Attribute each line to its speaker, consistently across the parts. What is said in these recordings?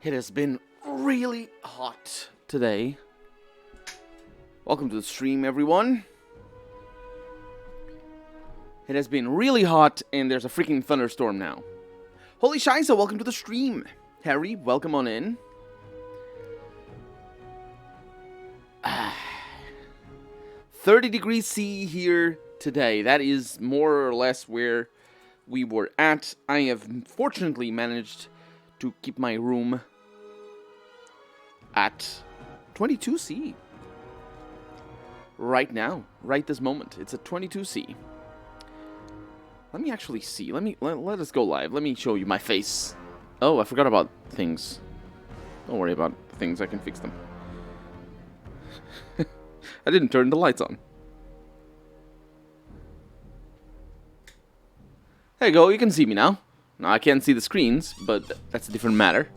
Speaker 1: It has been really hot today. Welcome to the stream, everyone. It has been really hot, and there's a freaking thunderstorm now. Holy Shiza, welcome to the stream. Harry, welcome on in. 30 degrees C here today. That is more or less where we were at. I have fortunately managed to keep my room at 22 C. Right now, right this moment, it's at 22 C. Let me actually see. Let us go live. Let me show you my face. Oh, I forgot about things. Don't worry about things. I can fix them. I didn't turn the lights on. There you go. You can see me now. Now I can't see the screens, but that's a different matter.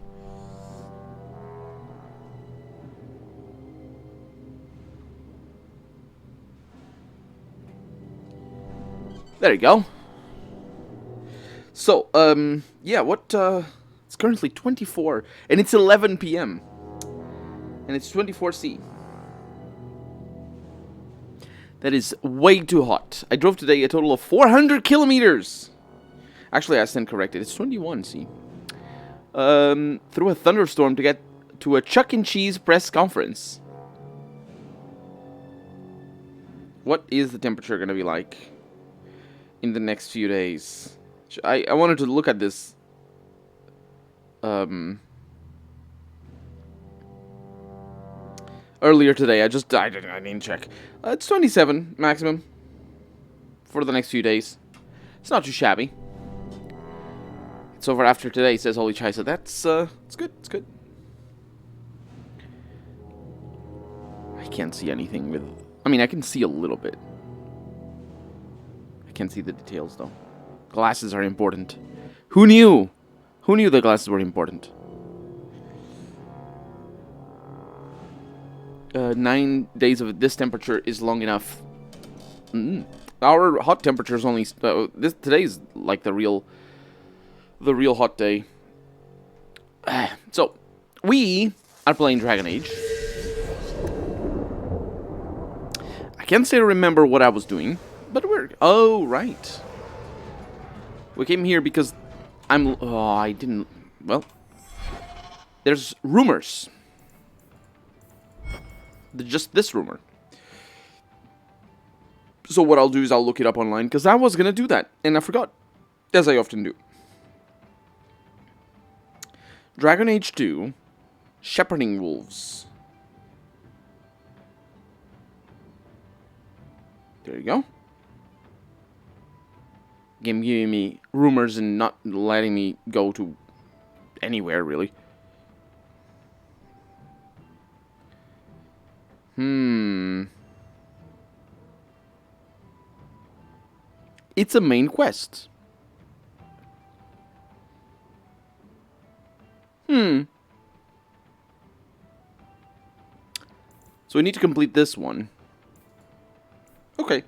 Speaker 1: There you go. So, yeah, it's currently 24, and it's 11 p.m., and it's 24 C. That is way too hot. I drove today a total of 400 kilometers. Actually, I stand corrected. It's 21 C. Through a thunderstorm to get to a Chuck E. Cheese press conference. What is the temperature going to be like in the next few days? I wanted to look at this earlier today. I didn't check. It's 27 maximum for the next few days. It's not too shabby. It's over after today, says Holy Chisa. That's it's good. It's good. I can't see anything with. I mean, I can see a little bit. I can't see the details though. Glasses are important. Who knew? Who knew the glasses were important? 9 days of this temperature is long enough. Our hot temperature is only today's like the real hot day. So we are playing Dragon Age. I can't say I remember what I was doing, but oh right. We came here because well, there's rumors. Just this rumor. So what I'll do is I'll look it up online, because I was going to do that, and I forgot, as I often do. Dragon Age 2, Shepherding Wolves. There you go. Game giving me rumors and not letting me go to anywhere, really. It's a main quest. So we need to complete this one. Okay.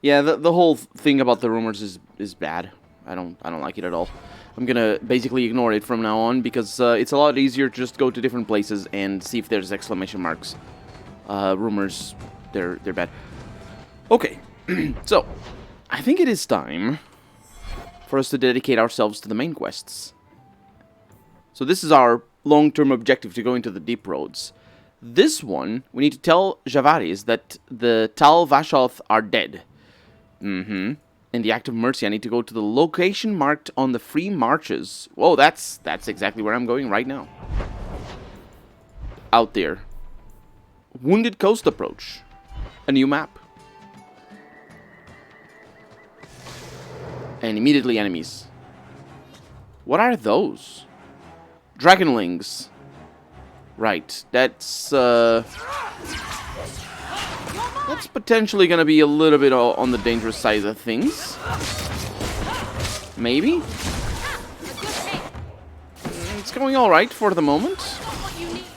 Speaker 1: Yeah, the whole thing about the rumors is bad. I don't like it at all. I'm gonna basically ignore it from now on, because it's a lot easier to just go to different places and see if there's exclamation marks. Rumors, they're bad. Okay, so I think it is time for us to dedicate ourselves to the main quests. So this is our long-term objective, to go into the Deep Roads. This one, we need to tell Javaris that the Tal Vashoth are dead. In the Act of Mercy, I need to go to the location marked on the free marches. Whoa, that's exactly where I'm going right now. Out there. Wounded Coast Approach. A new map. And immediately enemies. What are those? Dragonlings. Right, that's potentially gonna be a little bit on the dangerous side of things. Maybe? It's going alright for the moment.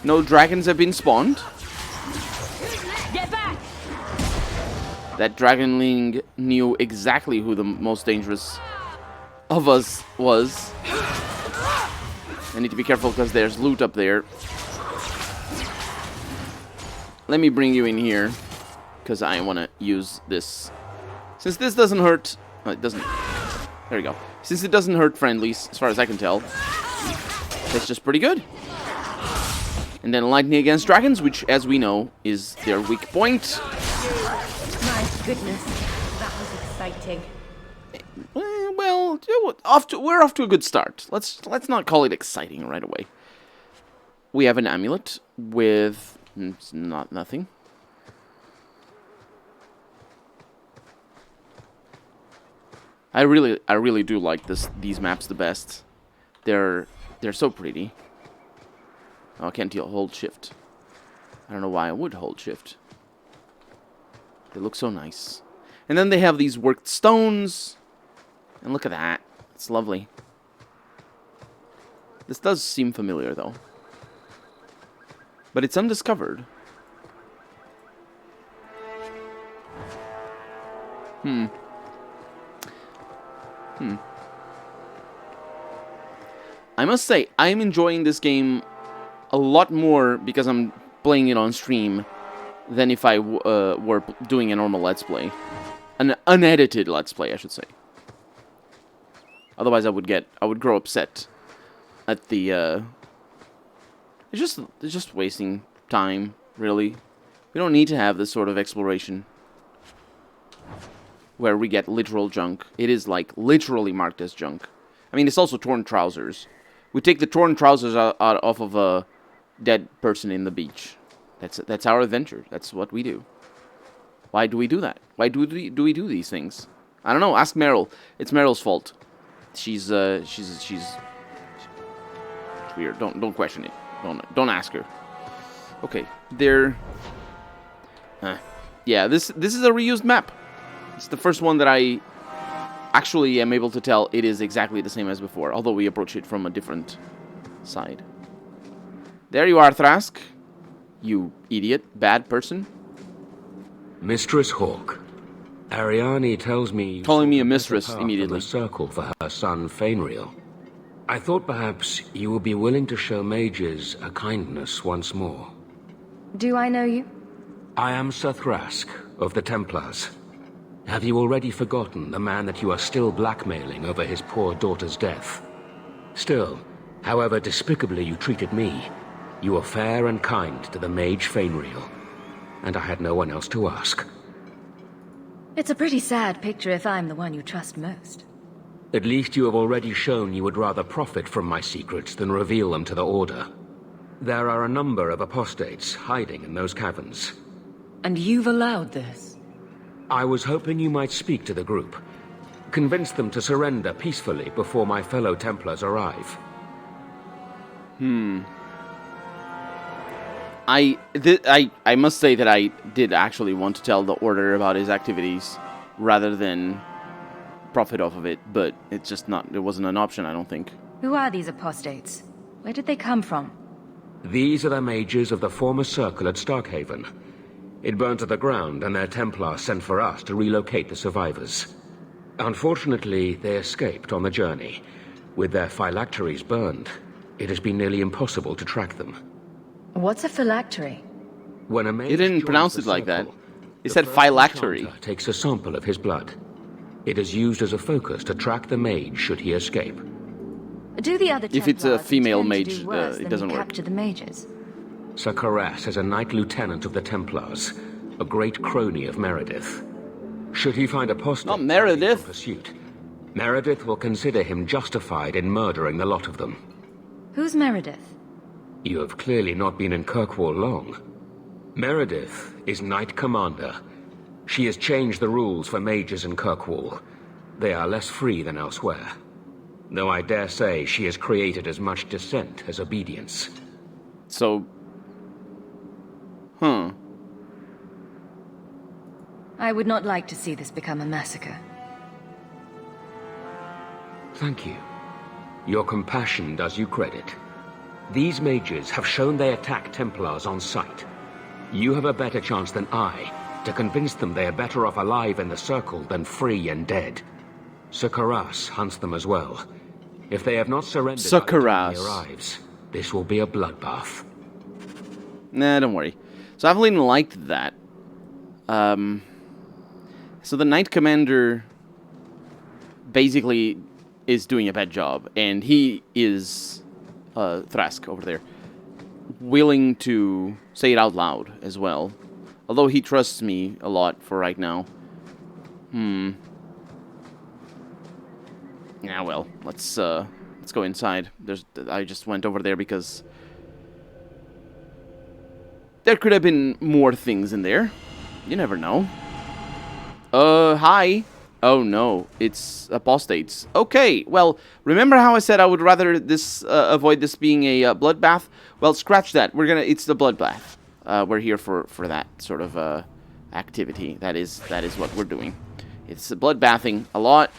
Speaker 1: No dragons have been spawned. That Dragonling knew exactly who the most dangerous of us was. I need to be careful because there's loot up there. Let me bring you in here, because I want to use this. Since this doesn't hurt... Oh, it doesn't... There we go. Since it doesn't hurt friendlies, as far as I can tell, that's just pretty good. And then lightning against dragons, which, as we know, is their weak point.
Speaker 2: My goodness, that was exciting.
Speaker 1: Well, we're off to a good start. Let's not call it exciting right away. We have an amulet with... It's not nothing. I really do like these maps the best. They're so pretty. Oh, I can't hold shift. I don't know why I would hold shift. They look so nice. And then they have these worked stones. And look at that. It's lovely. This does seem familiar though. But it's undiscovered. I must say, I'm enjoying this game a lot more because I'm playing it on stream than if I were doing a normal Let's Play. An unedited Let's Play, I should say. Otherwise, I would grow upset at the... It's just wasting time, really. We don't need to have this sort of exploration where we get literal junk. It is, like, literally marked as junk. I mean, it's also torn trousers. We take the torn trousers out off of a dead person in the beach. That's our adventure. That's what we do. Why do we do that? Why do we do these things? I don't know. Ask Meryl. It's Meryl's fault. She's weird. Don't question it. Don't ask her. Okay, there. Yeah, this is a reused map. It's the first one that I actually am able to tell it is exactly the same as before, although we approach it from a different side. There you are, Thrask. You idiot, bad person.
Speaker 3: Mistress Hawk, Ariane tells me...
Speaker 1: Calling me a mistress immediately.
Speaker 3: ...the circle for her son, Fainriel. I thought perhaps you would be willing to show mages a kindness once more.
Speaker 2: Do I know you?
Speaker 3: I am Sir Thrask, of the Templars. Have you already forgotten the man that you are still blackmailing over his poor daughter's death? Still, however despicably you treated me, you were fair and kind to the mage Fainriel, and I had no one else to ask.
Speaker 2: It's a pretty sad picture if I'm the one you trust most.
Speaker 3: At least you have already shown you would rather profit from my secrets than reveal them to the Order. There are a number of apostates hiding in those caverns.
Speaker 2: And you've allowed this?
Speaker 3: I was hoping you might speak to the group. Convince them to surrender peacefully before my fellow Templars arrive.
Speaker 1: I must say that I did actually want to tell the Order about his activities rather than profit off of it, but it's just not, it wasn't an option, I don't think.
Speaker 2: Who are these apostates? Where did they come from?
Speaker 3: These are the mages of the former circle at Starkhaven. It burned to the ground, and their Templars sent for us to relocate the survivors. Unfortunately, they escaped on the journey. With their phylacteries burned, it has been nearly impossible to track them.
Speaker 2: What's a phylactery?
Speaker 3: When a mage
Speaker 1: He didn't
Speaker 3: joins
Speaker 1: pronounce
Speaker 3: the
Speaker 1: it like that.
Speaker 3: circle,
Speaker 1: He
Speaker 3: the
Speaker 1: said
Speaker 3: first
Speaker 1: phylactery.
Speaker 3: enchanter takes a sample of his blood. It is used as a focus to track the mage should he escape.
Speaker 2: Do the other
Speaker 1: If it's a
Speaker 2: Templars
Speaker 1: female
Speaker 2: intend to
Speaker 1: mage,
Speaker 2: do worse
Speaker 1: it
Speaker 2: than
Speaker 1: doesn't work.
Speaker 2: capture the mages?
Speaker 3: Sir Karas is a Knight Lieutenant of the Templars, a great crony of Meredith. Should he find apostate
Speaker 1: Not Meredith.
Speaker 3: in pursuit, Meredith will consider him justified in murdering the lot of them.
Speaker 2: Who's Meredith?
Speaker 3: You have clearly not been in Kirkwall long. Meredith is Knight Commander. She has changed the rules for mages in Kirkwall. They are less free than elsewhere. Though I dare say she has created as much dissent as obedience.
Speaker 1: So...
Speaker 2: I would not like to see this become a massacre.
Speaker 3: Thank you. Your compassion does you credit. These mages have shown they attack Templars on sight. You have a better chance than I to convince them they are better off alive in the Circle than free and dead. Sir Karas hunts them as well. If they have not surrendered by the time
Speaker 1: Suckeras.
Speaker 3: he arrives, this will be a bloodbath.
Speaker 1: Nah, don't worry. So Aveline liked that. So the Knight Commander basically is doing a bad job, and he is Thrask over there, willing to say it out loud as well. Although he trusts me a lot for right now. Yeah, well, let's go inside. I just went over there because there could have been more things in there. You never know. Hi. Oh no, it's apostates. Okay, well, remember how I said I would rather avoid this being a bloodbath? Well, scratch that. It's the bloodbath. We're here for that sort of activity. That is what we're doing. It's bloodbathing a lot.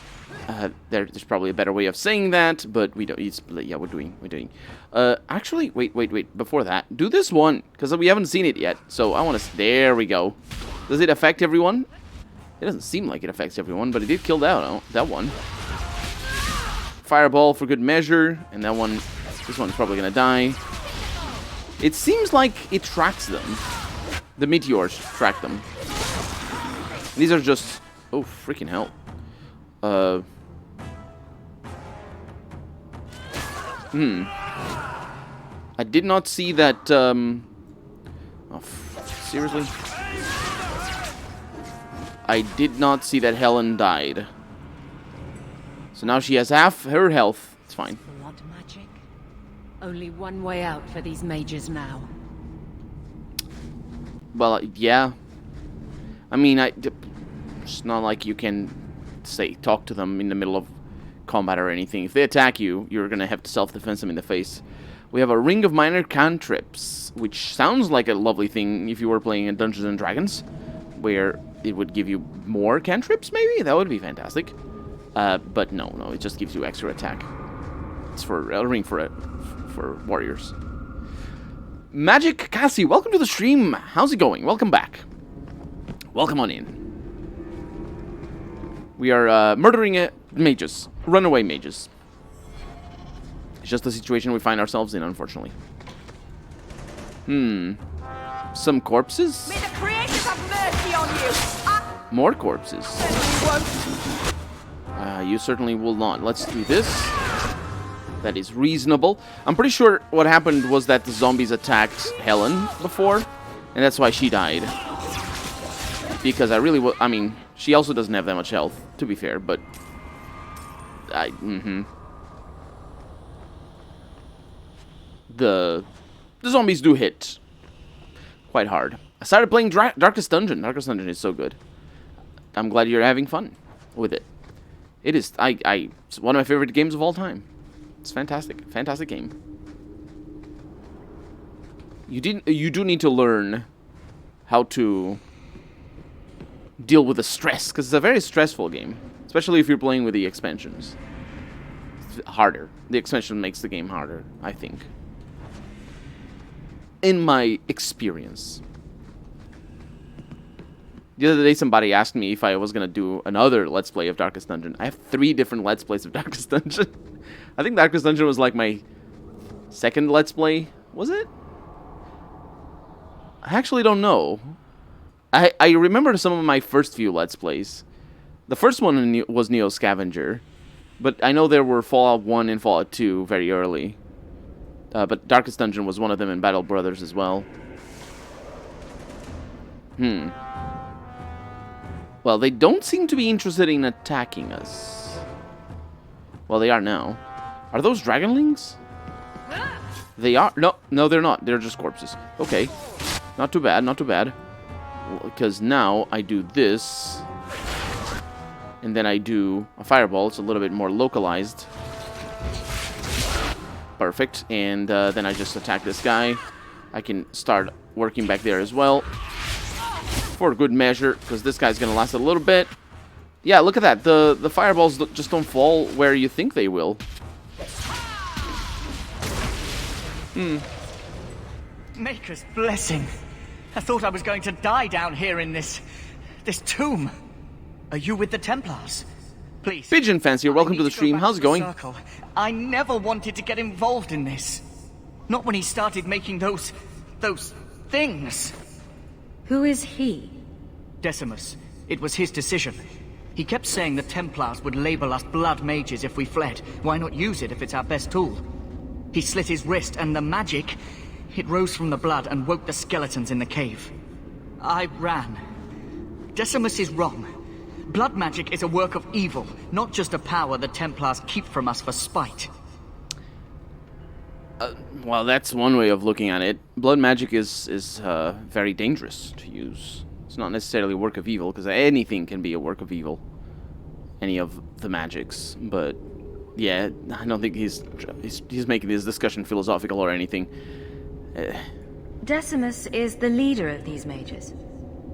Speaker 1: There's probably a better way of saying that, but we don't. We're doing. Actually, wait. Before that, do this one because we haven't seen it yet. So I want to. There we go. Does it affect everyone? It doesn't seem like it affects everyone, but it did kill that one. Fireball for good measure, and that one. This one's probably gonna die. It seems like it tracks them. The meteors track them. These are just. Oh freaking hell. I did not see that, oh, seriously? I did not see that Helen died. So now she has half her health. It's fine.
Speaker 4: Blood magic. Only one way out for these mages now.
Speaker 1: Well, yeah. I mean, it's not like you can talk to them in the middle of combat or anything. If they attack you, you're gonna have to self-defense them in the face. We have a Ring of Minor Cantrips, which sounds like a lovely thing if you were playing in Dungeons and Dragons, where it would give you more cantrips, maybe? That would be fantastic. But no, it just gives you extra attack. It's for a ring for warriors. Magic Cassie, welcome to the stream. How's it going? Welcome back. Welcome on in. We are murdering mages. Runaway mages. It's just the situation we find ourselves in, unfortunately. Some corpses?
Speaker 5: May the creators have mercy on you!
Speaker 1: More corpses. You certainly will not. Let's do this. That is reasonable. I'm pretty sure what happened was that the zombies attacked Helen before, and that's why she died. Because I mean, she also doesn't have that much health, to be fair, but... The zombies do hit quite hard. I started playing Darkest Dungeon. Darkest Dungeon is so good. I'm glad you're having fun with it. It is. It's one of my favorite games of all time. It's fantastic. Fantastic game. You do need to learn how to deal with the stress, because it's a very stressful game, especially if you're playing with the expansions. It's harder. The expansion makes the game harder, I think. In my experience. The other day somebody asked me if I was going to do another Let's Play of Darkest Dungeon. I have 3 different Let's Plays of Darkest Dungeon. I think Darkest Dungeon was like my second Let's Play. Was it? I actually don't know. I remember some of my first few Let's Plays. The first one was Neo Scavenger. But I know there were Fallout 1 and Fallout 2 very early. But Darkest Dungeon was one of them, and Battle Brothers as well. Well, they don't seem to be interested in attacking us. Well, they are now. Are those dragonlings? They are. No, they're not. They're just corpses. Okay. Not too bad, not too bad. Because now I do this. And then I do a fireball. It's a little bit more localized. Perfect. And then I just attack this guy. I can start working back there as well. For good measure, because this guy's going to last a little bit. Yeah, look at that. The fireballs just don't fall where you think they will.
Speaker 6: Maker's blessing. I thought I was going to die down here in this tomb. Are you with the Templars? Please.
Speaker 1: Pigeon Fancier, welcome to the stream. How's it going?
Speaker 6: Circle. I never wanted to get involved in this. Not when he started making those things.
Speaker 2: Who is he?
Speaker 6: Decimus. It was his decision. He kept saying the Templars would label us blood mages if we fled. Why not use it if it's our best tool? He slit his wrist, and the magic, it rose from the blood and woke the skeletons in the cave. I ran. Decimus is wrong. Blood magic is a work of evil, not just a power the Templars keep from us for spite.
Speaker 1: Well, that's one way of looking at it. Blood magic is very dangerous to use. It's not necessarily a work of evil, because anything can be a work of evil. Any of the magics, but yeah, I don't think he's making this discussion philosophical or anything.
Speaker 2: Decimus is the leader of these mages.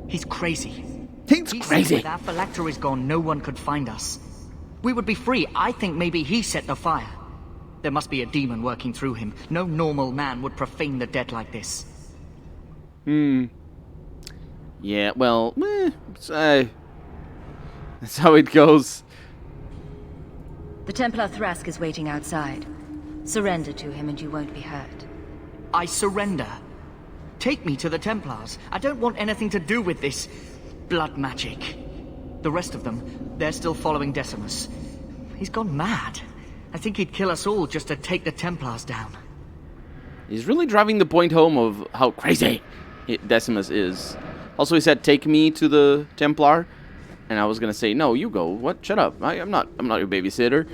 Speaker 6: He's crazy.
Speaker 1: He's
Speaker 6: He
Speaker 1: crazy.
Speaker 6: said with our phylacteries gone, no one could find us. We would be free. I think maybe he set the fire. There must be a demon working through him. No normal man would profane the dead like this.
Speaker 1: Yeah, well, that's how it goes.
Speaker 2: The Templar Thrask is waiting outside. Surrender to him and you won't be hurt.
Speaker 6: I surrender. Take me to the Templars. I don't want anything to do with this blood magic. The rest of them, they're still following Decimus. He's gone mad. I think he'd kill us all just to take the Templars down.
Speaker 1: He's really driving the point home of how crazy Decimus is. Also, he said, "Take me to the Templar," and I was gonna say, "No, you go." What? Shut up! I'm not your babysitter.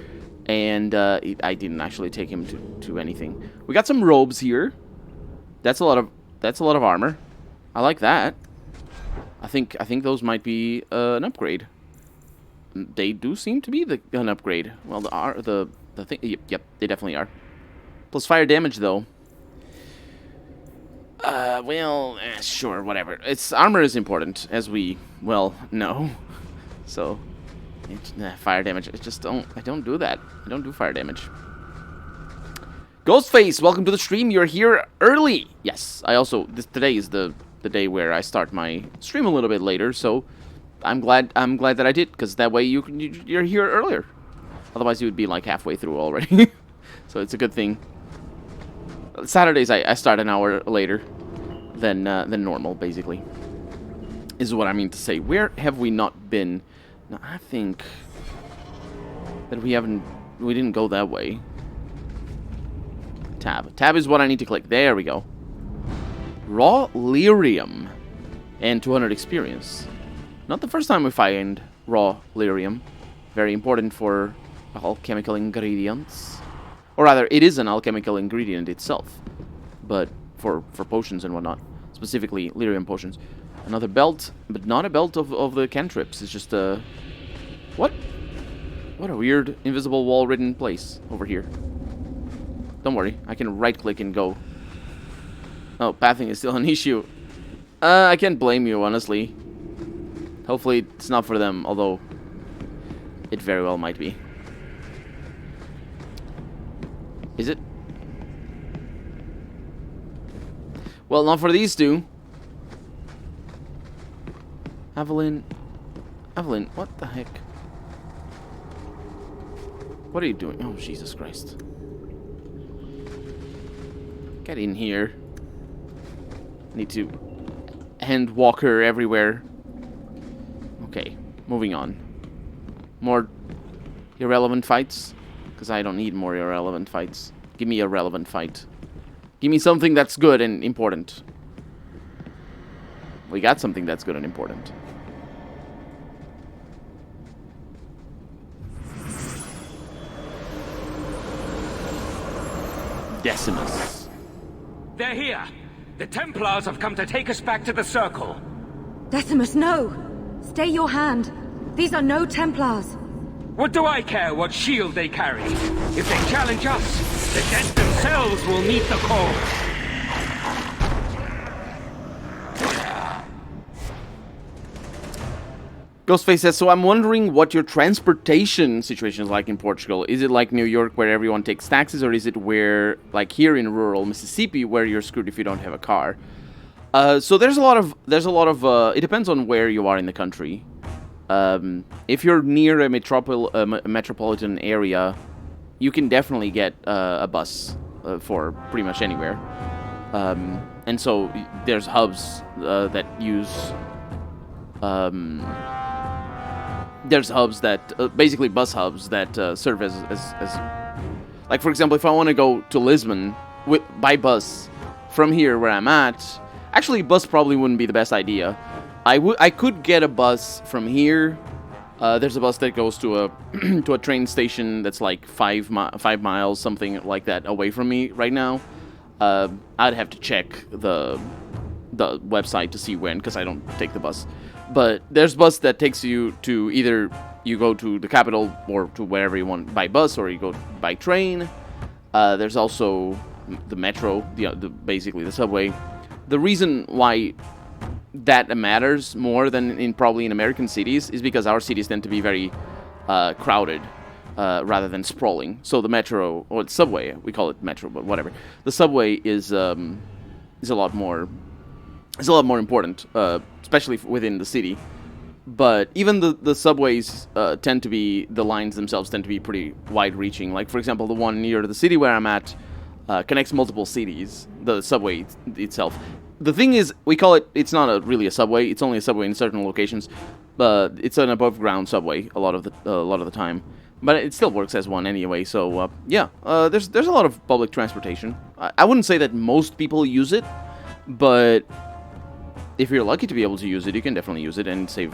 Speaker 1: And I didn't actually take him to anything. We got some robes here. That's a lot of armor. I like that. I think those might be an upgrade. They do seem to be an upgrade. Well, the thing. Yep, they definitely are. Plus fire damage though. Sure, whatever. Armor is important, as we well know. So, fire damage. I don't do that. I don't do fire damage. Ghostface, welcome to the stream. You're here early. Yes, I also today is the day where I start my stream a little bit later. So, I'm glad that I did, because that way you're here earlier. Otherwise, you would be like halfway through already. So it's a good thing. Saturdays I start an hour later than normal, basically. Is what I mean to say. Where have we not been? No, I think that we didn't go that way. Tab is what I need to click. There we go. Raw lyrium and 200 experience. Not the first time we find raw lyrium. Very important for alchemical ingredients. Or rather, it is an alchemical ingredient itself, but for potions and whatnot, specifically lyrium potions. Another belt, but not a belt of the cantrips. It's just a what a weird invisible wall-ridden place over here. Don't worry, I can right-click and go. Oh, pathing is still an issue. I can't blame you, honestly. Hopefully, it's not for them, although it very well might be. Is it? Well, not for these two. Evelyn, what the heck? What are you doing? Oh, Jesus Christ. Get in here. Need to hand walk her everywhere. Okay, moving on. More irrelevant fights? Because I don't need more irrelevant fights. Give me a relevant fight. Give me something that's good and important. We got something that's good and important. Decimus.
Speaker 3: They're here! The Templars have come to take us back to the Circle.
Speaker 2: Decimus, no! Stay your hand. These are no Templars.
Speaker 3: What do I care what shield they carry? If they challenge us, the dead themselves will meet the call.
Speaker 1: Ghostface says, so I'm wondering what your transportation situation is like in Portugal. Is it like New York where everyone takes taxis, or is it where, like here in rural Mississippi, where you're screwed if you don't have a car? So there's a lot of, it depends on where you are in the country. If you're near a metropolitan area, you can definitely get a bus for pretty much anywhere. And so there's hubs that use... there's hubs that... basically bus hubs that serve as... Like, for example, if I want to go to Lisbon by bus from here where I'm at... Actually, bus probably wouldn't be the best idea. I could get a bus from here. There's a bus that goes to a to a train station that's like 5 miles, something like that, away from me right now. I'd have to check the website to see when, because I don't take the bus. But there's bus that takes you to either you go to the capital or to wherever you want by bus, or you go by train. There's also the metro, basically the subway. The reason why that matters more than probably in American cities is because our cities tend to be very crowded rather than sprawling. So the metro, or the subway, we call it metro, but whatever. The subway is a lot more important, especially within the city. But even the subways tend to be, the lines themselves tend to be pretty wide-reaching. Like, for example, the one near the city where I'm at connects multiple cities, the subway itself. The thing is, we call it, it's not really a subway, it's only a subway in certain locations, but it's an above-ground subway a lot of the time. But it still works as one anyway, so, yeah, there's a lot of public transportation. I wouldn't say that most people use it, but if you're lucky to be able to use it, you can definitely use it and save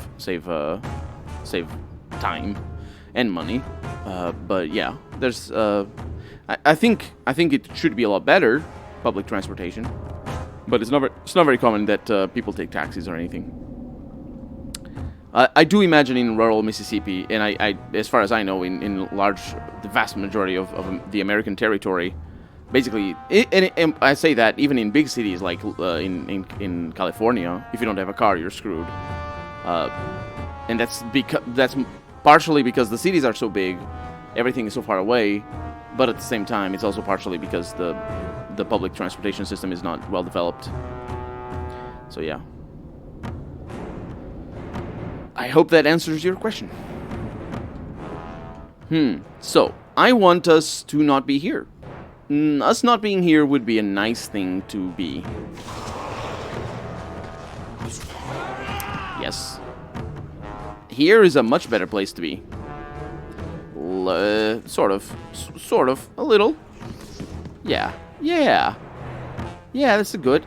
Speaker 1: time and money. But yeah, there's, I think it should be a lot better, public transportation. But it's not very common that people take taxis or anything. I do imagine in rural Mississippi, and I as far as I know, in the vast majority of the American territory, basically, and I say that even in big cities like in California, if you don't have a car, you're screwed. And that's partially because the cities are so big, everything is so far away, but at the same time, it's also partially because the public transportation system is not well developed. So yeah. I hope that answers your question. So, I want us to not be here. Us not being here would be a nice thing to be. Yes. Here is a much better place to be. Sort of. A little. Yeah. Yeah, this is good.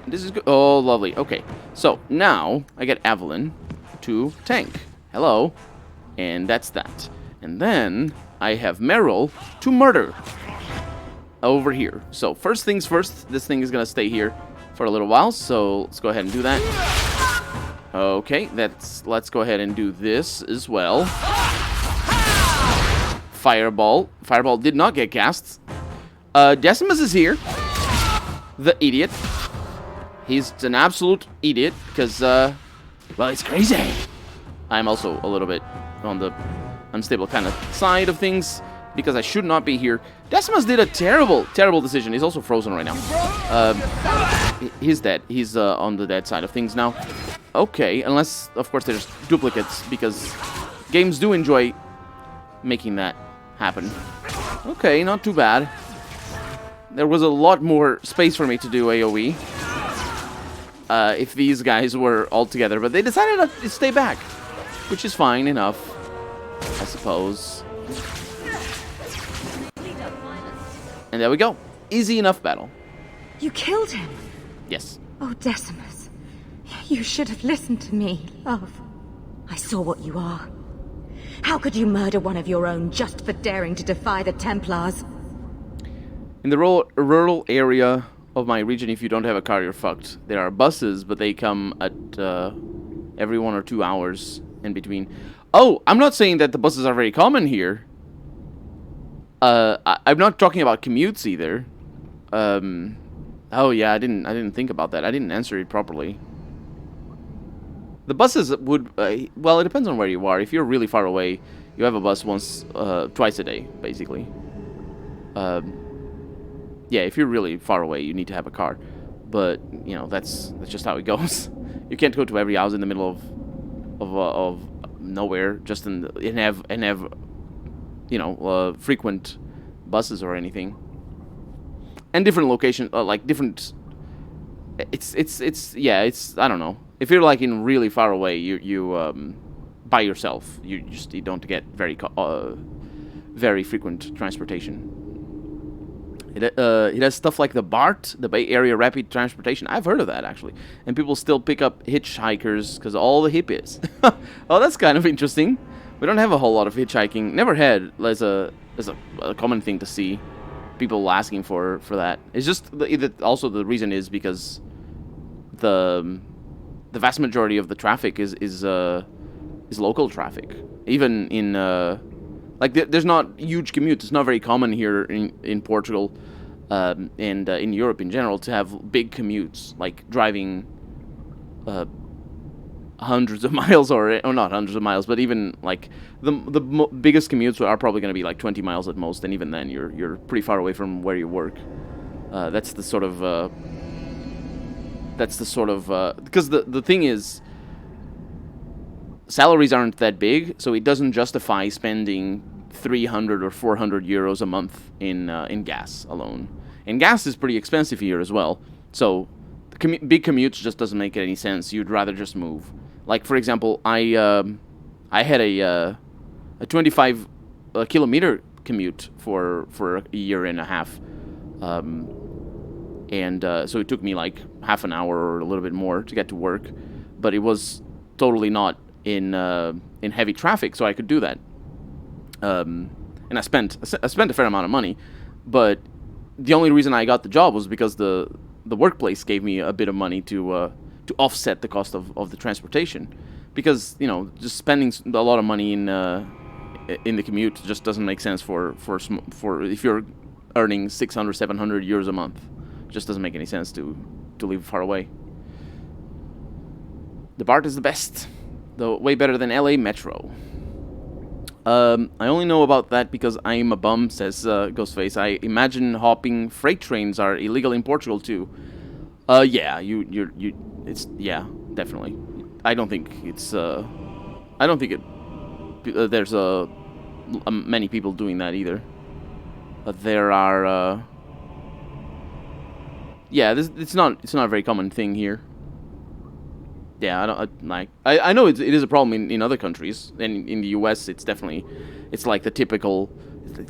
Speaker 1: Oh, lovely. Okay, so now I get Evelyn to tank. Hello. And that's that. And then I have Meryl to murder. Over here. So first things first, this thing is going to stay here for a little while. So let's go ahead and do that. Okay, let's go ahead and do this as well. Fireball. Fireball did not get cast. Decimus is here. The idiot. He's an absolute idiot because, well, he's crazy. I'm also a little bit on the unstable kind of side of things because I should not be here. Decimus did a terrible decision. He's also frozen right now. He's dead. He's on the dead side of things now. Okay, unless, of course, there's duplicates because games do enjoy making that happen. Okay, not too bad. There was a lot more space for me to do AoE if these guys were all together, but they decided to stay back, which is fine enough, I suppose. And there we go. Easy enough battle.
Speaker 7: You killed him?
Speaker 1: Yes.
Speaker 7: Oh, Decimus. You should have listened to me, love. I saw what you are. How could you murder one of your own just for daring to defy the Templars?
Speaker 1: In the rural area of my region, if you don't have a car, you're fucked. There are buses, but they come at every 1 or 2 hours in between. Oh, I'm not saying that the buses are very common here. I'm not talking about commutes either. Oh yeah, I didn't think about that. I didn't answer it properly. The buses would, well, it depends on where you are. If you're really far away, you have a bus twice a day, basically. Yeah, if you're really far away, you need to have a car. But, that's just how it goes. You can't go to every house in the middle of nowhere, just and have you know, frequent buses or anything, and different location, like different. It's yeah, it's, I don't know. If you're like in really far away, you by yourself, you don't get very frequent transportation. It has stuff like the BART, the Bay Area Rapid Transportation. I've heard of that, actually. And people still pick up hitchhikers because all the hippies. Oh, that's kind of interesting. We don't have a whole lot of hitchhiking. Never had as a common thing to see. People asking for that. It's just also the reason is because the vast majority of the traffic is local traffic. Even in like there's not huge commutes. It's not very common here in Portugal and in Europe in general to have big commutes, like driving hundreds of miles or not hundreds of miles, but even like the biggest commutes are probably going to be like 20 miles at most, and even then you're pretty far away from where you work. That's the sort of because the thing is, salaries aren't that big, so it doesn't justify spending 300 or 400 euros a month in gas alone. And gas is pretty expensive here as well, so the big commutes just doesn't make any sense. You'd rather just move. Like, for example, I had a 25 kilometer commute for a year and a half, and so it took me like half an hour or a little bit more to get to work, but it was totally not in heavy traffic, so I could do that. And I spent a fair amount of money, but the only reason I got the job was because the workplace gave me a bit of money to offset the cost of the transportation, because you know, just spending a lot of money in the commute just doesn't make sense for if you're earning 600-700 euros a month. It just doesn't make any sense to live far away. The BART is the best, though way better than LA Metro. I only know about that because I'm a bum, says Ghostface. I imagine hopping freight trains are illegal in Portugal too. Yeah, it's, yeah, definitely. I don't think it's, there's many people doing that either. There are, yeah, it's not a very common thing here. Yeah, I know it is a problem in other countries, and in the US it's like the typical,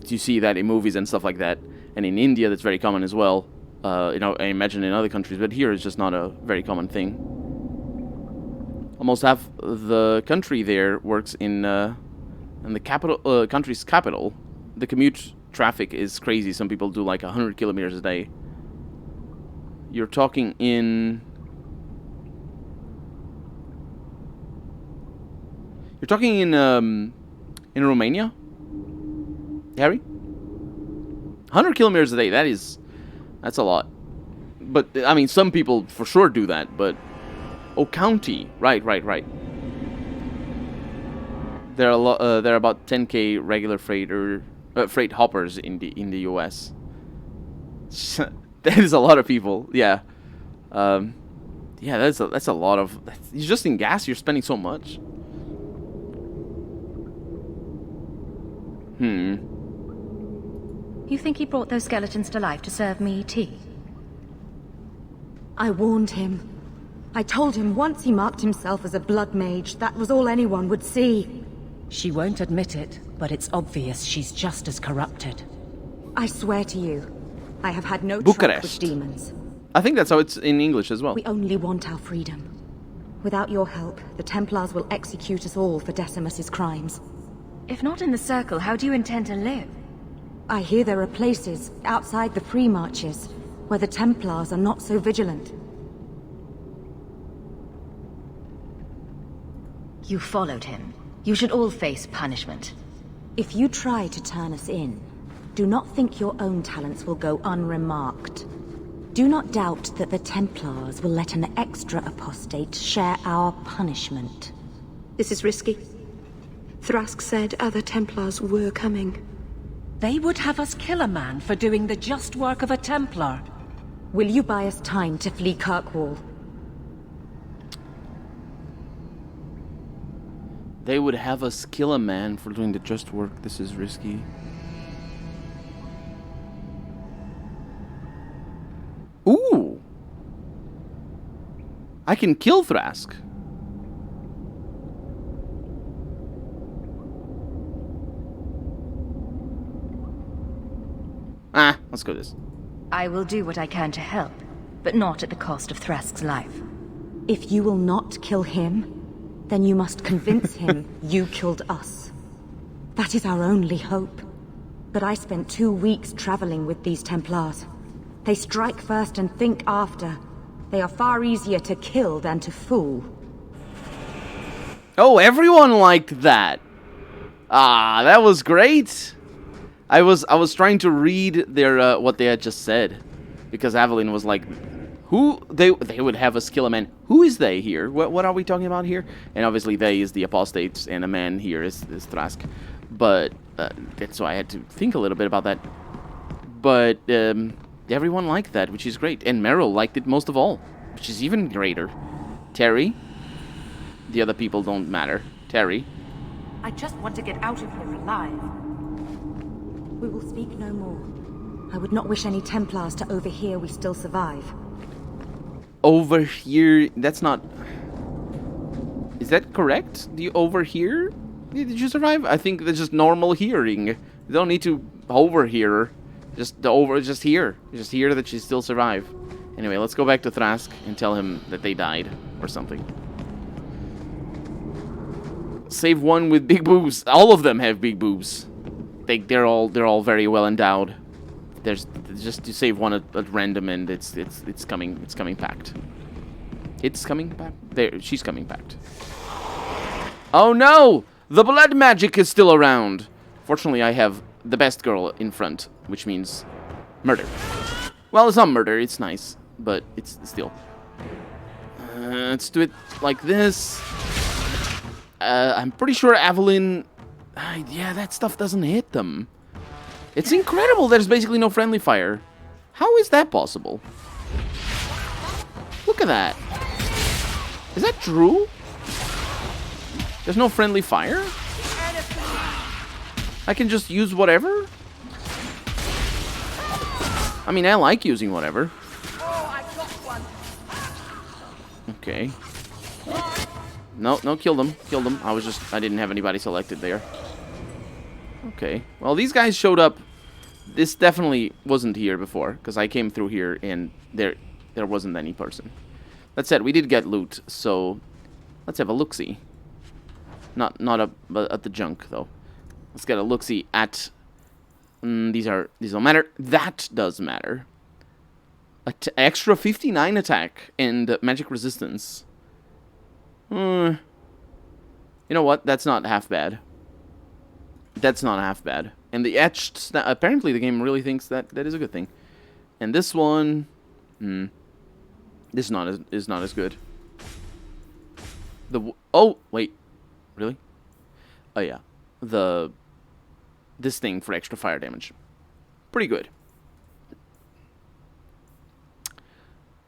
Speaker 1: you see that in movies and stuff like that, and in India that's very common as well. You know, I imagine in other countries, but here it's just not a very common thing. Almost half the country there works in the capital, country's capital. The commute traffic is crazy. Some people do like 100 kilometers a day. You're talking in Romania, Harry? 100 kilometers a day, that's a lot. But, I mean, some people for sure do that, but... Oh, county. Right. There are about 10k regular freight hoppers in the US. That is a lot of people, yeah. Yeah, that's a lot of... Just in gas, you're spending so much.
Speaker 2: You think he brought those skeletons to life to serve me tea?
Speaker 7: I warned him. I told him once he marked himself as a blood mage, that was all anyone would see.
Speaker 4: She won't admit it, but it's obvious she's just as corrupted.
Speaker 7: I swear to you, I have had no
Speaker 1: Bucharest.
Speaker 7: truck with demons.
Speaker 1: I think that's how it's in English as well.
Speaker 7: We only want our freedom. Without your help, the Templars will execute us all for Decimus's crimes.
Speaker 2: If not in the Circle, how do you intend to live?
Speaker 7: I hear there are places outside the Free Marches where the Templars are not so vigilant.
Speaker 2: You followed him. You should all face punishment.
Speaker 7: If you try to turn us in, do not think your own talents will go unremarked. Do not doubt that the Templars will let an extra apostate share our punishment.
Speaker 8: This is risky. Thrask said other Templars were coming.
Speaker 4: They would have us kill a man for doing the just work of a Templar.
Speaker 7: Will you buy us time to flee Kirkwall?
Speaker 1: They would have us kill a man for doing the just work. This is risky. Ooh! I can kill Thrask. Let's go this.
Speaker 2: I will do what I can to help, but not at the cost of Thrask's life.
Speaker 7: If you will not kill him, then you must convince him you killed us. That is our only hope. But I spent 2 weeks traveling with these Templars. They strike first and think after. They are far easier to kill than to fool.
Speaker 1: Oh, everyone liked that. Ah, that was great. I was trying to read their what they had just said, because Aveline was like, "Who they would have us kill a man? Who is they here? What are we talking about here?" And obviously, they is the apostates, and a man here is Thrask. But so I had to think a little bit about that. But everyone liked that, which is great, and Meryl liked it most of all, which is even greater. Terry, the other people don't matter. Terry,
Speaker 8: I just want to get out of here alive.
Speaker 7: We will speak no more. I would not wish any Templars to overhear we still survive.
Speaker 1: over here. That's not. Is that correct? Do you overhear? Did you survive? I think that's just normal hearing. You don't need to overhear. Just hear. Just hear that you still survive. Anyway, let's go back to Thrask and tell him that they died or something. Save one with big boobs. All of them have big boobs. They're all very well endowed. There's just to save one at random, and it's coming packed. It's coming back. There, she's coming packed. Oh no! The blood magic is still around. Fortunately, I have the best girl in front, which means murder. Well, it's not murder. It's nice, but it's still. Let's do it like this. I'm pretty sure Aveline. Yeah, that stuff doesn't hit them. It's incredible. There's basically no friendly fire. How is that possible? Look at that. Is that true? There's no friendly fire? I can just use whatever? I mean, I like using whatever. Okay. No, kill them. Kill them. I didn't have anybody selected there. Okay. Well, these guys showed up. This definitely wasn't here before, because I came through here and there wasn't any person. That said, we did get loot, so let's have a look-see. Not at the junk though. Let's get a look-see at. These don't matter. That does matter. Extra 59 attack and magic resistance. You know what? That's not half bad. That's not half bad. And the etched. Apparently, the game really thinks that is a good thing. And this one, this is not as good. Oh wait, really? Oh yeah, this thing for extra fire damage, pretty good.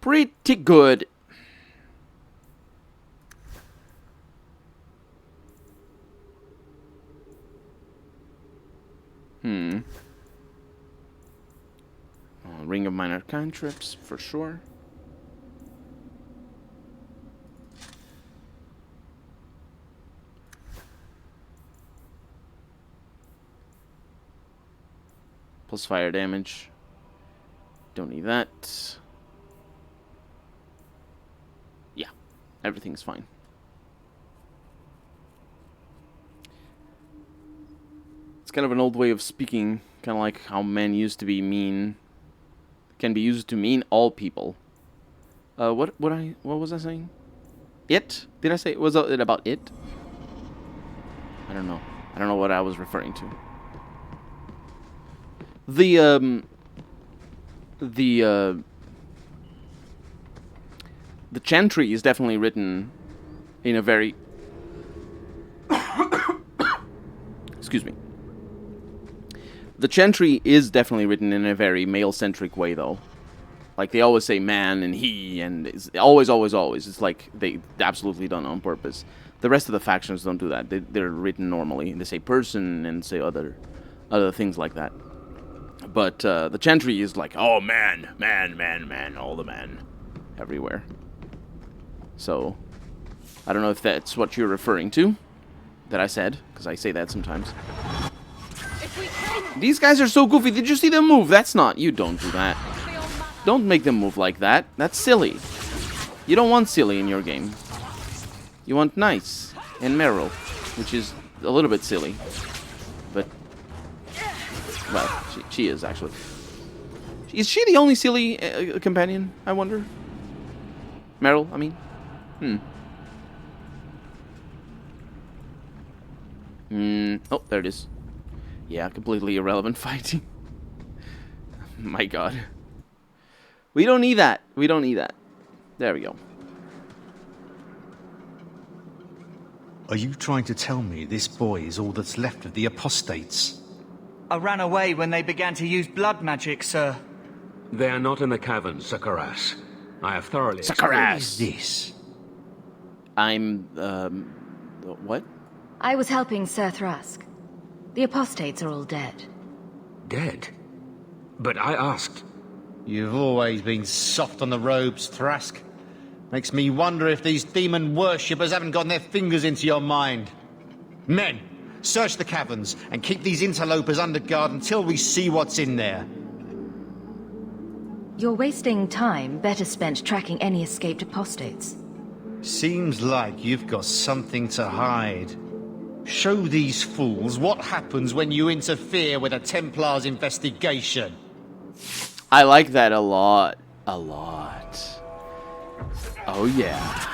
Speaker 1: Pretty good. Ring of Minor Cantrips, for sure. Plus fire damage. Don't need that. Yeah, everything's fine. It's kind of an old way of speaking, kind of like how men used to be mean. Can be used to mean all people. What was I saying? It? Did I say was it about it? I don't know. I don't know what I was referring to. The chantry is definitely written in a very excuse me. The chantry is definitely written in a very male-centric way, though. Like, they always say man and he, and it's always. It's like they absolutely done it on purpose. The rest of the factions don't do that. They're written normally. They say person and say other things like that. But the Chantry is like, oh man, all the man, everywhere. So, I don't know if that's what you're referring to, that I said, because I say that sometimes. These guys are so goofy. Did you see them move? That's not. You don't do that. Don't make them move like that. That's silly. You don't want silly in your game. You want nice and Meryl, which is a little bit silly. But, well, she is actually. Is she the only silly companion, I wonder? Meryl, I mean? Oh, there it is. Yeah, completely irrelevant fighting. My god. We don't need that. We don't need that. There we go.
Speaker 9: Are you trying to tell me this boy is all that's left of the apostates?
Speaker 6: I ran away when they began to use blood magic, sir.
Speaker 3: They are not in the caverns, Sir Karas. I have thoroughly...
Speaker 1: Sakaras!
Speaker 9: What is this?
Speaker 1: I'm, what?
Speaker 2: I was helping Sir Thrask. The apostates are all dead.
Speaker 3: Dead? But I asked...
Speaker 9: You've always been soft on the robes, Thrask. Makes me wonder if these demon worshippers haven't gotten their fingers into your mind. Men, search the caverns and keep these interlopers under guard until we see what's in there.
Speaker 2: You're wasting time better spent tracking any escaped apostates.
Speaker 9: Seems like you've got something to hide. Show these fools what happens when you interfere with a Templar's investigation.
Speaker 1: I like that a lot. A lot. Oh, yeah.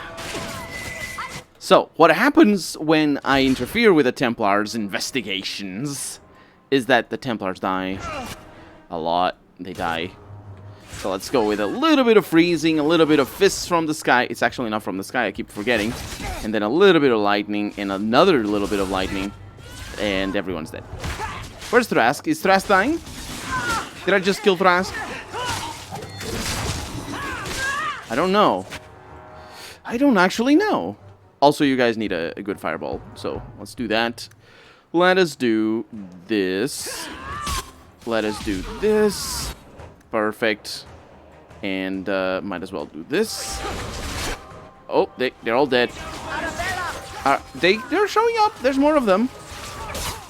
Speaker 1: So, what happens when I interfere with a Templar's investigations is that the Templars die. A lot. They die. So let's go with a little bit of freezing, a little bit of fists from the sky. It's actually not from the sky, I keep forgetting. And then a little bit of lightning, and another little bit of lightning. And everyone's dead. Where's Thrask? Is Thrask dying? Did I just kill Thrask? I don't know. I don't actually know. Also, you guys need a good fireball, so let's do that. Let us do this. Let us do this. Perfect. And might as well do this. Oh, they're all dead. They're showing up. There's more of them.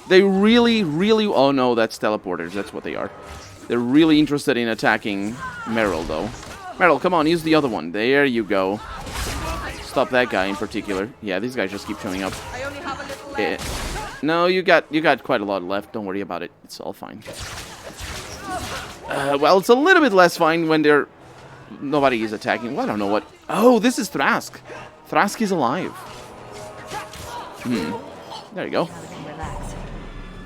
Speaker 1: They really... Oh no, that's teleporters. That's what they are. They're really interested in attacking Meryl, though. Meryl, come on, use the other one. There you go. Stop that guy in particular. Yeah, these guys just keep showing up.
Speaker 5: I only have a little left.
Speaker 1: No, you got quite a lot left. Don't worry about it. It's all fine. Well, it's a little bit less fine when nobody is attacking. Well, I don't know what... Oh, this is Thrask. Thrask is alive. There you go.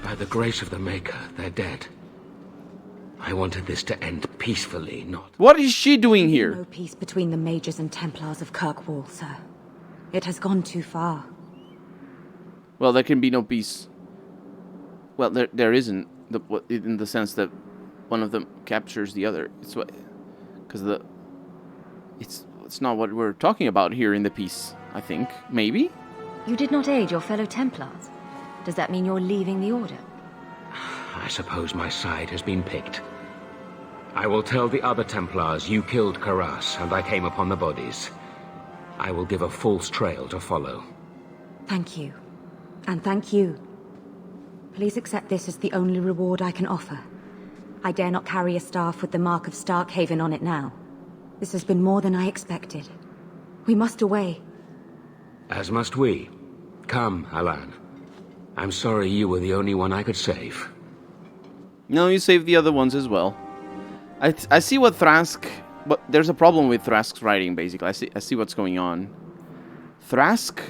Speaker 3: By the grace of the Maker, they're dead. I wanted this to end peacefully, not...
Speaker 1: What is she doing here?
Speaker 7: No peace between the Mages and Templars of Kirkwall, sir. It has gone too far.
Speaker 1: Well, there can be no peace. Well, there isn't, in the sense that one of them captures the other. It's what... Because it's not what we're talking about here in the piece, I think. Maybe?
Speaker 2: You did not aid your fellow Templars. Does that mean you're leaving the Order?
Speaker 3: I suppose my side has been picked. I will tell the other Templars you killed Karas and I came upon the bodies. I will give a false trail to follow.
Speaker 7: Thank you. And thank you. Please accept this as the only reward I can offer. I dare not carry a staff with the mark of Starkhaven on it now. This has been more than I expected. We must away.
Speaker 3: As must we. Come, Alan. I'm sorry you were the only one I could save.
Speaker 1: No, you saved the other ones as well. I see what Thrask... But there's a problem with Thrask's writing, basically. I see what's going on. Thrask...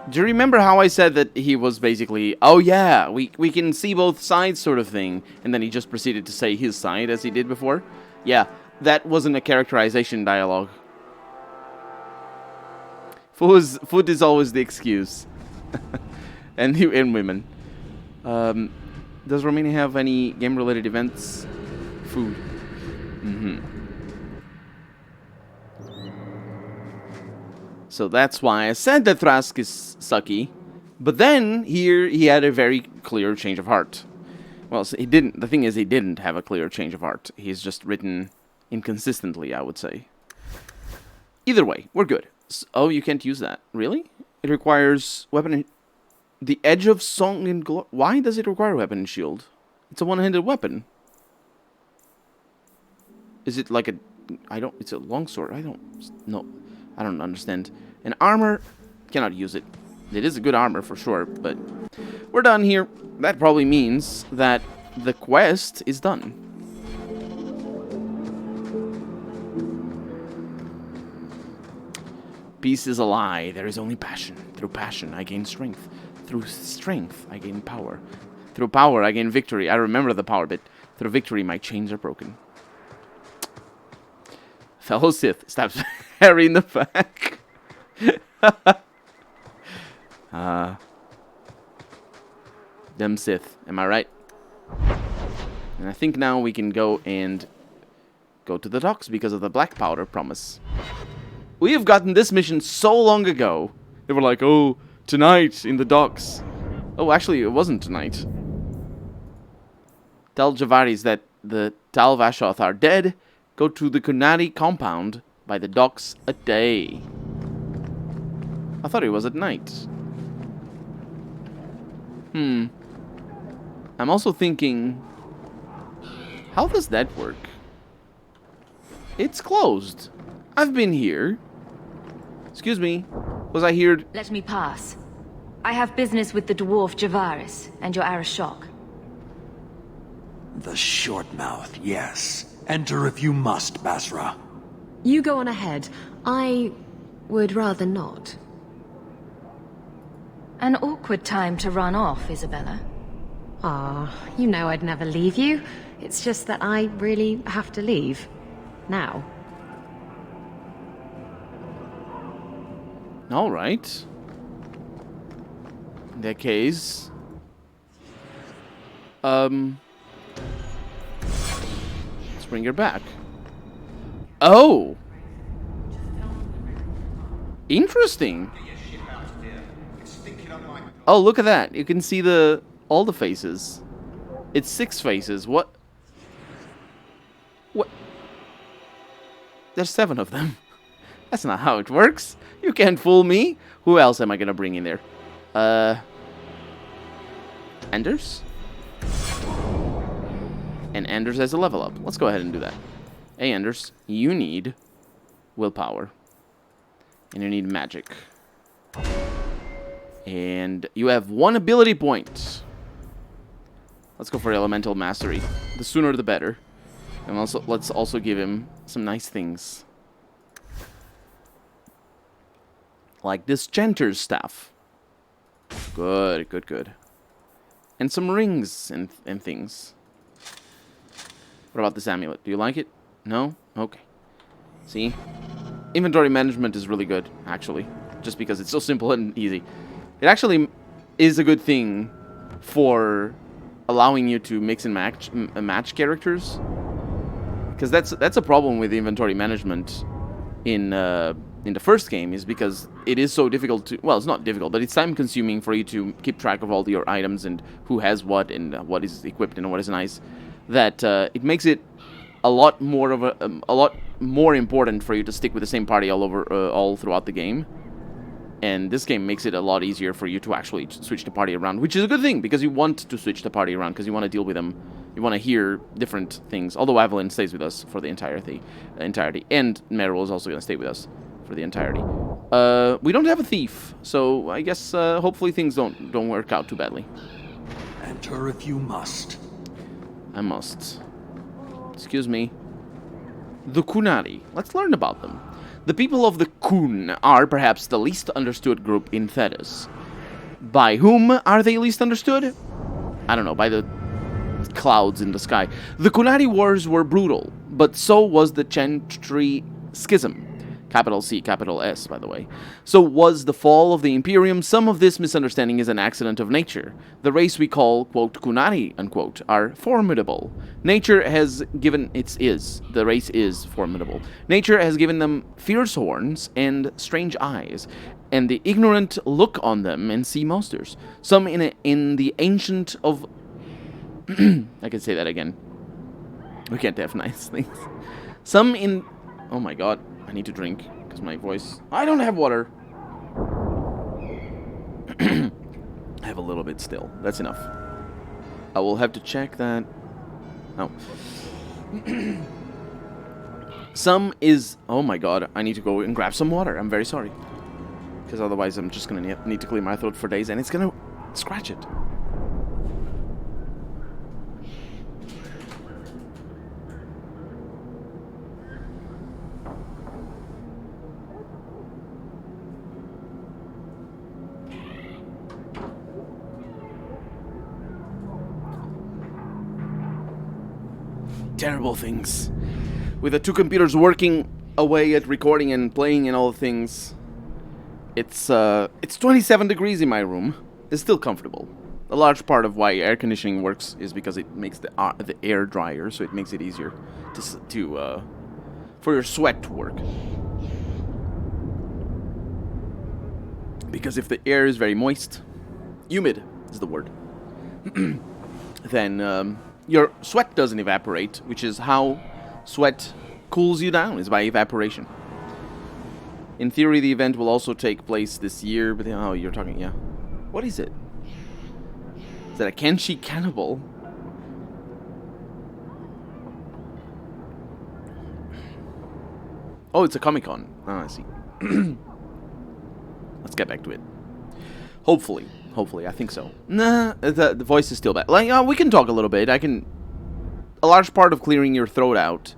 Speaker 1: Do you remember how I said that he was basically... Oh yeah, we can see both sides sort of thing. And then he just proceeded to say his side as he did before? Yeah, that wasn't a characterization dialogue. Food is always the excuse. and women. Does Romania have any game-related events? Food. So So that's why I said that Thrask is sucky. But then, here, he had a very clear change of heart. Well, so he didn't. The thing is, he didn't have a clear change of heart. He's just written inconsistently, I would say. Either way, we're good. Oh, you can't use that. Really? It requires weapon and... The Edge of Song and Glory... Why does it require weapon and shield? It's a one-handed weapon. Is it like a... It's a longsword. I don't... No. I don't understand. And armor... Cannot use it. It is a good armor for sure, but... We're done here. That probably means that the quest is done. Peace is a lie. There is only passion. Through passion, I gain strength. Through strength, I gain power. Through power, I gain victory. I remember the power bit. Through victory, my chains are broken. Fellow Sith, stabs Harry in the back. Them Sith, am I right? And I think now we can go to the docks because of the black powder promise. We have gotten this mission so long ago. They were like, oh, tonight in the docks. Oh, actually, it wasn't tonight. Tell Javaris that the Tal Vashoth are dead. Go to the Kunari compound by the docks at day. I thought it was at night. I'm also thinking, how does that work? It's closed. I've been here. Excuse me, was I here?
Speaker 2: Let me pass. I have business with the dwarf Javaris and your Arashok.
Speaker 10: The short mouth, yes. Enter if you must, Basra.
Speaker 4: You go on ahead. I would rather not.
Speaker 2: An awkward time to run off, Isabella.
Speaker 4: Ah, you know I'd never leave you. It's just that I really have to leave. Now.
Speaker 1: Alright. In that case... let's bring her back. Oh! Interesting. Oh, look at that. You can see all the faces. It's 6 faces. What? There's 7 of them. That's not how it works. You can't fool me. Who else am I gonna bring in there? Anders? And Anders has a level up. Let's go ahead and do that. Hey, Anders, you need willpower. And you need magic. And you have 1 ability point. Let's go for Elemental Mastery. The sooner the better. And let's also give him some nice things. Like this Chanter's Staff. Good, good, good. And some rings and things. What about this amulet? Do you like it? No? Okay. See? Inventory management is really good, actually. Just because it's so simple and easy. It actually is a good thing for allowing you to mix and match characters. Because that's a problem with inventory management in the first game, is because it is so difficult to... Well, it's not difficult, but it's time-consuming for you to keep track of all your items and who has what and what is equipped and what is nice. That it makes it a lot more of a lot more important for you to stick with the same party all throughout the game. And this game makes it a lot easier for you to actually switch the party around, which is a good thing, because you want to switch the party around, because you want to deal with them. You want to hear different things. Although Evelyn stays with us for the entirety. And Meryl is also going to stay with us for the entirety. We don't have a thief, so I guess hopefully things don't work out too badly.
Speaker 10: Enter if you must.
Speaker 1: I must. Excuse me. The Kunari. Let's learn about them. The people of the Kun are perhaps the least understood group in Thedas. By whom are they least understood? I don't know, by the clouds in the sky. The Kunari wars were brutal, but so was the Chantry Schism. Capital C, capital S, by the way. So was the fall of the Imperium? Some of this misunderstanding is an accident of nature. The race we call, quote, Kunari, unquote, are formidable. Nature has given... The race is formidable. Nature has given them fierce horns and strange eyes, and the ignorant look on them and see monsters. Some in the ancient of... I can say that again. We can't have nice things. Some in... Oh my god. I need to drink, because my voice... I don't have water. I have a little bit still. That's enough. I will have to check that... Oh. Some is... Oh my god, I need to go and grab some water. I'm very sorry. Because otherwise I'm just going to need to clear my throat for days, and it's going to scratch it. Terrible things. With the two computers working away at recording and playing and all the things, it's 27 degrees in my room. It's still comfortable. A large part of why air conditioning works is because it makes the air drier, so it makes it easier for your sweat to work. Because if the air is very moist, humid is the word, then your sweat doesn't evaporate, which is how sweat cools you down, is by evaporation. In theory, the event will also take place this year, but oh, you're talking, yeah. What is it? Is that a Kenshi cannibal? Oh, it's a Comic-Con. Oh, I see. Let's get back to it. Hopefully, I think so. Nah, the voice is still bad. Like, we can talk a little bit. A large part of clearing your throat out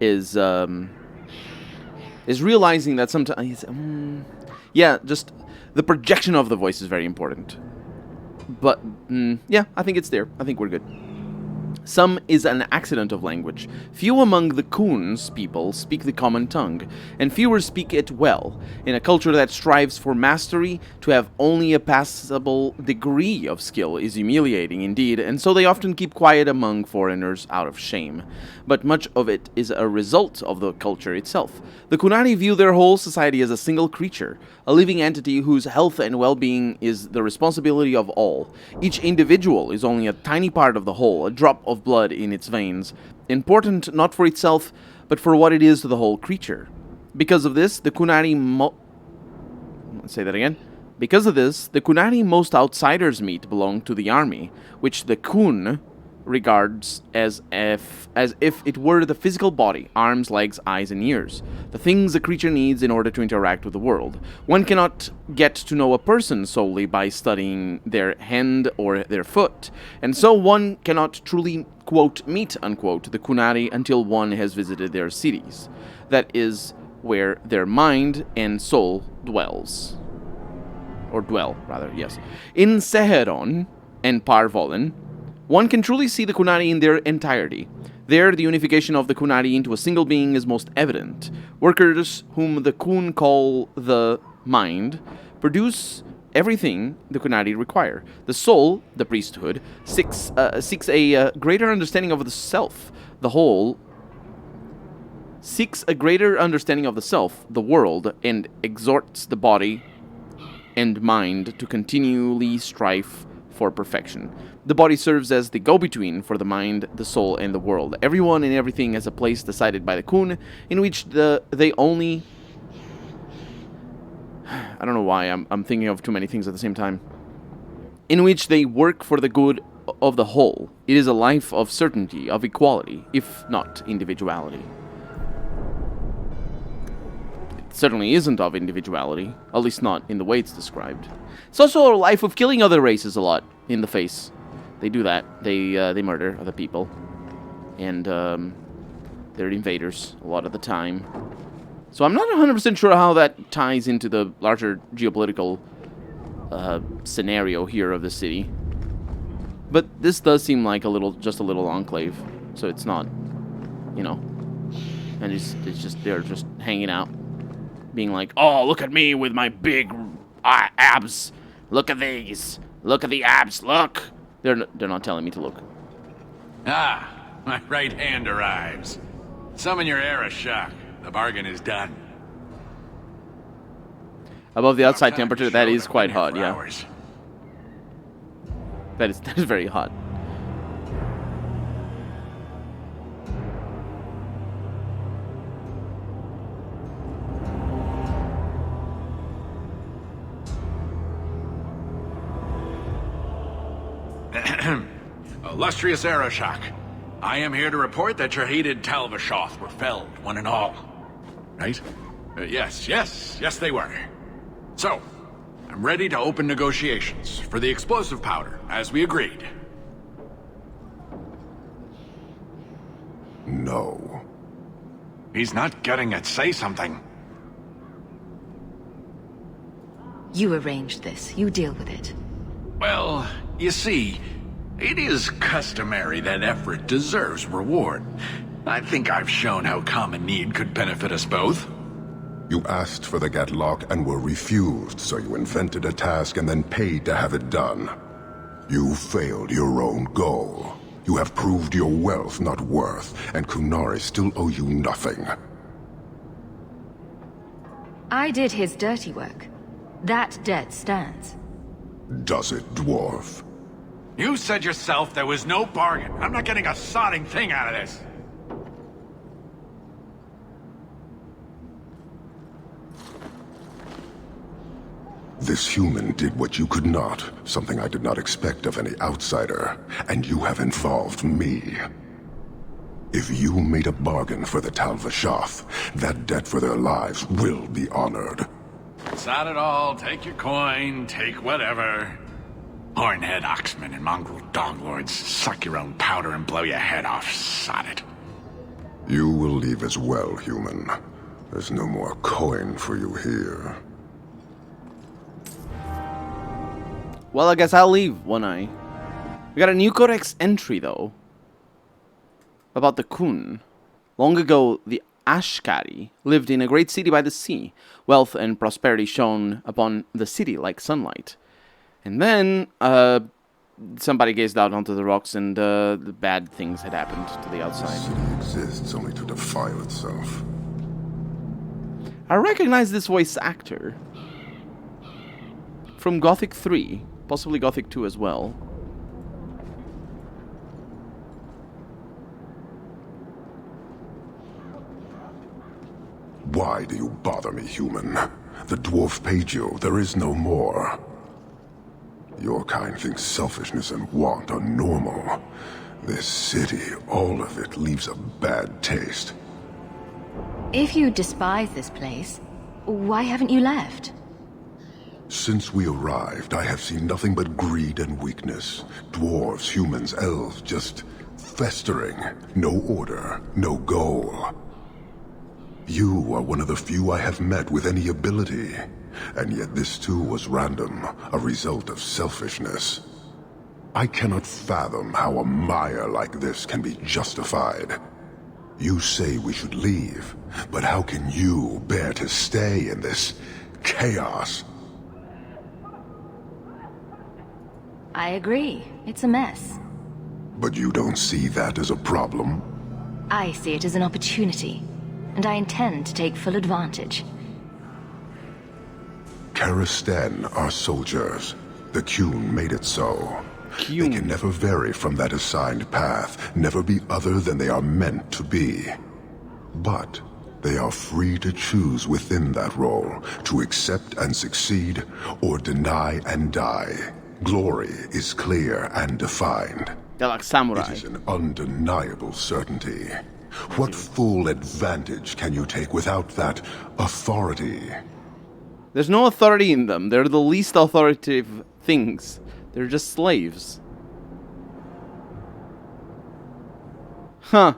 Speaker 1: is realizing that sometimes, yeah, just the projection of the voice is very important. But yeah, I think it's there. I think we're good. Some is an accident of language. Few among the Khun's people speak the common tongue, and fewer speak it well. In a culture that strives for mastery, to have only a passable degree of skill is humiliating indeed, and so they often keep quiet among foreigners out of shame. But much of it is a result of the culture itself. The Kunari view their whole society as a single creature, a living entity whose health and well-being is the responsibility of all. Each individual is only a tiny part of the whole, a drop of blood in its veins, important not for itself, but for what it is to the whole creature. Because of this, the Kunari Because of this, the Kunari most outsiders meet belong to the army, which the Khun regards as if it were the physical body, arms, legs, eyes, and ears, the things a creature needs in order to interact with the world. One cannot get to know a person solely by studying their hand or their foot, and so one cannot truly, quote, meet, unquote, the Kunari until one has visited their cities. That is where their mind and soul dwells. Or dwell, rather, yes. In Seheron and Parvolen, one can truly see the Kunari in their entirety. There, the unification of the Kunari into a single being is most evident. Workers, whom the Khun call the mind, produce everything the Kunari require. The soul, the priesthood, seeks a greater understanding of the self, the whole, seeks a greater understanding of the self, the world, and exhorts the body and mind to continually strive for perfection. The body serves as the go-between for the mind, the soul, and the world. Everyone and everything has a place decided by the Khun, in which they only... I don't know why I'm thinking of too many things at the same time. In which they work for the good of the whole. It is a life of certainty, of equality, if not individuality. It certainly isn't of individuality, at least not in the way it's described. It's also a life of killing other races a lot in the face. They do that. They murder other people. And they're invaders a lot of the time. So I'm not 100% sure how that ties into the larger geopolitical scenario here of the city. But this does seem like just a little enclave. So it's not, you know. And it's just, they're just hanging out. being like, "Oh, look at me with my big abs. Look at these. Look at the abs. Look." They're not telling me to look.
Speaker 10: Ah, my right hand arrives. Summon your Arashok. The bargain is done.
Speaker 1: Above the outside temperature, that is quite hot. Yeah,
Speaker 10: Hours.
Speaker 1: that is very hot.
Speaker 10: Illustrious Arashok, I am here to report that your hated Tal-Vashoth were felled, one and all. Right? Yes, they were. So, I'm ready to open negotiations for the explosive powder, as we agreed.
Speaker 11: No.
Speaker 10: He's not getting it. Say something.
Speaker 2: You arranged this. You deal with it.
Speaker 10: Well, you see, it is customary that effort deserves reward. I think I've shown how common need could benefit us both.
Speaker 11: You asked for the Gatlock and were refused, so you invented a task and then paid to have it done. You failed your own goal. You have proved your wealth not worth, and Kunari still owe you nothing.
Speaker 2: I did his dirty work. That debt stands.
Speaker 11: Does it, dwarf?
Speaker 10: You said yourself there was no bargain. I'm not getting a sodding thing out of this.
Speaker 11: This human did what you could not, something I did not expect of any outsider, and you have involved me. If you made a bargain for the Tal-Vashoth, that debt for their lives will be honored.
Speaker 10: Sod it all, take your coin, take whatever. Hornhead Oxmen and mongrel donglords, suck your own powder and blow your head off, sod it.
Speaker 11: You will leave as well, human. There's no more coin for you here.
Speaker 1: Well, I guess I'll leave, won't I? We got a new codex entry, though. About the Kun. Long ago, the Ashkari lived in a great city by the sea. Wealth and prosperity shone upon the city like sunlight. And then, somebody gazed out onto the rocks and the bad things had happened to the outside.
Speaker 11: The city exists only to defile itself.
Speaker 1: I recognize this voice actor. From Gothic 3. Possibly Gothic 2 as well.
Speaker 11: Why do you bother me, human? The dwarf paid you. There is no more. Your kind thinks selfishness and want are normal. This city, all of it, leaves a bad taste.
Speaker 2: If you despise this place, why haven't you left?
Speaker 11: Since we arrived, I have seen nothing but greed and weakness. Dwarves, humans, elves, just festering. No order, no goal. You are one of the few I have met with any ability. And yet this too was random, a result of selfishness. I cannot fathom how a mire like this can be justified. You say we should leave, but how can you bear to stay in this chaos?
Speaker 2: I agree. It's a mess.
Speaker 11: But you don't see that as a problem?
Speaker 2: I see it as an opportunity, and I intend to take full advantage.
Speaker 11: Karasten are soldiers. The Qun made it so. They can never vary from that assigned path, never be other than they are meant to be. But they are free to choose within that role, to accept and succeed, or deny and die. Glory is clear and defined.
Speaker 1: They're like samurai.
Speaker 11: It is an undeniable certainty. What full advantage can you take without that authority?
Speaker 1: There's no authority in them. They're the least authoritative things. They're just slaves. Huh.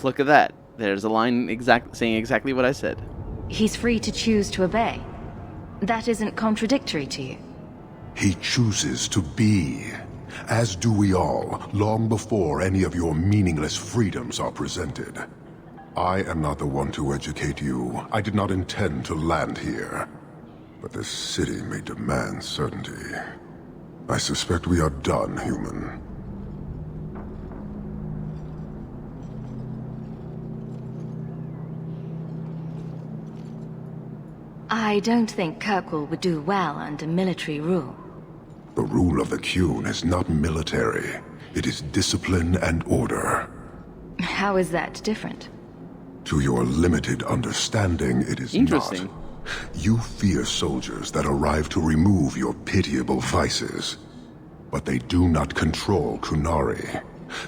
Speaker 1: Look at that. There's a line saying exactly what I said.
Speaker 2: He's free to choose to obey. That isn't contradictory to you.
Speaker 11: He chooses to be, as do we all, long before any of your meaningless freedoms are presented. I am not the one to educate you. I did not intend to land here. But this city may demand certainty. I suspect we are done, human.
Speaker 2: I don't think Kirkwall would do well under military rule.
Speaker 11: The rule of the Qun is not military. It is discipline and order.
Speaker 2: How is that different?
Speaker 11: To your limited understanding, it is
Speaker 1: Interesting.
Speaker 11: not. You fear soldiers that arrive to remove your pitiable vices. But they do not control Qunari.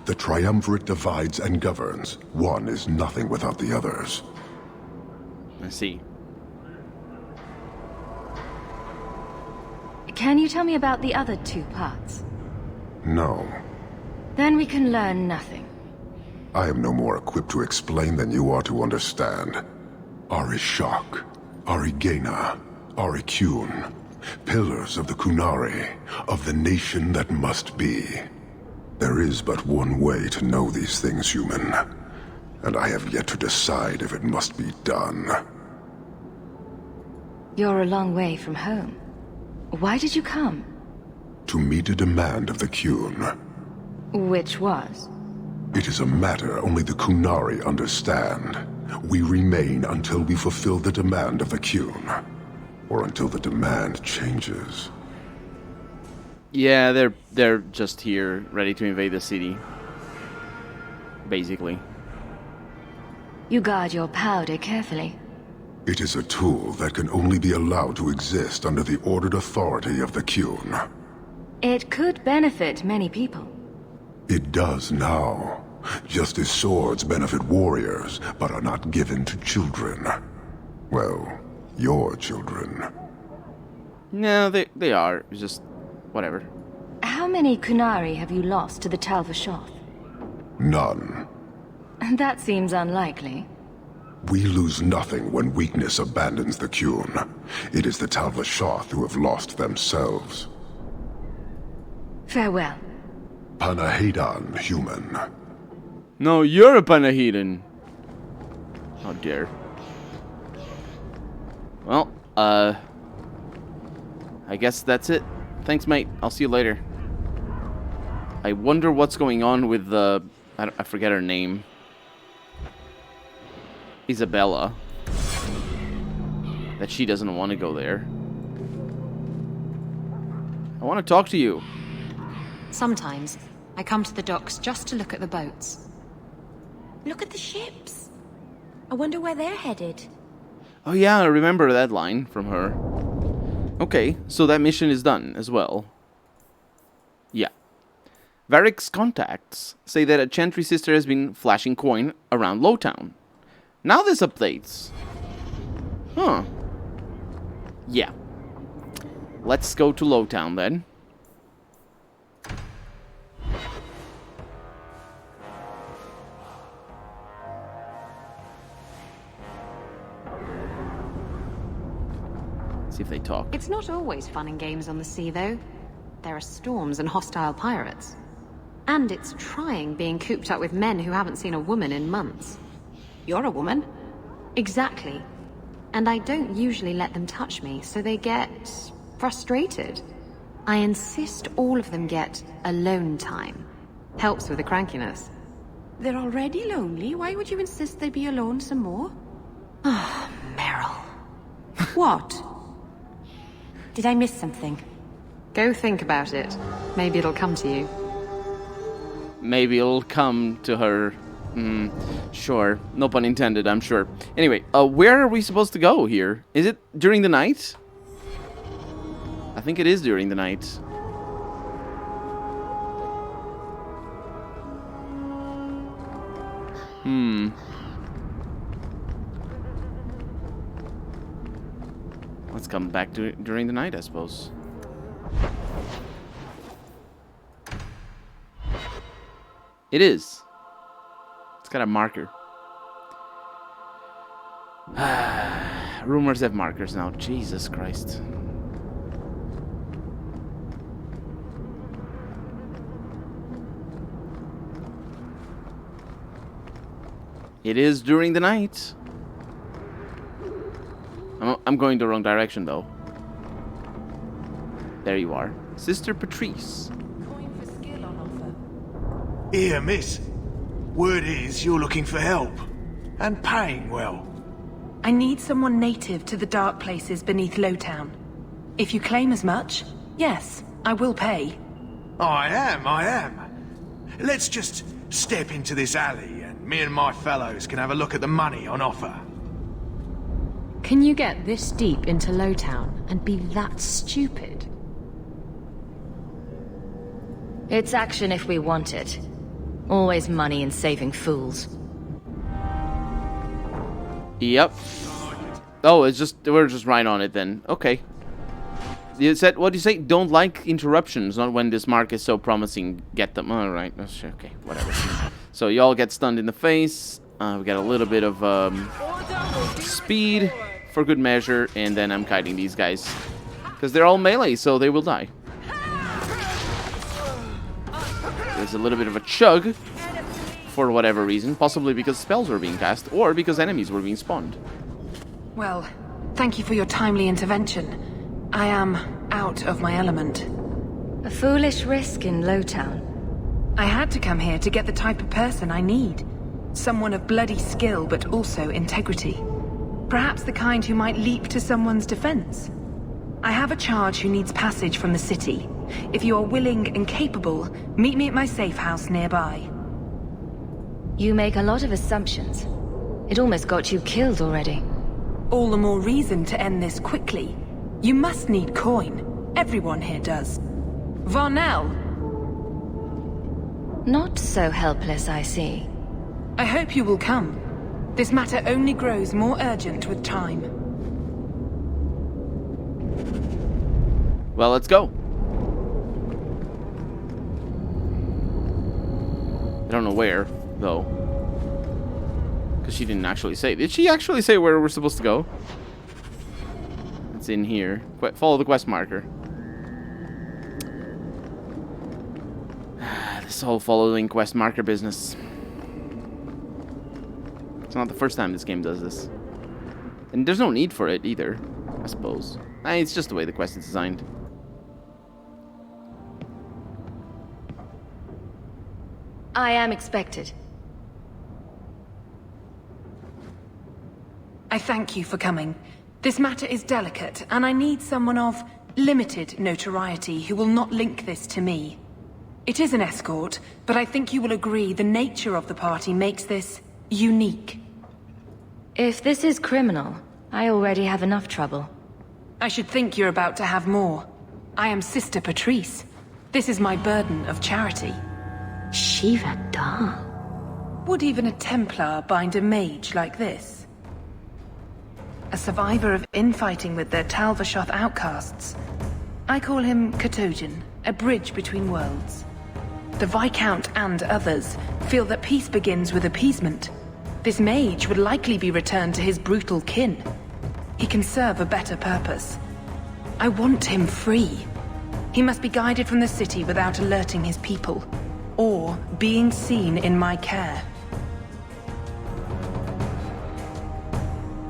Speaker 11: The Triumvirate divides and governs. One is nothing without the others.
Speaker 1: I see.
Speaker 2: Can you tell me about the other two parts?
Speaker 11: No.
Speaker 2: Then we can learn nothing.
Speaker 11: I am no more equipped to explain than you are to understand. Arishok, Arigena, Ariqun, pillars of the Qunari, of the nation that must be. There is but one way to know these things, human, and I have yet to decide if it must be done.
Speaker 2: You're a long way from home. Why did you come?
Speaker 11: To meet a demand of the Qun.
Speaker 2: Which was?
Speaker 11: It is a matter only the Qunari understand. We remain until we fulfill the demand of the Qun. Or until the demand changes.
Speaker 1: Yeah, they're just here, ready to invade the city. Basically.
Speaker 2: You guard your powder carefully.
Speaker 11: It is a tool that can only be allowed to exist under the ordered authority of the Qun.
Speaker 2: It could benefit many people.
Speaker 11: It does now. Just as swords benefit warriors, but are not given to children. Well, your children.
Speaker 1: No, they are. It's just whatever.
Speaker 2: How many Qunari have you lost to the Tal Vashoth?
Speaker 11: None.
Speaker 2: That seems unlikely.
Speaker 11: We lose nothing when weakness abandons the Qun. It is the Tal Vashoth who have lost themselves.
Speaker 2: Farewell.
Speaker 11: Panahedan, human.
Speaker 1: No, you're a Panahedan. How dare. Well, I guess that's it. Thanks, mate. I'll see you later. I wonder what's going on with the... I forget her name. Isabella. That she doesn't want to go there. I want to talk to you.
Speaker 4: Sometimes, I come to the docks just to look at the boats.
Speaker 7: Look at the ships. I wonder where they're headed.
Speaker 1: Oh yeah, I remember that line from her. Okay, so that mission is done as well. Yeah. Varric's contacts say that a Chantry sister has been flashing coin around Lowtown. Now this updates. Huh. Yeah. Let's go to Lowtown then. See if they talk.
Speaker 4: It's not always fun and games on the sea, though. There are storms and hostile pirates. And it's trying being cooped up with men who haven't seen a woman in months.
Speaker 8: You're a woman.
Speaker 4: Exactly. And I don't usually let them touch me, so they get... frustrated. I insist all of them get alone time. Helps with the crankiness.
Speaker 8: They're already lonely. Why would you insist they be alone some more?
Speaker 4: Ah, Meryl.
Speaker 8: What?
Speaker 7: Did I miss something?
Speaker 4: Go think about it. Maybe it'll come to you.
Speaker 1: Maybe it'll come to her. Sure. No pun intended, I'm sure. Anyway, where are we supposed to go here? Is it during the night? I think it is during the night. Let's come back to during the night, I suppose. It is. It's got a marker. Rumors have markers now. Jesus Christ. It is during the night. I'm going the wrong direction, though. There you are. Sister Patrice.
Speaker 12: Here, miss. Word is you're looking for help. And paying well.
Speaker 8: I need someone native to the dark places beneath Lowtown. If you claim as much, yes, I will pay.
Speaker 12: I am. Let's just step into this alley and me and my fellows can have a look at the money on offer.
Speaker 4: Can you get this deep into Lowtown and be that stupid?
Speaker 2: It's action if we want it. Always money in saving fools.
Speaker 1: Yep. Oh, we're just right on it then. Okay. You said, what do you say? Don't like interruptions, not when this mark is so promising. Get them. Alright, okay, whatever. So y'all get stunned in the face. We got a little bit of speed for good measure, and then I'm kiting these guys. Because they're all melee, so they will die. There's a little bit of a chug, for whatever reason. Possibly because spells were being cast, or because enemies were being spawned.
Speaker 8: Well, thank you for your timely intervention. I am out of my element.
Speaker 2: A foolish risk in Lowtown.
Speaker 8: I had to come here to get the type of person I need. Someone of bloody skill, but also integrity. Perhaps the kind who might leap to someone's defense. I have a charge who needs passage from the city. If you are willing and capable, meet me at my safe house nearby.
Speaker 2: You make a lot of assumptions. It almost got you killed already.
Speaker 8: All the more reason to end this quickly. You must need coin. Everyone here does. Varnell!
Speaker 2: Not so helpless, I see.
Speaker 8: I hope you will come. This matter only grows more urgent with time.
Speaker 1: Well, let's go. I don't know where, though. Because she didn't actually say. Did she actually say where we're supposed to go? It's in here. Follow the quest marker. This whole following quest marker business. It's not the first time this game does this. And there's no need for it either, I suppose. It's just the way the quest is designed.
Speaker 2: I am expected.
Speaker 8: I thank you for coming. This matter is delicate, and I need someone of limited notoriety who will not link this to me. It is an escort, but I think you will agree the nature of the party makes this unique.
Speaker 2: If this is criminal, I already have enough trouble.
Speaker 8: I should think you're about to have more. I am Sister Patrice. This is my burden of charity.
Speaker 4: Shiva Da.
Speaker 8: Would even a Templar bind a mage like this? A survivor of infighting with their Tal Vashoth outcasts. I call him Katojan, a bridge between worlds. The Viscount and others feel that peace begins with appeasement. This mage would likely be returned to his brutal kin. He can serve a better purpose. I want him free. He must be guided from the city without alerting his people, or being seen in my care.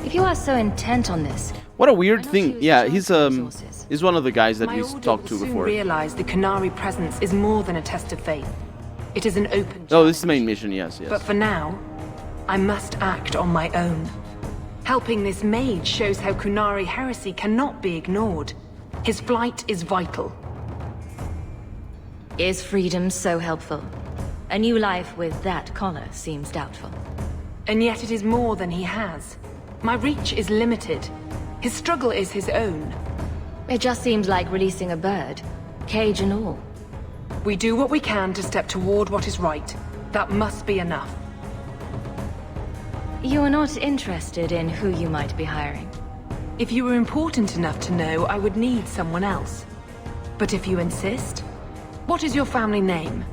Speaker 2: If you are so intent on this...
Speaker 1: What a weird thing. Yeah, he's one of the guys that we talked to before.
Speaker 8: I realize the Qunari presence is more than a test of faith. It is an open challenge.
Speaker 1: Oh, this is the main mission, yes.
Speaker 8: But for now, I must act on my own. Helping this mage shows how Qunari heresy cannot be ignored. His flight is vital.
Speaker 2: Is freedom so helpful? A new life with that collar seems doubtful.
Speaker 8: And yet it is more than he has. My reach is limited. His struggle is his own.
Speaker 2: It just seems like releasing a bird, cage and all.
Speaker 8: We do what we can to step toward what is right. That must be enough.
Speaker 2: You are not interested in who you might be hiring?
Speaker 8: If you were important enough to know, I would need someone else. But if you insist, what is your family name?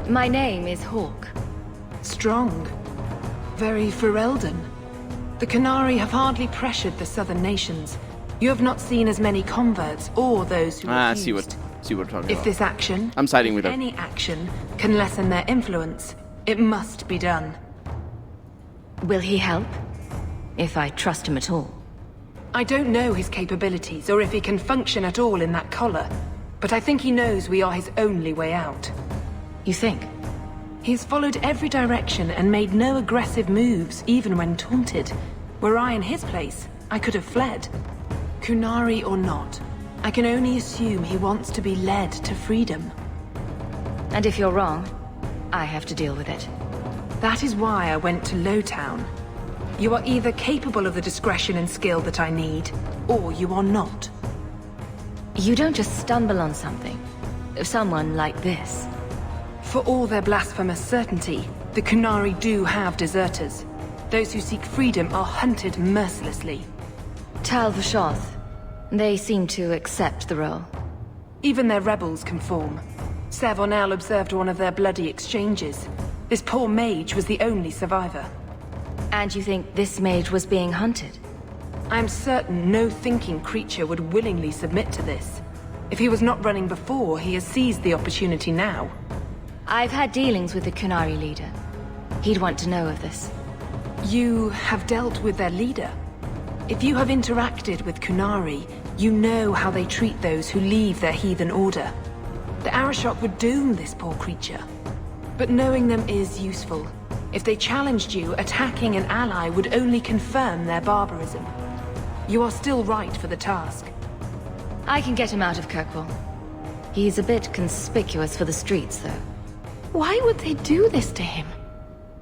Speaker 2: My name is Hawke.
Speaker 8: Strong. Very Ferelden. The Qunari have hardly pressured the southern nations. You have not seen as many converts or those who refused.
Speaker 1: See what we're talking
Speaker 8: If
Speaker 1: about.
Speaker 8: this action,
Speaker 1: I'm siding with
Speaker 8: any action, can lessen their influence, it must be done.
Speaker 2: Will he help? If I trust him at all.
Speaker 8: I don't know his capabilities, or if he can function at all in that collar. But I think he knows we are his only way out.
Speaker 2: You think?
Speaker 8: He's followed every direction and made no aggressive moves, even when taunted. Were I in his place, I could have fled. Kunari or not, I can only assume he wants to be led to freedom.
Speaker 2: And if you're wrong, I have to deal with it.
Speaker 8: That is why I went to Lowtown. You are either capable of the discretion and skill that I need, or you are not.
Speaker 2: You don't just stumble on something. Someone like this.
Speaker 8: For all their blasphemous certainty, the Kunari do have deserters. Those who seek freedom are hunted mercilessly.
Speaker 2: Tal Vashoth. They seem to accept the role.
Speaker 8: Even their rebels conform. Savonel observed one of their bloody exchanges. This poor mage was the only survivor.
Speaker 2: And you think this mage was being hunted?
Speaker 8: I'm certain no thinking creature would willingly submit to this. If he was not running before, he has seized the opportunity now.
Speaker 2: I've had dealings with the Kunari leader. He'd want to know of this.
Speaker 8: You have dealt with their leader? If you have interacted with Kunari, you know how they treat those who leave their heathen order. The Arashok would doom this poor creature. But knowing them is useful. If they challenged you, attacking an ally would only confirm their barbarism. You are still right for the task.
Speaker 2: I can get him out of Kirkwall. He's a bit conspicuous for the streets, though.
Speaker 8: Why would they do this to him?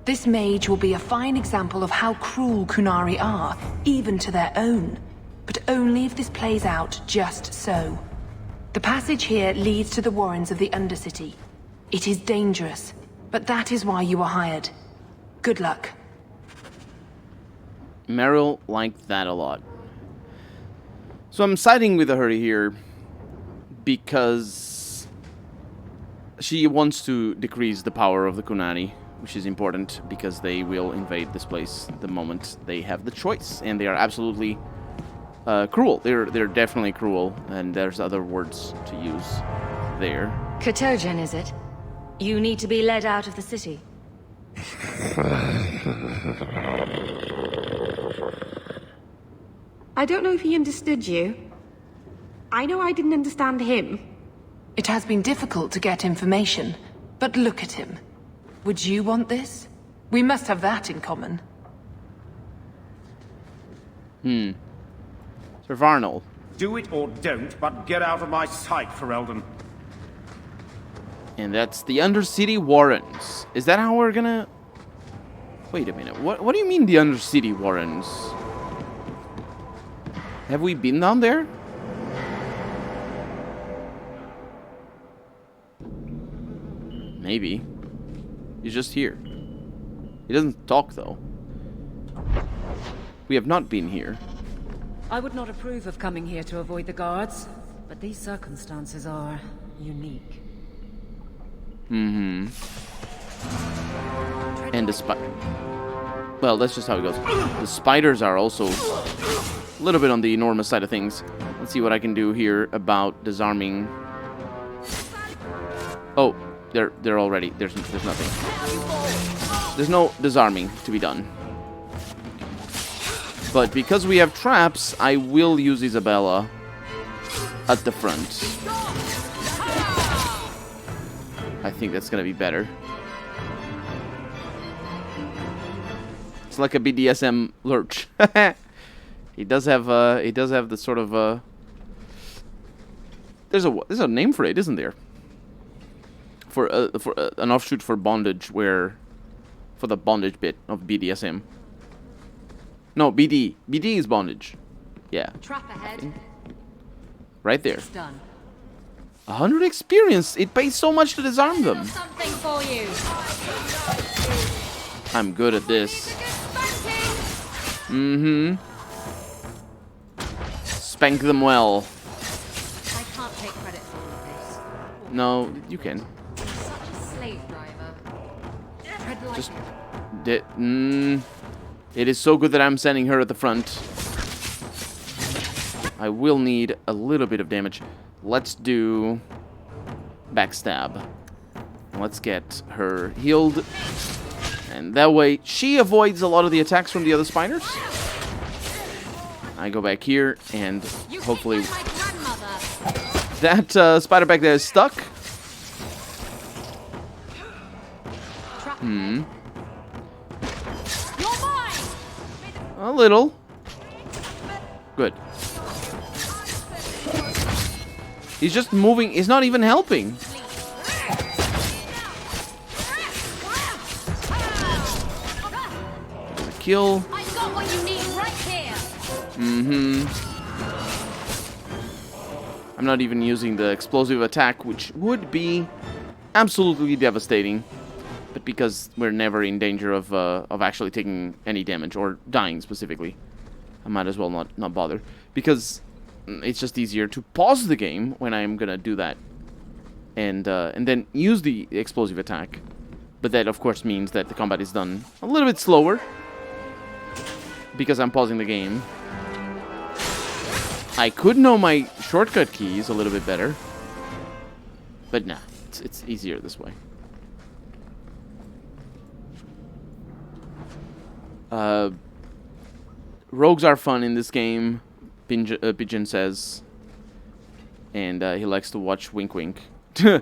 Speaker 8: This mage will be a fine example of how cruel Kunari are, even to their own. But only if this plays out just so. The passage here leads to the warrens of the Undercity. It is dangerous, but that is why you are hired. Good luck.
Speaker 1: Meryl liked that a lot. So I'm siding with her here because she wants to decrease the power of the Kunari, which is important because they will invade this place the moment they have the choice, and they are absolutely cruel. They're definitely cruel, and there's other words to use there.
Speaker 2: Katojan, is it? You need to be led out of the city.
Speaker 4: I don't know if he understood you. I know I didn't understand him.
Speaker 8: It has been difficult to get information, but look at him. Would you want this? We must have that in common.
Speaker 1: Sir Varnal.
Speaker 13: Do it or don't, but get out of my sight, Ferelden.
Speaker 1: And that's the Undercity Warrens. Is that how we're gonna... Wait a minute. What do you mean the Undercity Warrens? Have we been down there? Maybe. He's just here. He doesn't talk, though. We have not been here.
Speaker 14: I would not approve of coming here to avoid the guards, but these circumstances are unique.
Speaker 1: Mm-hmm. And the well, that's just how it goes. The spiders are also a little bit on the enormous side of things. Let's see what I can do here about disarming. Oh, they're already. There's nothing. There's no disarming to be done. But because we have traps, I will use Isabella at the front. I think that's gonna be better. It's like a BDSM lurch. He does have the sort of there's a name for it, isn't there? For an offshoot for bondage, for the bondage bit of BDSM. No, BD. BD is bondage. Yeah.
Speaker 14: Trap ahead.
Speaker 1: Right there.
Speaker 14: It's done.
Speaker 1: 100 experience. It pays so much to disarm them.
Speaker 14: Something for you.
Speaker 1: I'm good at this. Mm-hmm. Spank them well.
Speaker 14: I can't take credit for all of this.
Speaker 1: No, you can.
Speaker 14: You're such a slave driver. Tread lightly.
Speaker 1: It is so good that I'm sending her at the front. I will need a little bit of damage. Let's do backstab. Let's get her healed. And that way, she avoids a lot of the attacks from the other spiders. I go back here, and hopefully that spider back there is stuck. A little. Good. He's just moving. He's not even helping. Kill.
Speaker 5: I got what you need right here.
Speaker 1: I'm not even using the explosive attack, which would be absolutely devastating. But because we're never in danger of actually taking any damage or dying specifically, I might as well not bother. Because it's just easier to pause the game when I'm gonna do that, and then use the explosive attack. But that, of course, means that the combat is done a little bit slower because I'm pausing the game. I could know my shortcut keys a little bit better, but nah, it's easier this way. Rogues are fun in this game, Pigeon says. And he likes to watch Wink Wink. There's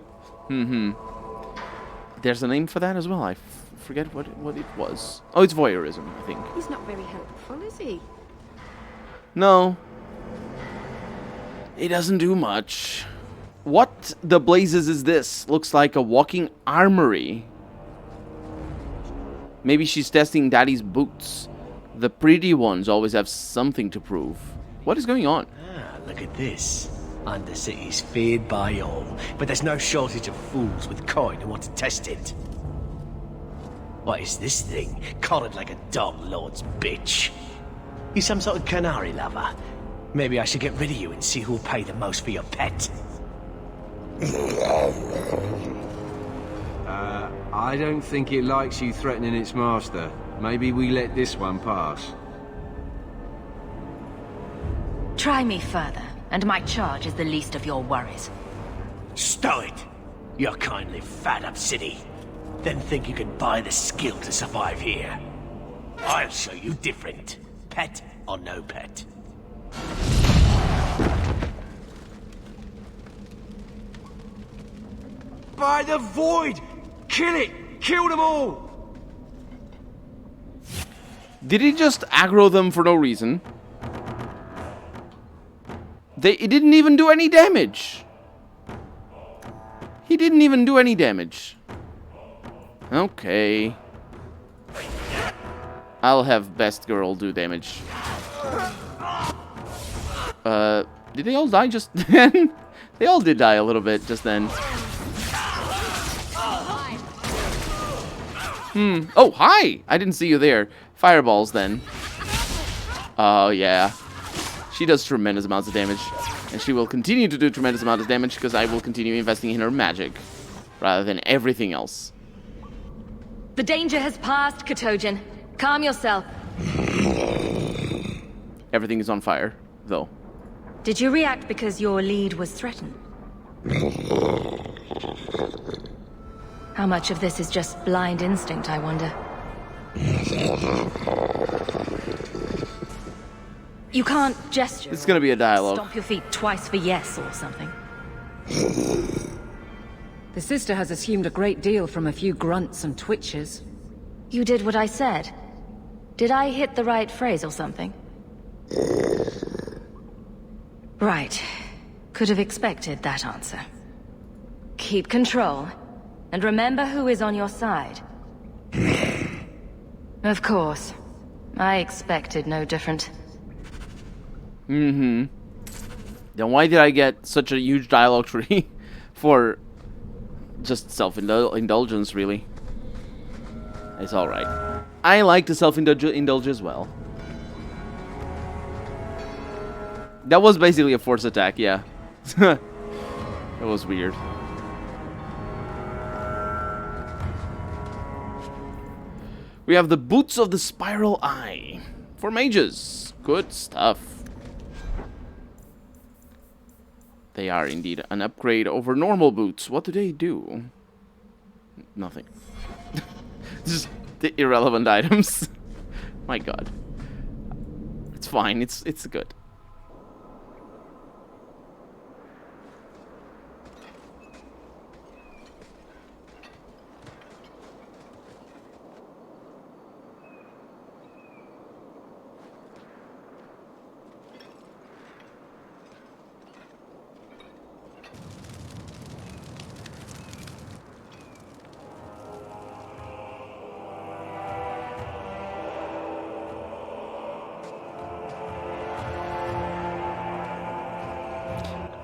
Speaker 1: a name for that as well. I forget what it was. Oh, it's voyeurism, I think.
Speaker 4: He's not very helpful, is he?
Speaker 1: No. It doesn't do much. What the blazes is this? Looks like a walking armory. Maybe she's testing Daddy's boots. The pretty ones always have something to prove. What is going on?
Speaker 15: Ah, look at this. Undercity's feared by all, but there's no shortage of fools with coin who want to test it. What is this thing? Collared like a dog lord's bitch. You some sort of canary lover? Maybe I should get rid of you and see who'll pay the most for your pet.
Speaker 16: I don't think it likes you threatening its master. Maybe we let this one pass.
Speaker 2: Try me further, and my charge is the least of your worries.
Speaker 15: Stow it! You're kindly fat up city. Then think you can buy the skill to survive here. I'll show you different. Pet or no pet.
Speaker 16: By the void! Kill it! Kill them all!
Speaker 1: Did he just aggro them for no reason? It didn't even do any damage. He didn't even do any damage. Okay. I'll have best girl do damage. Did they all die just then? They all did die a little bit just then. Oh, hi! I didn't see you there. Fireballs, then. Oh, yeah. She does tremendous amounts of damage. And she will continue to do tremendous amounts of damage because I will continue investing in her magic. Rather than everything else.
Speaker 2: The danger has passed, Katogen. Calm yourself.
Speaker 1: Everything is on fire, though.
Speaker 2: Did you react because your lead was threatened? How much of this is just blind instinct, I wonder? You can't gesture.
Speaker 1: It's gonna be a dialogue.
Speaker 2: Stomp your feet twice for yes or something.
Speaker 14: The sister has assumed a great deal from a few grunts and twitches.
Speaker 2: You did what I said. Did I hit the right phrase or something? Right. Could have expected that answer. Keep control. And remember who is on your side. Of course. I expected no different.
Speaker 1: Then why did I get such a huge dialogue tree for just self-indulgence, really? It's alright. I like to self-indulge as well. That was basically a force attack, yeah. That was weird. We have the Boots of the Spiral Eye. For mages. Good stuff. They are indeed an upgrade over normal boots. What do they do? Nothing. Just The irrelevant items. My god. It's fine. It's good.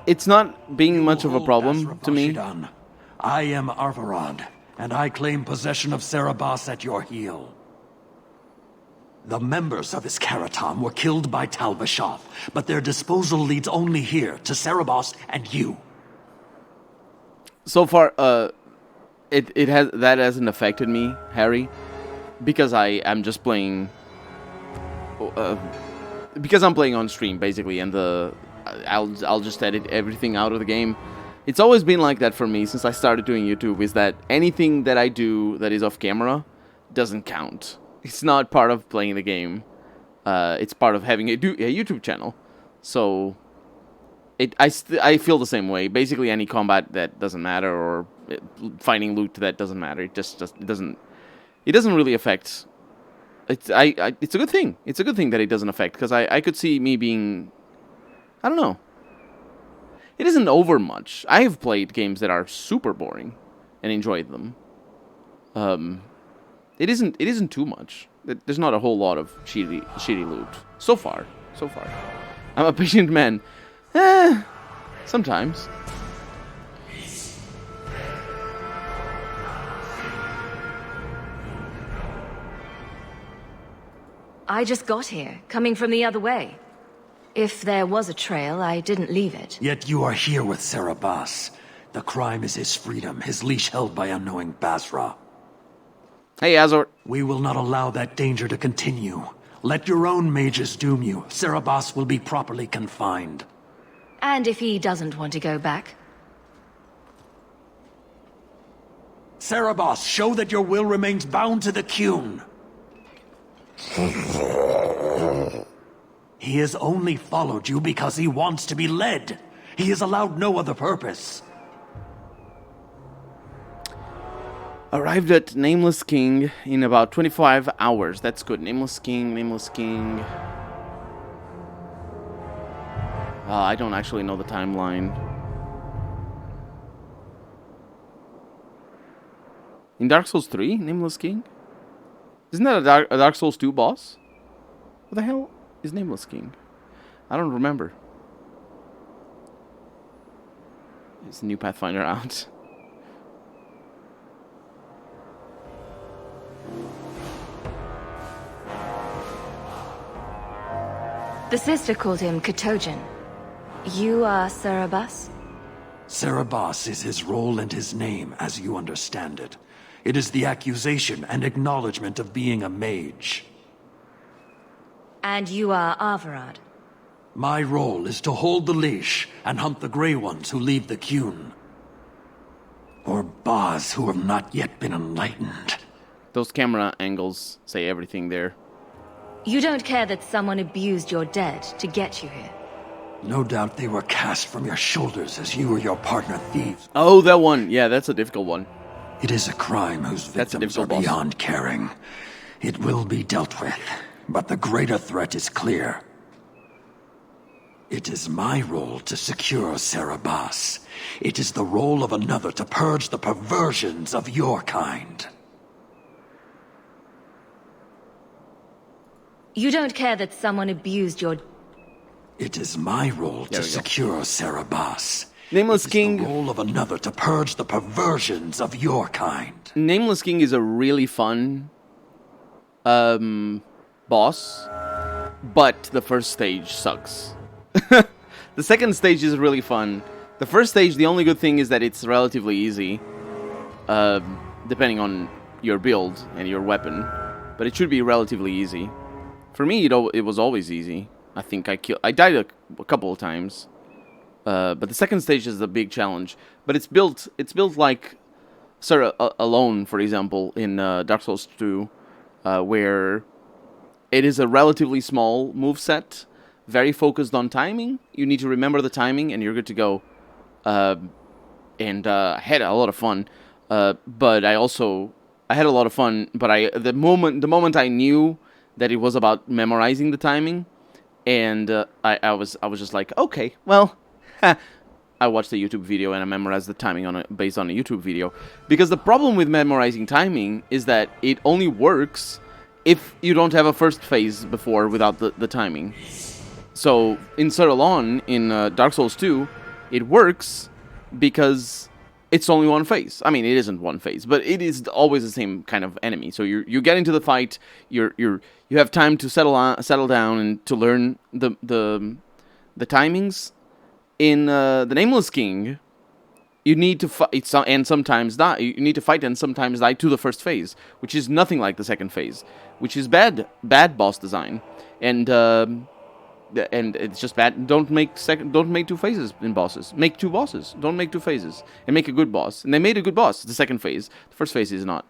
Speaker 1: It's not being much of a problem to me.
Speaker 17: I am Arvarad, and I claim possession of Serabas at your heel. The members of Iskaratam were killed by Tal Vashoth, but their disposal leads only here, to Serabas and you.
Speaker 1: So far, that hasn't affected me, Harry, because I am just playing, because I'm playing on stream basically, and I'll just edit everything out of the game. It's always been like that for me since I started doing YouTube, is that anything that I do that is off camera doesn't count. It's not part of playing the game. It's part of having a YouTube channel. So I feel the same way. Basically any combat that doesn't matter, or finding loot that doesn't matter, it doesn't really affect. It's a good thing. It's a good thing that it doesn't affect, because I could see me being, I don't know. It isn't over much. I have played games that are super boring and enjoyed them. It isn't too much. There's not a whole lot of shitty loot so far. I'm a patient man. Sometimes.
Speaker 2: I just got here, coming from the other way. If there was a trail, I didn't leave it.
Speaker 17: Yet you are here with Serabas. The crime is his freedom, his leash held by unknowing Basra.
Speaker 1: Hey, Azor.
Speaker 17: We will not allow that danger to continue. Let your own mages doom you. Serabas will be properly confined.
Speaker 2: And if he doesn't want to go back?
Speaker 17: Serabas, show that your will remains bound to the Qun. He has only followed you because he wants to be led. He has allowed no other purpose.
Speaker 1: Arrived at Nameless King in about 25 hours. That's good. Nameless King. I don't actually know the timeline. In Dark Souls 3, Nameless King? Isn't that a Dark Souls 2 boss? What the hell is Nameless King? I don't remember. Is the new Pathfinder out?
Speaker 2: The sister called him Katojan. You are Serabas?
Speaker 17: Serabas is his role and his name, as you understand it. It is the accusation and acknowledgement of being a mage.
Speaker 2: And you are Arvarad?
Speaker 17: My role is to hold the leash and hunt the Grey Ones who leave the Qun. Or Baz who have not yet been enlightened.
Speaker 1: Those camera angles say everything there.
Speaker 2: You don't care that someone abused your dead to get you here?
Speaker 17: No doubt they were cast from your shoulders as you or your partner thieves.
Speaker 1: Oh, that one. Yeah, that's a difficult one.
Speaker 17: It is a crime whose victims are beyond caring. It will be dealt with, but the greater threat is clear. It is my role to secure Serabas. It is the role of another to purge the perversions of your kind.
Speaker 2: You don't care that someone abused your...
Speaker 17: It is my role to secure Serabas.
Speaker 1: Nameless King.
Speaker 17: It is the role of another to purge the perversions of your kind.
Speaker 1: Nameless King is a really fun boss, but the first stage sucks. The second stage is really fun. The first stage, the only good thing is that it's relatively easy, depending on your build and your weapon, but it should be relatively easy. For me, it was always easy. I think I died a couple of times. But the second stage is the big challenge. But it's built like Alone, for example, in Dark Souls 2, where it is a relatively small moveset, very focused on timing. You need to remember the timing, and you're good to go. I had a lot of fun, but I had a lot of fun. But the moment I knew that it was about memorizing the timing, and I was just like, okay, well, I watched a YouTube video and I memorized the timing based on a YouTube video. Because the problem with memorizing timing is that it only works if you don't have a first phase before without the timing. So in Cerulon, in Dark Souls 2, it works because it's only one phase. I mean, it isn't one phase, but it is always the same kind of enemy. So you get into the fight, you have time to settle down and to learn the timings. In the Nameless King, you need to fight and sometimes die. You need to fight and sometimes die to the first phase, which is nothing like the second phase, which is bad boss design, and it's just bad. Don't make two phases in bosses. Make two bosses. Don't make two phases, and make a good boss. And they made a good boss. The second phase, the first phase is not.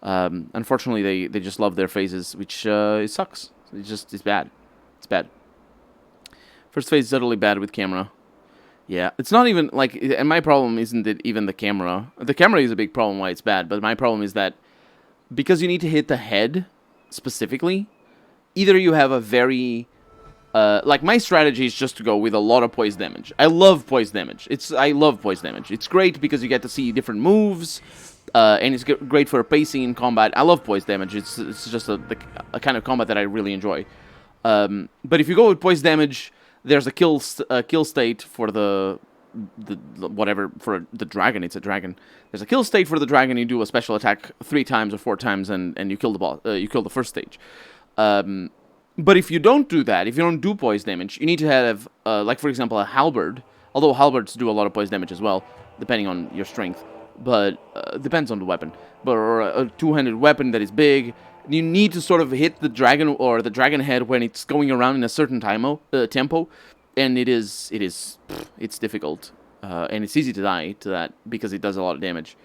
Speaker 1: Unfortunately, they just love their phases, which it sucks. It's bad. It's bad. First phase is utterly bad with camera. Yeah, it's not even, like, and my problem isn't that even the camera. The camera is a big problem why it's bad, but my problem is that because you need to hit the head, specifically, either you have a very, like, my strategy is just to go with a lot of poise damage. I love poise damage. I love poise damage. It's great because you get to see different moves, and it's great for pacing in combat. I love poise damage. It's just a kind of combat that I really enjoy. But if you go with poise damage, there's a kill state for the whatever, for the dragon. It's a dragon. There's a kill state for the dragon. You do a special attack 3 times or 4 times, and you kill the boss. You kill the first stage. But if you don't do that, if you don't do poise damage, you need to have like, for example, a halberd. Although halberds do a lot of poise damage as well, depending on your strength. But depends on the weapon. But or a two-handed weapon that is big. You need to sort of hit the dragon or the dragon head when it's going around in a certain tempo, and it's difficult, and it's easy to die to that because it does a lot of damage.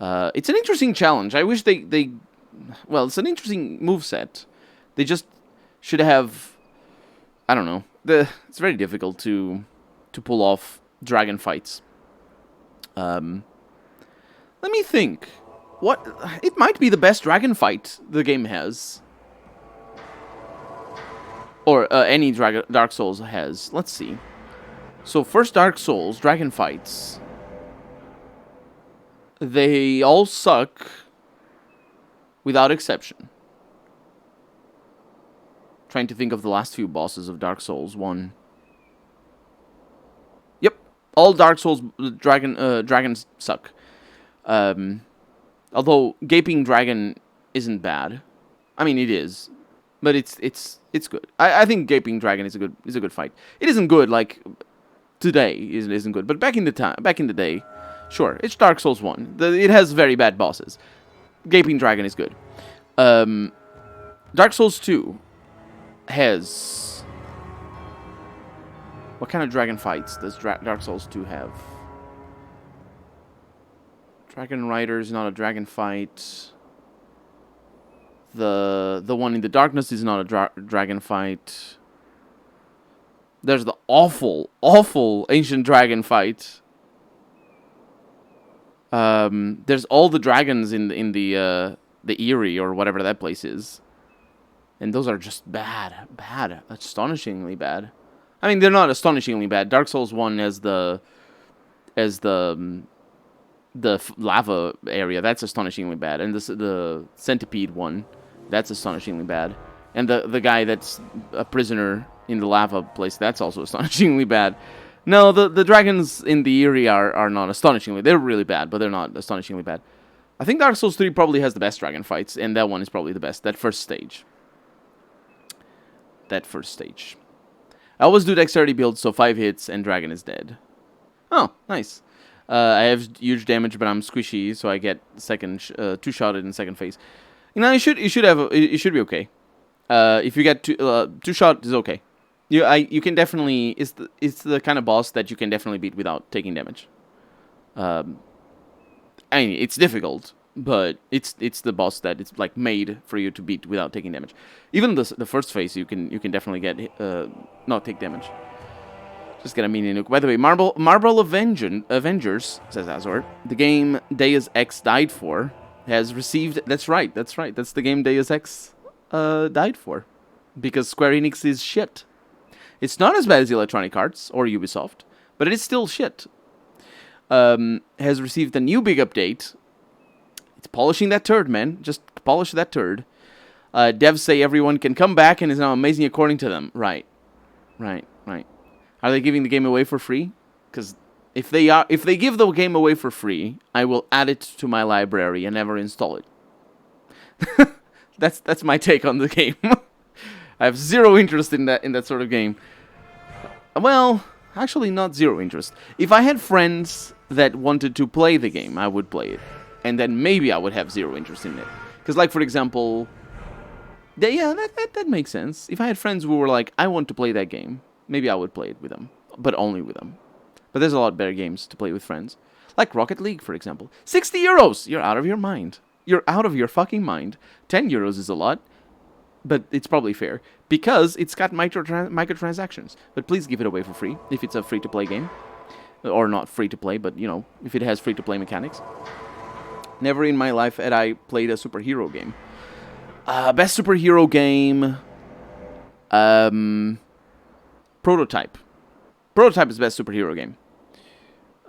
Speaker 1: It's an interesting challenge. I wish well, it's an interesting moveset. They just should have, I don't know. It's very difficult to pull off dragon fights. Let me think. It might be the best dragon fight the game has. Or any Dark Souls has. Let's see. So first Dark Souls, dragon fights. They all suck. Without exception. Trying to think of the last few bosses of Dark Souls 1. Yep. All Dark Souls dragons suck. Although Gaping Dragon isn't bad. I mean, it is, but it's good. I think Gaping Dragon is a good fight. It isn't good like today. It isn't good, but back in the day, sure. It's Dark Souls 1. It has very bad bosses. Gaping Dragon is good. Dark Souls 2 has, what kind of dragon fights does Dark Souls 2 have? Dragon Rider is not a dragon fight. The one in the darkness is not a dragon fight. There's the awful ancient dragon fight. There's all the dragons in the Eyrie or whatever that place is, and those are just bad, astonishingly bad. I mean, they're not astonishingly bad. Dark Souls 1 as the lava area, that's astonishingly bad, and the centipede one, that's astonishingly bad, and the guy that's a prisoner in the lava place, that's also astonishingly bad. No, the dragons in the Eyrie are not astonishingly, they're really bad, but they're not astonishingly bad. I think Dark Souls 3 probably has the best dragon fights, and that one is probably the best, that first stage. I always do dexterity builds, so 5 hits and dragon is dead. Oh, nice. I have huge damage, but I'm squishy, so I get two-shotted in second phase. You know, it should be okay. If you get two-shot is okay. You can definitely, it's the kind of boss that you can definitely beat without taking damage. I mean, it's difficult, but it's the boss that it's like made for you to beat without taking damage. Even the first phase, you can definitely get not take damage. Just get a mini nuke. By the way, Marble Avengers, says Azor, the game Deus Ex died for, has received... That's right. That's the game Deus Ex died for. Because Square Enix is shit. It's not as bad as Electronic Arts or Ubisoft, but it is still shit. Has received a new big update. It's polishing that turd, man. Just polish that turd. Devs say everyone can come back and is now amazing according to them. Right. Are they giving the game away for free? Because if they give the game away for free, I will add it to my library and never install it. That's my take on the game. I have zero interest in that sort of game. Well, actually not zero interest. If I had friends that wanted to play the game, I would play it. And then maybe I would have zero interest in it. Because, like, for example... Yeah, that makes sense. If I had friends who were like, I want to play that game, maybe I would play it with them. But only with them. But there's a lot better games to play with friends. Like Rocket League, for example. 60 euros! You're out of your mind. You're out of your fucking mind. 10 euros is a lot. But it's probably fair. Because it's got microtransactions. But please give it away for free. If it's a free-to-play game. Or not free-to-play, but, you know, if it has free-to-play mechanics. Never in my life had I played a superhero game. Best superhero game... Prototype. Prototype is best superhero game.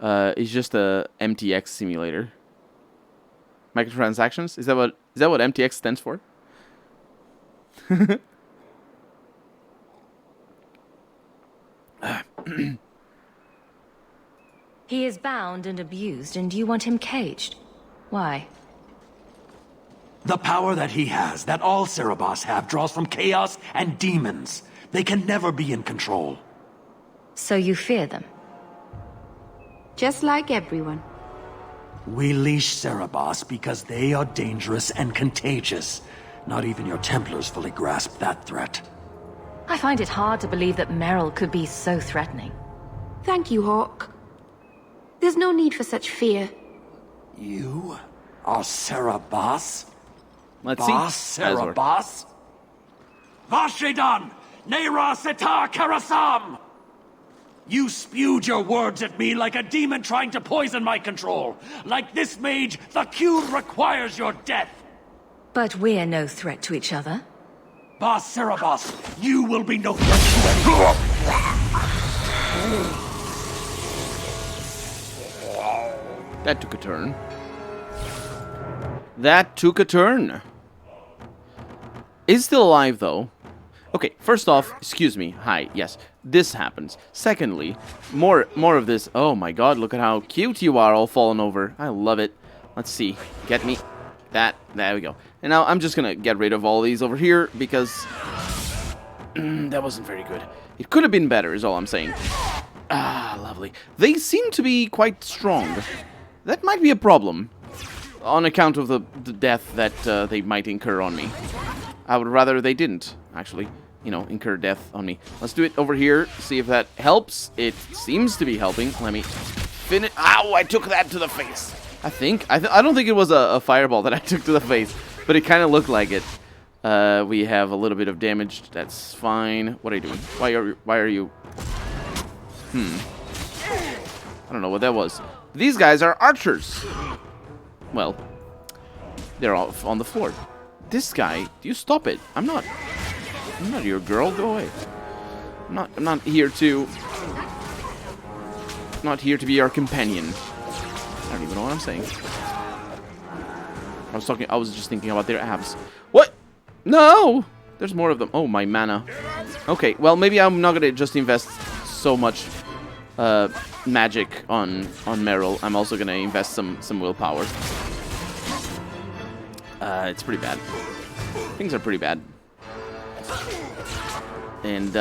Speaker 1: It's just a MTX simulator. Microtransactions? Is that what MTX stands for?
Speaker 2: He is bound and abused, and you want him caged. Why?
Speaker 17: The power that he has, that all Cerebos have, draws from chaos and demons. They can never be in control.
Speaker 2: So you fear them?
Speaker 4: Just like everyone.
Speaker 17: We leash Cerebos because they are dangerous and contagious. Not even your Templars fully grasp that threat.
Speaker 2: I find it hard to believe that Meryl could be so threatening.
Speaker 4: Thank you, Hawk. There's no need for such fear.
Speaker 17: You are Cerebos?
Speaker 1: Let's
Speaker 17: Boss
Speaker 1: see.
Speaker 17: Cerebos? Vashidan! Nera Setar Karasam! You spewed your words at me like a demon trying to poison my control. Like this mage, the Cune requires your death.
Speaker 2: But we're no threat to each other.
Speaker 17: Boss Cerebos, you will be no threat to anyone.
Speaker 1: That took a turn. That took a turn. Is still alive, though. Okay, first off, excuse me. Hi, yes, this happens. Secondly, more of this. Oh my god, look at how cute you are, all fallen over. I love it. Let's see. Get me. That. There we go. And now I'm just gonna get rid of all these over here, because... that wasn't very good. It could have been better, is all I'm saying. Ah, lovely. They seem to be quite strong. That might be a problem. On account of the death that they might incur on me. I would rather they didn't, actually, you know, incur death on me. Let's do it over here, see if that helps. It seems to be helping. Let me finish. Ow, I took that to the face. I think. I don't think it was a fireball that I took to the face, but it kind of looked like it. We have a little bit of damage. That's fine. What are you doing? Why are you... I don't know what that was. These guys are archers. Well, they're all on the floor. This guy, you stop it. I'm not your girl. Go away. I'm not here to be your companion. I don't even know what I'm saying. I was just thinking about their abs. What? No! There's more of them. Oh, my mana. Okay, well, maybe I'm not gonna just invest so much magic on Meryl. I'm also gonna invest some willpower. It's pretty bad. Things are pretty bad. And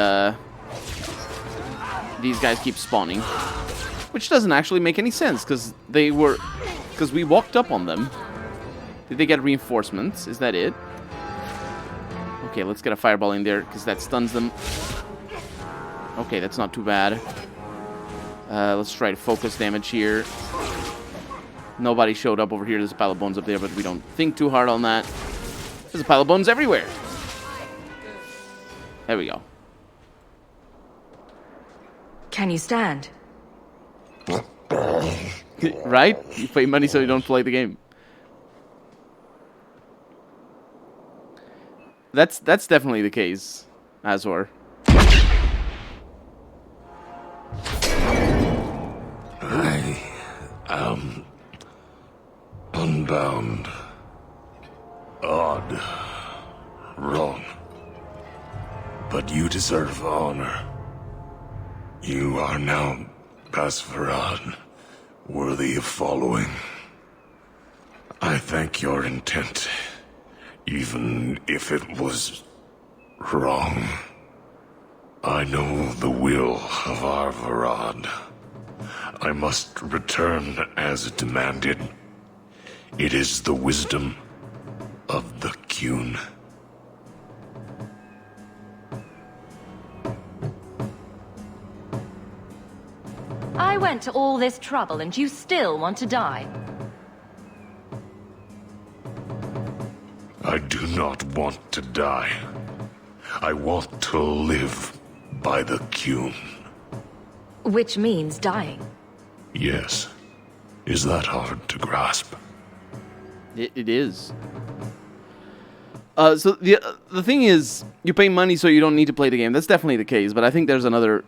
Speaker 1: these guys keep spawning, which doesn't actually make any sense because we walked up on them. Did they get reinforcements? Is that it? Okay, let's get a fireball in there because that stuns them. Okay, that's not too bad. Let's try to focus damage here. Nobody showed up over here. There's a pile of bones up there, but we don't think too hard on that. There's a pile of bones everywhere. There we go.
Speaker 2: Can you stand?
Speaker 1: Right? You pay money so you don't play the game. That's definitely the case, Azor.
Speaker 18: I am unbound. Odd. Wrong. But you deserve honor. You are now Basfarad, worthy of following. I thank your intent, even if it was wrong. I know the will of Arvarad. I must return as demanded. It is the wisdom of the Qun.
Speaker 2: I went to all this trouble and you still want to die.
Speaker 18: I do not want to die. I want to live by the Qun.
Speaker 2: Which means dying.
Speaker 18: Yes. Is that hard to grasp?
Speaker 1: It is. So the thing is, you pay money so you don't need to play the game. That's definitely the case. But I think there's another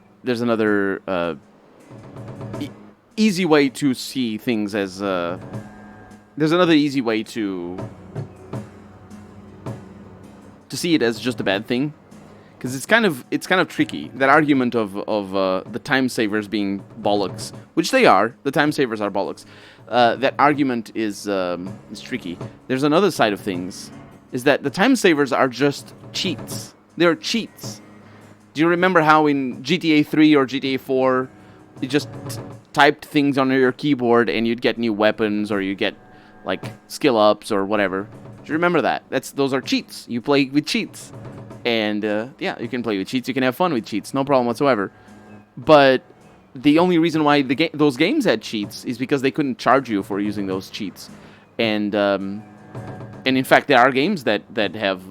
Speaker 1: easy way to see things as there's another easy way to see it as just a bad thing, because it's kind of tricky. That argument of the time savers being bollocks, which they are. The time savers are bollocks. That argument is tricky. There's another side of things, is that the time savers are just cheats. They're cheats. Do you remember how in GTA 3 or GTA 4 you just typed things on your keyboard and you'd get new weapons, or you get like skill ups or whatever? Do you remember that? Those are cheats. You play with cheats. And yeah, you can play with cheats. You can have fun with cheats. No problem whatsoever. But the only reason why those games had cheats is because they couldn't charge you for using those cheats. And in fact, there are games that have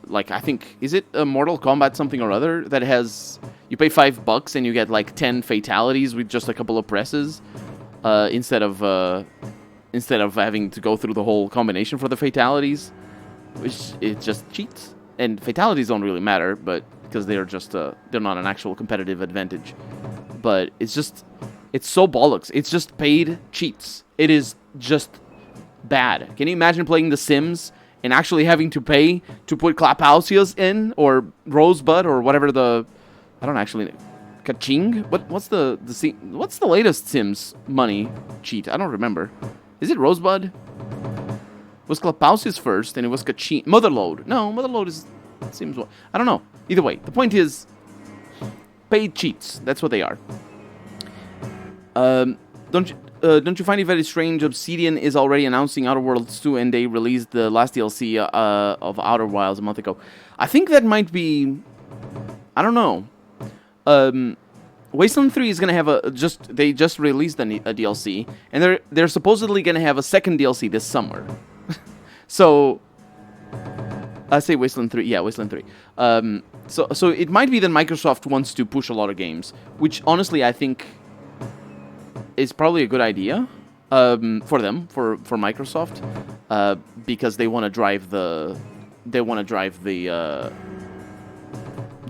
Speaker 1: like, I think, is it a Mortal Kombat something or other that has, you pay $5 and you get like 10 fatalities with just a couple of presses, instead of having to go through the whole combination for the fatalities, which it just cheats. And fatalities don't really matter, but because they're just they're not an actual competitive advantage. But it's so bollocks. It's just paid cheats. It is just bad. Can you imagine playing The Sims and actually having to pay to put Clapausius in, or Rosebud, or whatever I don't actually know. Kaching? What's the latest Sims money cheat? I don't remember. Is it Rosebud? It was Clapausius first, and it was Kaching. Motherlode. No, Motherlode is Sims. I don't know. Either way, the point is, paid cheats. That's what they are. Don't you find it very strange? Obsidian is already announcing Outer Worlds 2, and they released the last DLC of Outer Wilds a month ago. I think that might be, I don't know. Wasteland 3 is gonna have they just released a DLC, and they're supposedly gonna have a second DLC this summer. So I say Wasteland 3, yeah, Wasteland 3. So it might be that Microsoft wants to push a lot of games, which honestly I think is probably a good idea for them, for Microsoft, because they want to drive the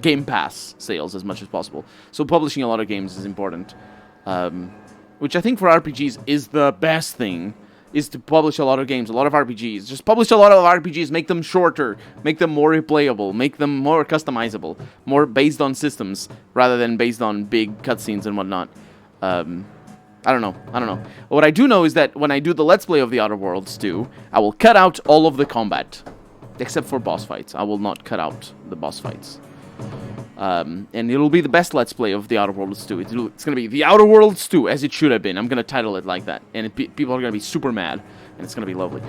Speaker 1: Game Pass sales as much as possible. So publishing a lot of games is important, which I think for RPGs is the best thing, is to publish a lot of games, a lot of RPGs. Just publish a lot of RPGs, make them shorter, make them more replayable, make them more customizable, more based on systems rather than based on big cutscenes and whatnot. I don't know. What I do know is that when I do the Let's Play of the Outer Worlds 2, I will cut out all of the combat, except for boss fights. I will not cut out the boss fights. And it'll be the best Let's Play of the Outer Worlds 2. It's going to be the Outer Worlds 2, as it should have been. I'm going to title it like that. And people are going to be super mad. And it's going to be lovely.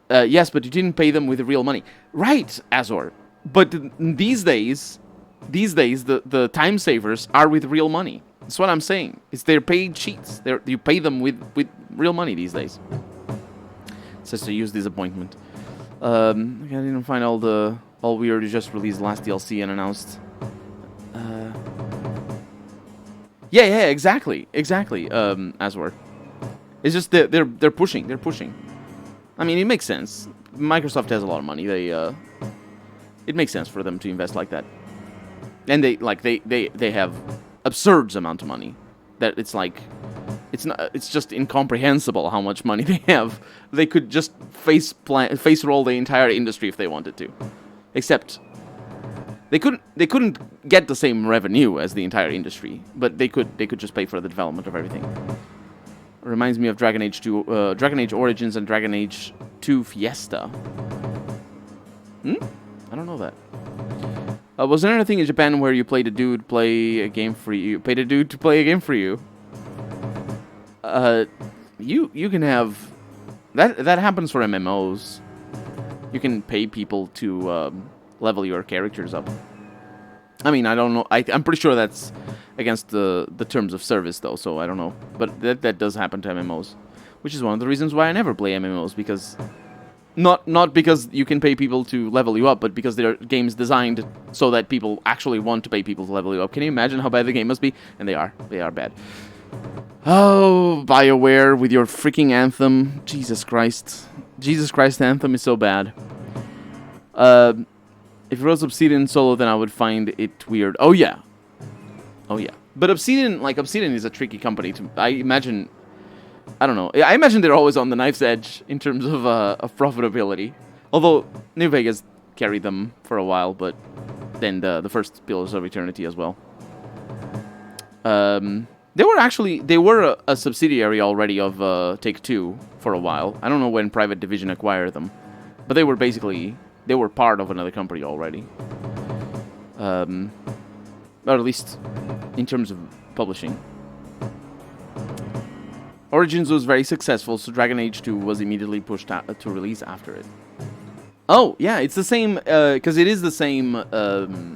Speaker 1: Yes, but you didn't pay them with real money. Right, Azor. But these days, the time savers are with real money. That's what I'm saying. It's they're paid cheats. You pay them with real money these days. It says to use disappointment. I didn't find all we already just released last DLC and announced. Yeah, exactly. Aswar. It's just they're pushing. I mean, it makes sense. Microsoft has a lot of money. It makes sense for them to invest like that. And they have absurd amount of money. That it's just incomprehensible how much money they have. They could just face roll the entire industry if they wanted to. Except they couldn't get the same revenue as the entire industry, but they could just pay for the development of everything. It reminds me of Dragon Age 2, Dragon Age Origins and Dragon Age 2 Fiesta. I don't know that. Was there anything in Japan where you played a dude play a game for you? Paid a dude to play a game for you? You can have that happens for MMOs. You can pay people to level your characters up. I mean, I don't know. I'm pretty sure that's against the terms of service, though. So I don't know. But that does happen to MMOs, which is one of the reasons why I never play MMOs, because not because you can pay people to level you up, but because they're games designed so that people actually want to pay people to level you up. Can you imagine how bad the game must be? And they are bad. Oh, BioWare with your freaking Anthem. Jesus Christ, Anthem is so bad. If it was Obsidian solo, then I would find it weird. Oh yeah. But Obsidian is a tricky company to. I imagine they're always on the knife's edge in terms of profitability. Although New Vegas carried them for a while, but then the first Pillars of Eternity as well. They were a subsidiary already of Take-Two for a while. I don't know when Private Division acquired them, but they were part of another company already. Or at least in terms of publishing. Origins was very successful, so Dragon Age 2 was immediately pushed out to release after it. Oh, yeah, it's the same, because it is the same, the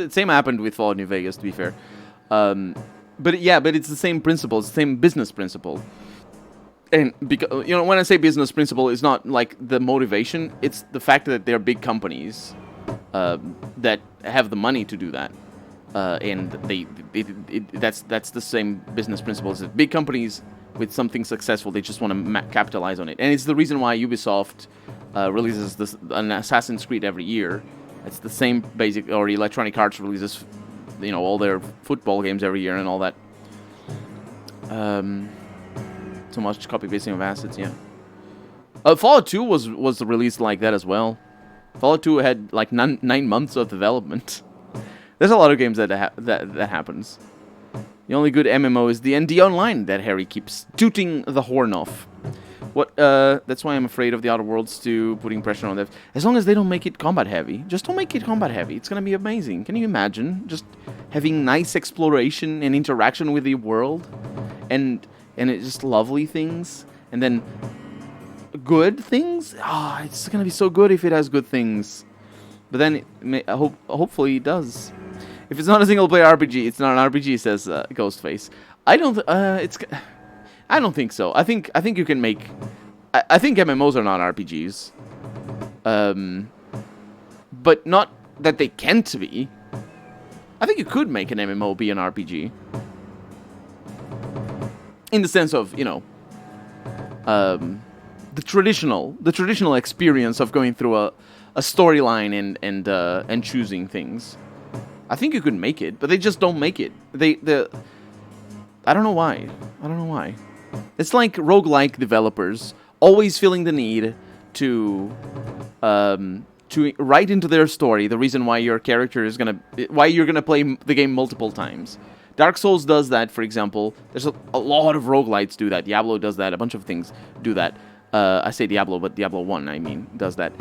Speaker 1: same happened with Fallout New Vegas, to be fair. But it's the same principle, it's the same business principle. And, because, when I say business principle, it's not like the motivation, it's the fact that they're big companies that have the money to do that. And that's the same business principles. Big companies with something successful, they just want to capitalize on it. And it's the reason why Ubisoft releases an Assassin's Creed every year. It's the same basic, or Electronic Arts releases, all their football games every year and all that. So much copy pasting of assets, yeah. Fallout 2 was released like that as well. Fallout 2 had like 9 months of development. There's a lot of games that happens. The only good MMO is D&D Online that Harry keeps tooting the horn off. That's why I'm afraid of the Outer Worlds 2 putting pressure on them. As long as they don't make it combat heavy. Just don't make it combat heavy. It's gonna be amazing. Can you imagine just having nice exploration and interaction with the world, and it's just lovely things, and then good things? It's gonna be so good if it has good things. But then hopefully it does. If it's not a single-player RPG, it's not an RPG, says Ghostface. I don't think so. I think you can make. I think MMOs are not RPGs. But not that they can't be. I think you could make an MMO be an RPG. In the sense of, the traditional experience of going through a storyline and choosing things. I think you could make it, but they just don't make it. I don't know why. It's like roguelike developers always feeling the need to write into their story the reason why your character is why you're gonna play the game multiple times. Dark Souls does that, for example. There's a lot of roguelites do that. Diablo does that. A bunch of things do that. I say Diablo, but Diablo 1, does that.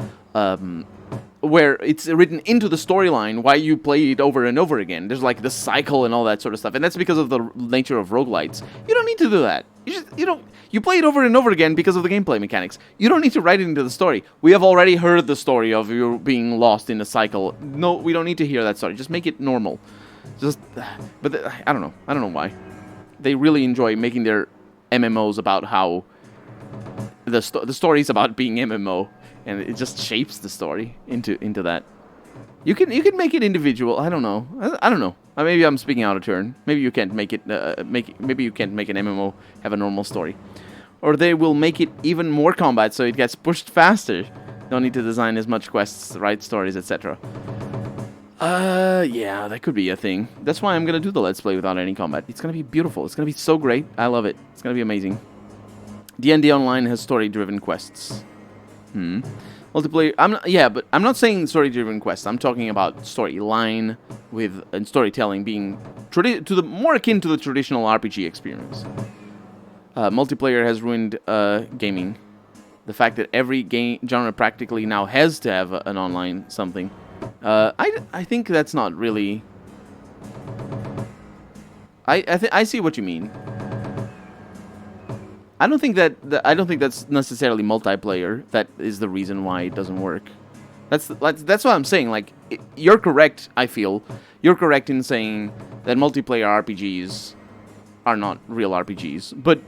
Speaker 1: Where it's written into the storyline why you play it over and over again. There's like the cycle and all that sort of stuff. And that's because of the nature of roguelites. You don't need to do that. You play it over and over again because of the gameplay mechanics. You don't need to write it into the story. We have already heard the story of you being lost in a cycle. No, we don't need to hear that story. Just make it normal. Just, but I don't know. I don't know why. They really enjoy making their MMOs about how the story is about being MMO, and it just shapes the story into that. You can make it individual. I don't know. I don't know. Maybe I'm speaking out of turn. Maybe you can't make it maybe you can't make an MMO have a normal story, or they will make it even more combat so it gets pushed faster. Don't need to design as much quests, write stories, etc. Yeah, that could be a thing. That's why I'm gonna do the Let's Play without any combat. It's gonna be beautiful. It's gonna be so great. I love it. It's gonna be amazing. D&D Online has story-driven quests. Multiplayer. But I'm not saying story-driven quests. I'm talking about storyline and storytelling being more akin to the traditional RPG experience. Multiplayer has ruined gaming. The fact that every game genre practically now has to have an online something. I think that's not really. I see what you mean. I don't think that's necessarily multiplayer. That is the reason why it doesn't work. That's what I'm saying. Like, you're correct. I feel you're correct in saying that multiplayer RPGs are not real RPGs, but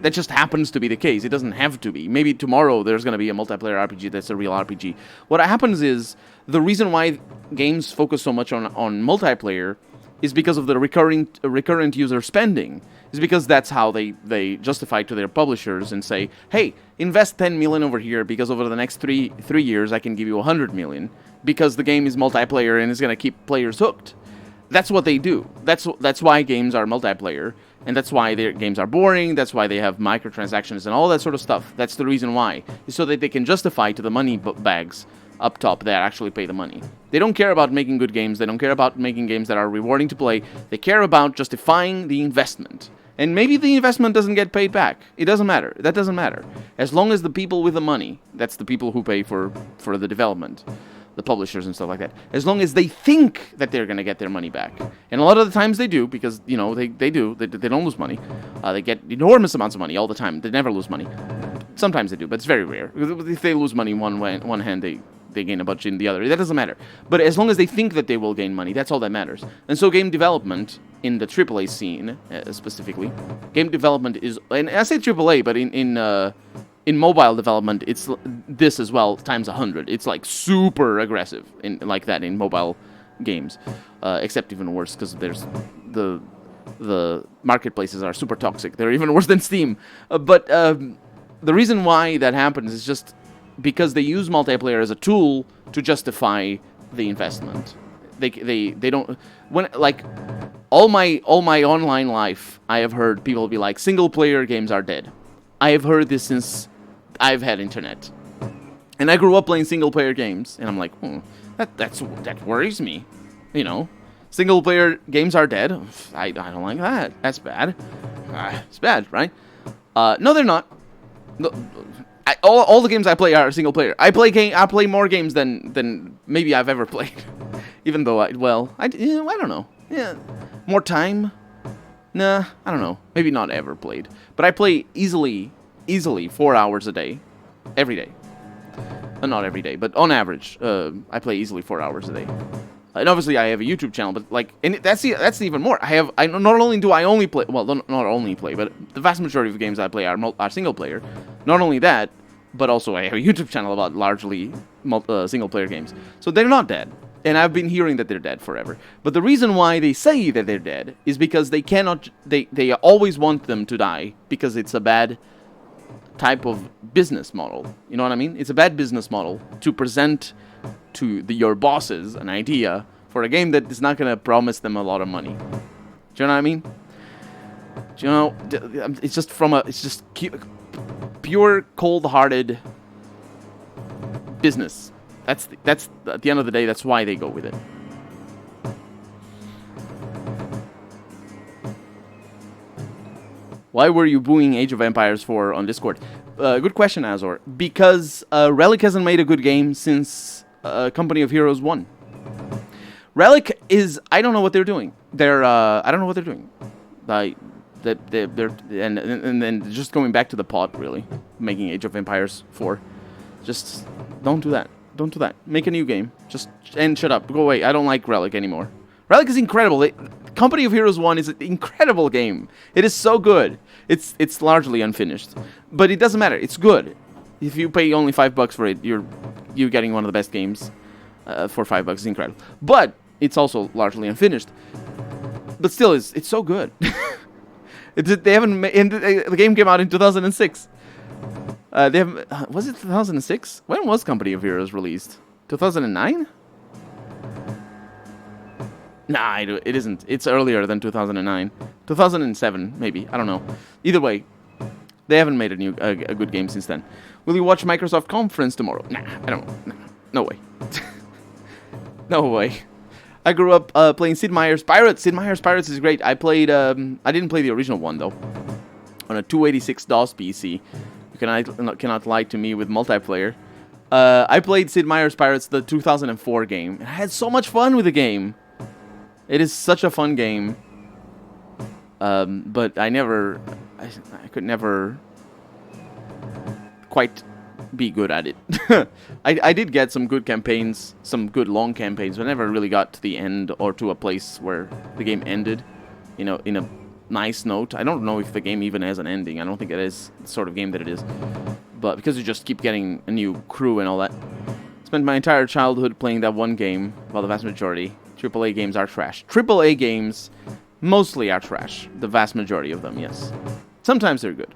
Speaker 1: that just happens to be the case. It doesn't have to be. Maybe tomorrow there's going to be a multiplayer RPG that's a real RPG. What happens is the reason why games focus so much on multiplayer is because of the recurrent user spending. Is because that's how they justify to their publishers and say, hey, invest 10 million over here because over the next three years I can give you 100 million because the game is multiplayer and it's going to keep players hooked. That's what they do. That's why games are multiplayer, and that's why their games are boring. That's why they have microtransactions and all that sort of stuff. That's the reason why, is so that they can justify to the money bags up top that actually pay the money. They don't care about making good games. They don't care about making games that are rewarding to play. They care about justifying the investment. And maybe the investment doesn't get paid back. It doesn't matter. That doesn't matter. As long as the people with the money, that's the people who pay for the development, the publishers and stuff like that, as long as they think that they're going to get their money back. And a lot of the times they do, because, you know, they don't lose money. They get enormous amounts of money all the time. They never lose money. Sometimes they do, but it's very rare. If they lose money in one hand, they gain a bunch in the other. That doesn't matter. But as long as they think that they will gain money, that's all that matters. And so game development, in the AAA scene specifically, game development is, and I say AAA, but in mobile development, it's this as well, times 100. It's like super aggressive like that in mobile games, except even worse because there's the marketplaces are super toxic. They're even worse than Steam. But the reason why that happens is just because they use multiplayer as a tool to justify the investment. They don't, when, like, all my online life, I have heard people be like, single player games are dead. I have heard this since I've had internet, and I grew up playing single player games, and I'm like, that worries me, you know. Single player games are dead. I don't like that. That's bad. It's bad, right? No, they're not. No, all the games I play are single player. I play more games than maybe I've ever played. Even though I don't know. Yeah, more time. Nah, I don't know. Maybe not ever played, but I play easily 4 hours a day, every day. Not every day, but on average, I play easily 4 hours a day. And obviously, I have a YouTube channel, but like, and that's even more. I not only do I only play, well, not only play, but the vast majority of the games I play are single player. Not only that, but also I have a YouTube channel about largely single player games. So they're not dead, and I've been hearing that they're dead forever. But the reason why they say that they're dead is because they cannot. They always want them to die because it's a bad type of business model. You know what I mean? It's a bad business model to present to your bosses an idea for a game that is not going to promise them a lot of money. Do you know what I mean? Do you know? It's just pure cold-hearted business. That's at the end of the day. That's why they go with it. Why were you booing Age of Empires 4 on Discord? Good question, Azor. Because Relic hasn't made a good game since Company of Heroes 1. Relic is, I don't know what they're doing. I don't know what they're doing. They're and then just going back to the pot, really, making Age of Empires 4. Just don't do that. Don't do that. Make a new game. And shut up. Go away. I don't like Relic anymore. Relic is incredible. Company of Heroes 1 is an incredible game. It is so good. It's largely unfinished, but it doesn't matter. It's good. If you pay only $5 for it, you're getting one of the best games for $5. It's incredible. But it's also largely unfinished. But still, it's so good. They haven't. The game came out in 2006. They have. Was it 2006? When was Company of Heroes released? 2009? Nah, it isn't. It's earlier than 2009. 2007, maybe. I don't know. Either way, they haven't made a good game since then. Will you watch Microsoft conference tomorrow? Nah, I don't know. No way. No way. I grew up playing Sid Meier's Pirates. Sid Meier's Pirates is great. I played. I didn't play the original one though. On a 286 DOS PC. You cannot lie to me with multiplayer. I played Sid Meier's Pirates, the 2004 game, and I had so much fun with the game. It is such a fun game. But I could never quite be good at it. I did get some good campaigns, some good long campaigns, but I never really got to the end or to a place where the game ended, you know, in a nice note. I don't know if the game even has an ending. I don't think it is the sort of game that it is. But because you just keep getting a new crew and all that. Spent my entire childhood playing that one game, well, the vast majority. AAA games are trash. AAA games mostly are trash. The vast majority of them, yes. Sometimes they're good.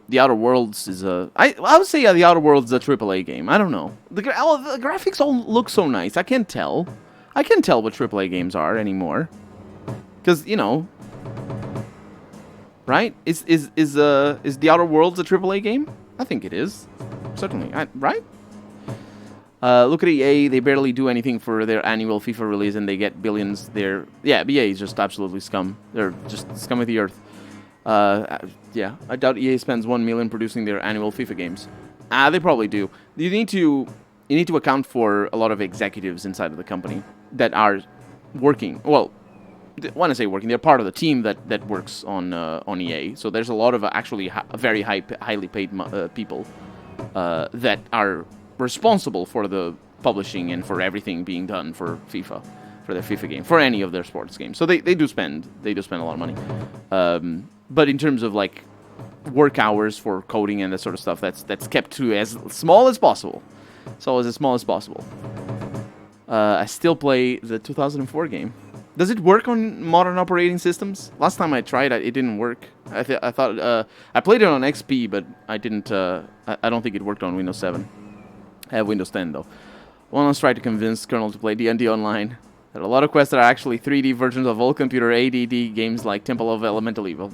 Speaker 1: The Outer Worlds is a... I would say The Outer Worlds is a AAA game. I don't know. The graphics all look so nice. I can't tell. I can't tell what AAA games are anymore. Because, you know... Right? Is The Outer Worlds a AAA game? I think it is. Certainly. Right? Look at EA. They barely do anything for their annual FIFA release, and they get billions there. Yeah, EA is just absolutely scum. They're just scum of the earth. Yeah, I doubt EA spends $1 million producing their annual FIFA games. They probably do. You need to account for a lot of executives inside of the company that are working. Well, when I say working, they're part of the team that works on EA. So there's a lot of actually very highly paid people that are responsible for the publishing and for everything being done for FIFA, for their FIFA game, for any of their sports games. So they do spend a lot of money. But in terms of like work hours for coding and that sort of stuff, that's kept to as small as possible. So as small as possible. I still play the 2004 game. Does it work on modern operating systems? Last time I tried it didn't work. I thought I played it on XP, but I didn't. I don't think it worked on Windows 7. I have Windows 10 though. One was trying to convince Colonel to play D&D Online. There are a lot of quests that are actually 3D versions of old computer ADD games like Temple of Elemental Evil.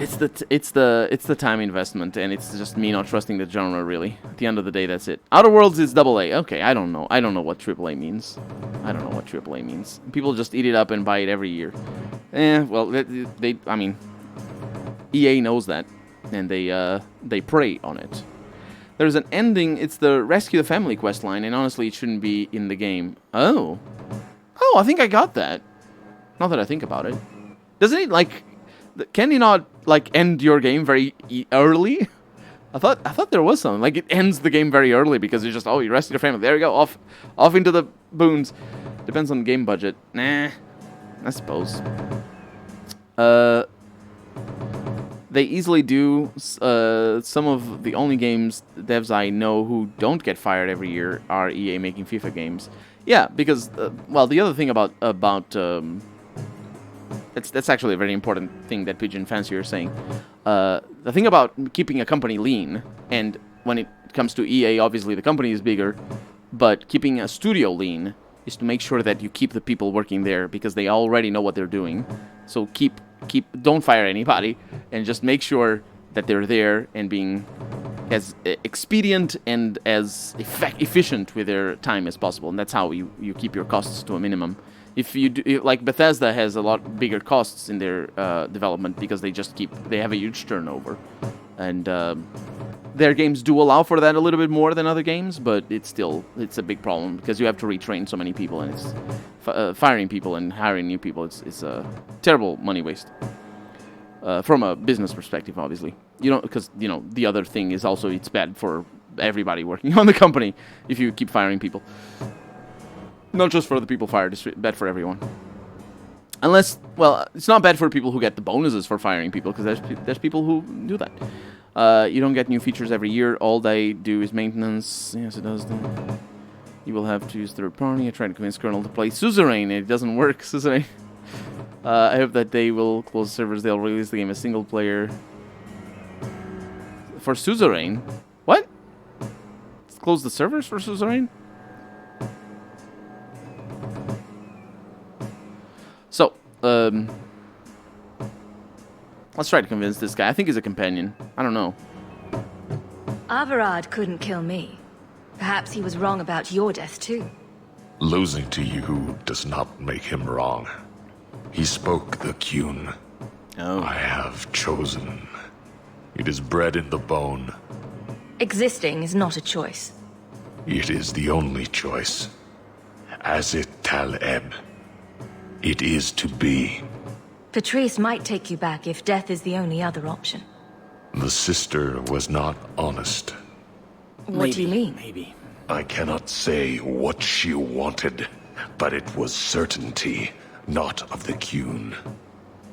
Speaker 1: It's the time investment, and it's just me not trusting the genre really. At the end of the day, that's it. Outer Worlds is AA. Okay, I don't know. I don't know what AAA means. I don't know what AAA means. People just eat it up and buy it every year. Well, I mean, EA knows that, and they prey on it. There's an ending. It's the Rescue the Family quest line, and honestly, it shouldn't be in the game. Oh, I think I got that. Not that I think about it. Doesn't it like? Can you not like end your game very early? I thought there was something like it ends the game very early because it's just you rescue your family. There you go, off into the boons. Depends on the game budget. Nah, I suppose. They easily do. Some of the only games devs I know who don't get fired every year are EA making FIFA games. Yeah, because well, the other thing about that's actually a very important thing that Pigeon Fancy are saying. The thing about keeping a company lean, and when it comes to EA, obviously the company is bigger, but keeping a studio lean is to make sure that you keep the people working there because they already know what they're doing. So don't fire anybody, and just make sure that they're there and being as expedient and as efficient with their time as possible. And that's how you keep your costs to a minimum. If you do, like Bethesda has a lot bigger costs in their development because they have a huge turnover, and their games do allow for that a little bit more than other games, but it's a big problem because you have to retrain so many people, and it's firing people and hiring new people. It's a terrible money waste from a business perspective, obviously. Because the other thing is also it's bad for everybody working on the company if you keep firing people. Not just for the people fired, it's bad for everyone. Unless, well, it's not bad for people who get the bonuses for firing people, because there's people who do that. You don't get new features every year. All they do is maintenance. Yes, it does. You will have to use third party. I tried to convince Colonel to play Suzerain. It doesn't work, Suzerain. I hope that they will close servers. They'll release the game as single player. For Suzerain? What? Close the servers for Suzerain? So, let's try to convince this guy. I think he's a companion. I don't know.
Speaker 2: Averard couldn't kill me. Perhaps he was wrong about your death, too.
Speaker 18: Losing to you does not make him wrong. He spoke the Qun.
Speaker 1: Oh.
Speaker 18: I have chosen. It is bred in the bone.
Speaker 2: Existing is not a choice.
Speaker 18: It is the only choice. As it Tal-Eb. It is to be.
Speaker 2: Patrice might take you back if death is the only other option.
Speaker 18: The sister was not honest.
Speaker 2: What do you mean?
Speaker 1: Maybe.
Speaker 18: I cannot say what she wanted, but it was certainty, not of the Qun.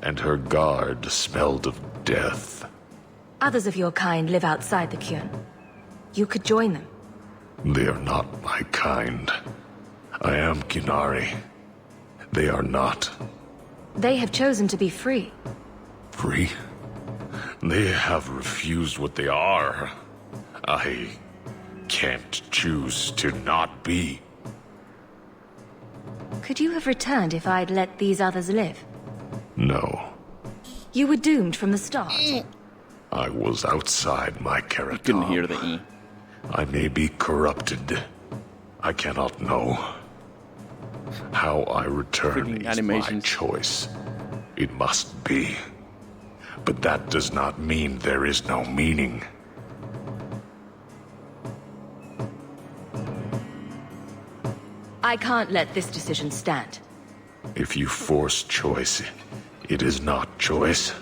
Speaker 18: And her guard smelled of death.
Speaker 2: Others of your kind live outside the Qun. You could join them.
Speaker 18: They are not my kind. I am Qunari. They are not.
Speaker 2: They have chosen to be free.
Speaker 18: Free? They have refused what they are. I can't choose to not be.
Speaker 2: Could you have returned if I'd let these others live?
Speaker 18: No.
Speaker 2: You were doomed from the start.
Speaker 18: I was outside my Karatam.
Speaker 1: You couldn't hear the E.
Speaker 18: I may be corrupted. I cannot know. How I return is my choice. It must be. But that does not mean there is no meaning.
Speaker 2: I can't let this decision stand.
Speaker 18: If you force choice, it is not choice.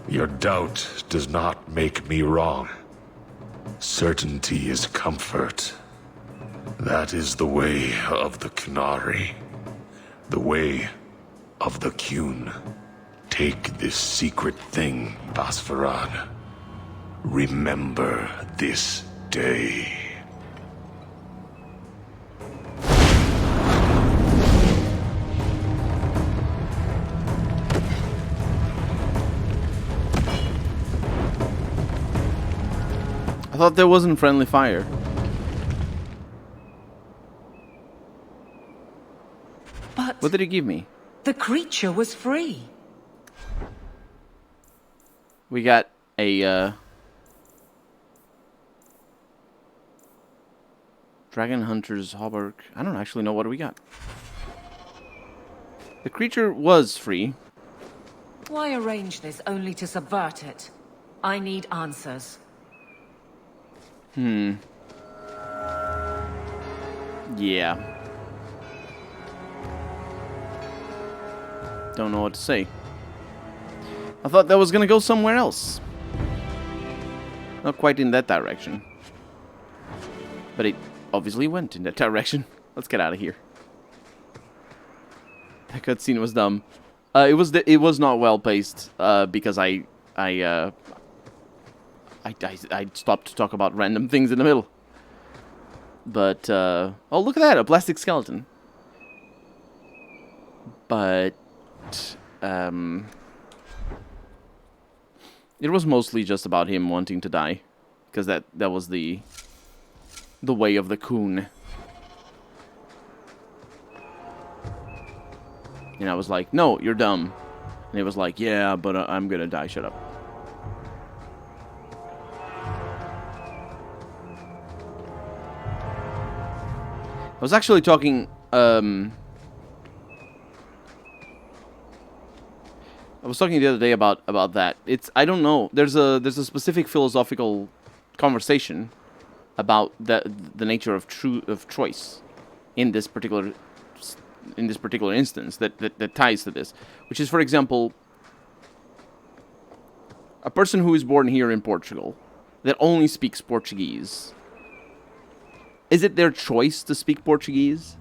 Speaker 18: Your doubt does not make me wrong. Certainty is comfort. That is the way of the Qunari. The way of the Qun. Take this secret thing, Basfarad. Remember this day.
Speaker 1: I thought there wasn't friendly fire.
Speaker 14: But
Speaker 1: what did he give me?
Speaker 14: The creature was free.
Speaker 1: We got a Dragon Hunter's Hauberk. I don't actually know what we got. The creature was free.
Speaker 14: Why arrange this only to subvert it? I need answers.
Speaker 1: Yeah. Don't know what to say. I thought that was gonna go somewhere else. Not quite in that direction. But it obviously went in that direction. Let's get out of here. That cutscene was dumb. It was not well paced. Because I stopped to talk about random things in the middle. But oh, look at that, a plastic skeleton. But it was mostly just about him wanting to die, because that was the way of the Qun. And I was like, no, you're dumb. And it was like, yeah, but I'm gonna die, shut up. I was actually talking, I was talking the other day about that. I don't know. There's a specific philosophical conversation about the nature of choice in this particular instance that ties to this, which is, for example, a person who is born here in Portugal that only speaks Portuguese is it their choice to speak Portuguese?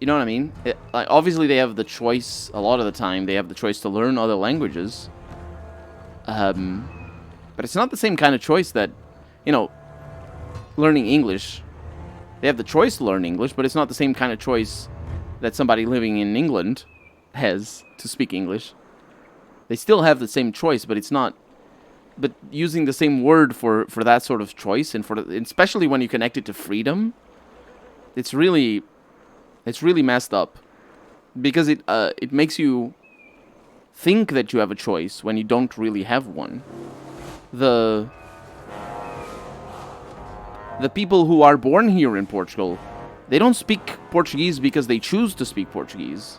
Speaker 1: You know what I mean? Like, obviously, they have the choice, a lot of the time, they have the choice to learn other languages. But it's not the same kind of choice that, you know, learning English. They have the choice to learn English, but it's not the same kind of choice that somebody living in England has to speak English. They still have the same choice, but it's not... But using the same word for that sort of choice, and especially when you connect it to freedom, it's really messed up. Because it makes you think that you have a choice when you don't really have one. The people who are born here in Portugal, they don't speak Portuguese because they choose to speak Portuguese.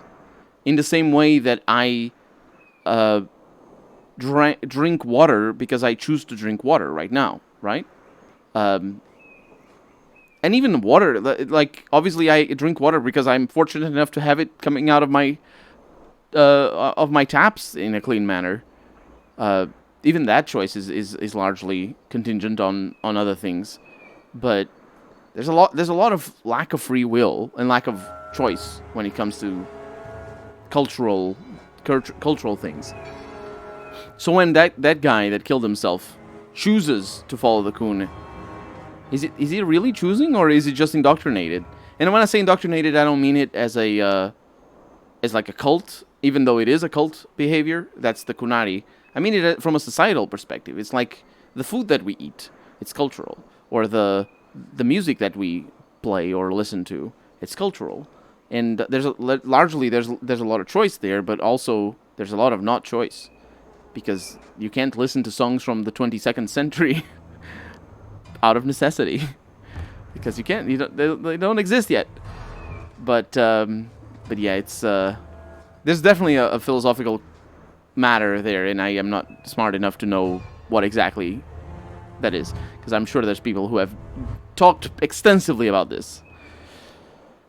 Speaker 1: In the same way that I drink water because I choose to drink water right now, right? And even water, like, obviously I drink water because I'm fortunate enough to have it coming out of my taps in a clean manner. Even that choice is largely contingent on other things. But there's a lot of lack of free will and lack of choice when it comes to cultural things. So when that guy that killed himself chooses to follow the Khun, is he really choosing, or is he just indoctrinated? And when I say indoctrinated, I don't mean it as like a cult, even though it is a cult behavior. That's the Kunari. I mean it from a societal perspective. It's like the food that we eat. It's cultural. Or the music that we play or listen to. It's cultural. And largely there's a lot of choice there, but also there's a lot of not choice. Because you can't listen to songs from the 22nd century out of necessity. Because you can't. They don't exist yet. But yeah, it's there's definitely a philosophical matter there, and I am not smart enough to know what exactly that is, because I'm sure there's people who have talked extensively about this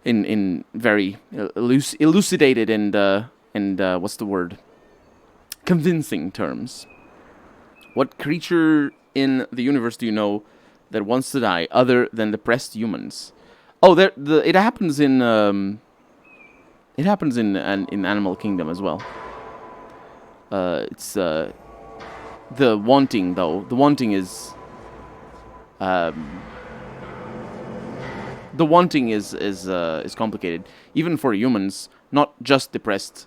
Speaker 1: in very elucidated and what's the word? Convincing terms. What creature in the universe do you know that wants to die other than depressed humans? Oh, it happens in Animal Kingdom as well. It's the wanting, though. The wanting is complicated, even for humans. Not just depressed.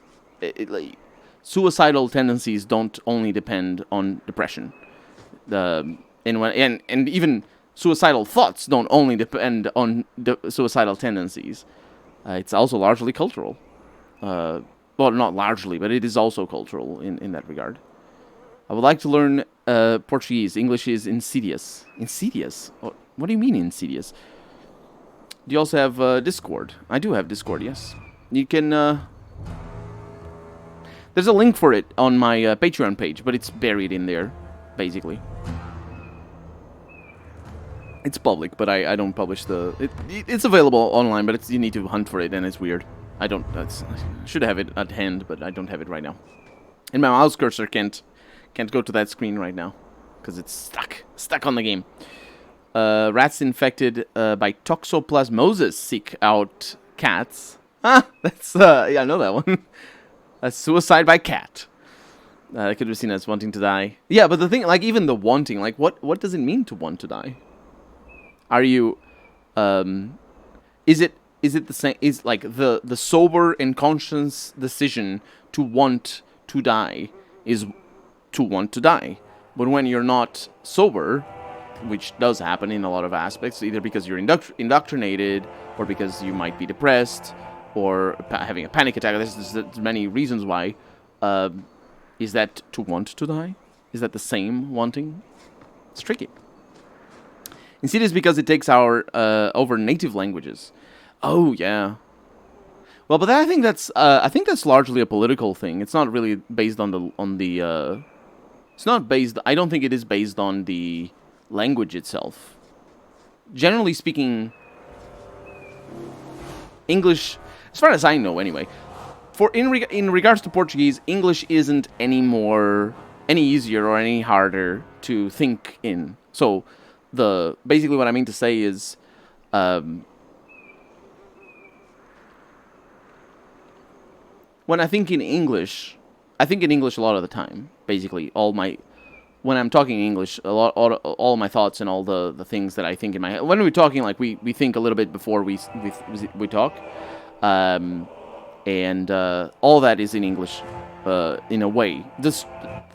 Speaker 1: Suicidal tendencies don't only depend on depression. And even suicidal thoughts don't only depend on suicidal tendencies. It's also largely cultural. Well, not largely, but it is also cultural in that regard. I would like to learn Portuguese. English is insidious. Insidious? What do you mean insidious? Do you also have Discord? I do have Discord, yes. You can... There's a link for it on my Patreon page, but it's buried in there, basically. It's public, but I don't publish the... It's available online, but you need to hunt for it, and it's weird. I should have it at hand, but I don't have it right now. And my mouse cursor can't go to that screen right now, because it's stuck on the game. Rats infected by toxoplasmosis seek out cats. Ah, that's yeah, I know that one. That's suicide by cat. That could be seen as wanting to die. Yeah, but the thing, like, even the wanting, like, what does it mean to want to die? Are you, is it the same? Is like the sober and conscious decision to want to die is to want to die, but when you're not sober, which does happen in a lot of aspects, either because you're indoctrinated or because you might be depressed or having a panic attack. There's many reasons why. Is that to want to die? Is that the same wanting? It's tricky. Insidious because it takes our over native languages. Oh yeah. Well, but I think that's largely a political thing. It's not really based on the. It's not based. I don't think it is based on the language itself. Generally speaking, English, as far as I know, anyway. In regards to Portuguese, English isn't any easier or any harder to think in. So, basically what I mean to say is, when I think in English a lot of the time. Basically, when I'm talking English, all my thoughts and all the things that I think in my head. When we're talking, like we think a little bit before we talk, and all that is in English, in a way. This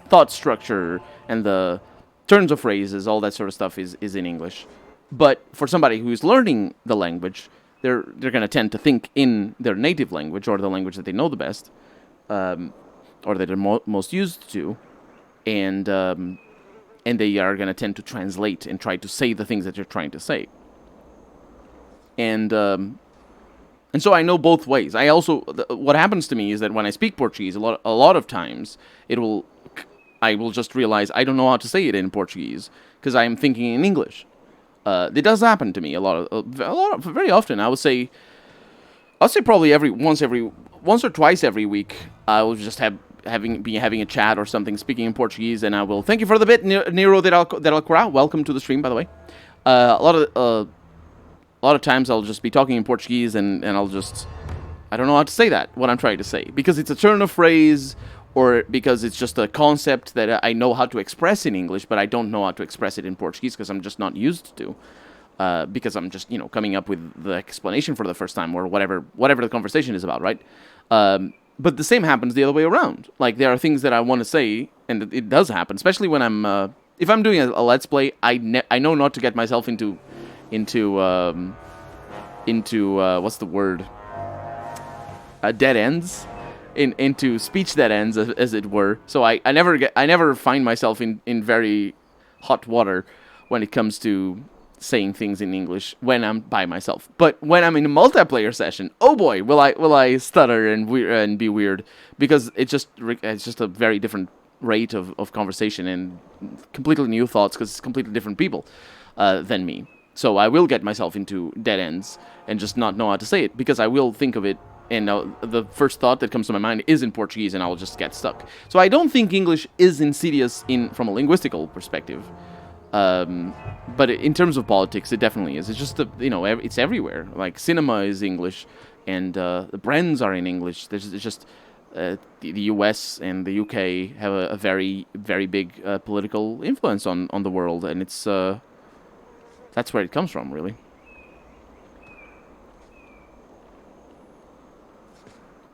Speaker 1: thought structure and the turns of phrases, all that sort of stuff is in English. But for somebody who's learning the language, they're going to tend to think in their native language, or the language that they know the best, or that they're most used to, and they are going to tend to translate and try to say the things that you're trying to say. And so I know both ways. I also, what happens to me is that when I speak Portuguese, a lot of times I will just realize I don't know how to say it in Portuguese because I'm thinking in English. It does happen to me very often. I'll say probably once or twice every week. I will just be having a chat or something, speaking in Portuguese, and I will thank you for the bit, Nero del Alcorá. Welcome to the stream, by the way. A lot of times I'll just be talking in Portuguese, and I don't know how to say what I'm trying to say, because it's a turn of phrase, or because it's just a concept that I know how to express in English, but I don't know how to express it in Portuguese because I'm just not used to. Because I'm just, coming up with the explanation for the first time, or whatever the conversation is about, right? But the same happens the other way around. Like, there are things that I want to say, and it does happen, especially when if I'm doing a Let's Play, I know not to get myself into what's the word? Dead ends, into speech dead ends, as it were. So I never find myself in very hot water when it comes to saying things in English when I'm by myself. But when I'm in a multiplayer session, oh boy, will I stutter and be weird, because it's just a very different rate of conversation and completely new thoughts, because it's completely different people than me. So I will get myself into dead ends and just not know how to say it, because I will think of it, and the first thought that comes to my mind is in Portuguese, and I will just get stuck. So I don't think English is insidious from a linguistical perspective. But in terms of politics, it definitely is. It's just, it's everywhere. Like, cinema is English, and the brands are in English. It's just the US and the UK have a very, very big political influence on the world, and it's that's where it comes from, really.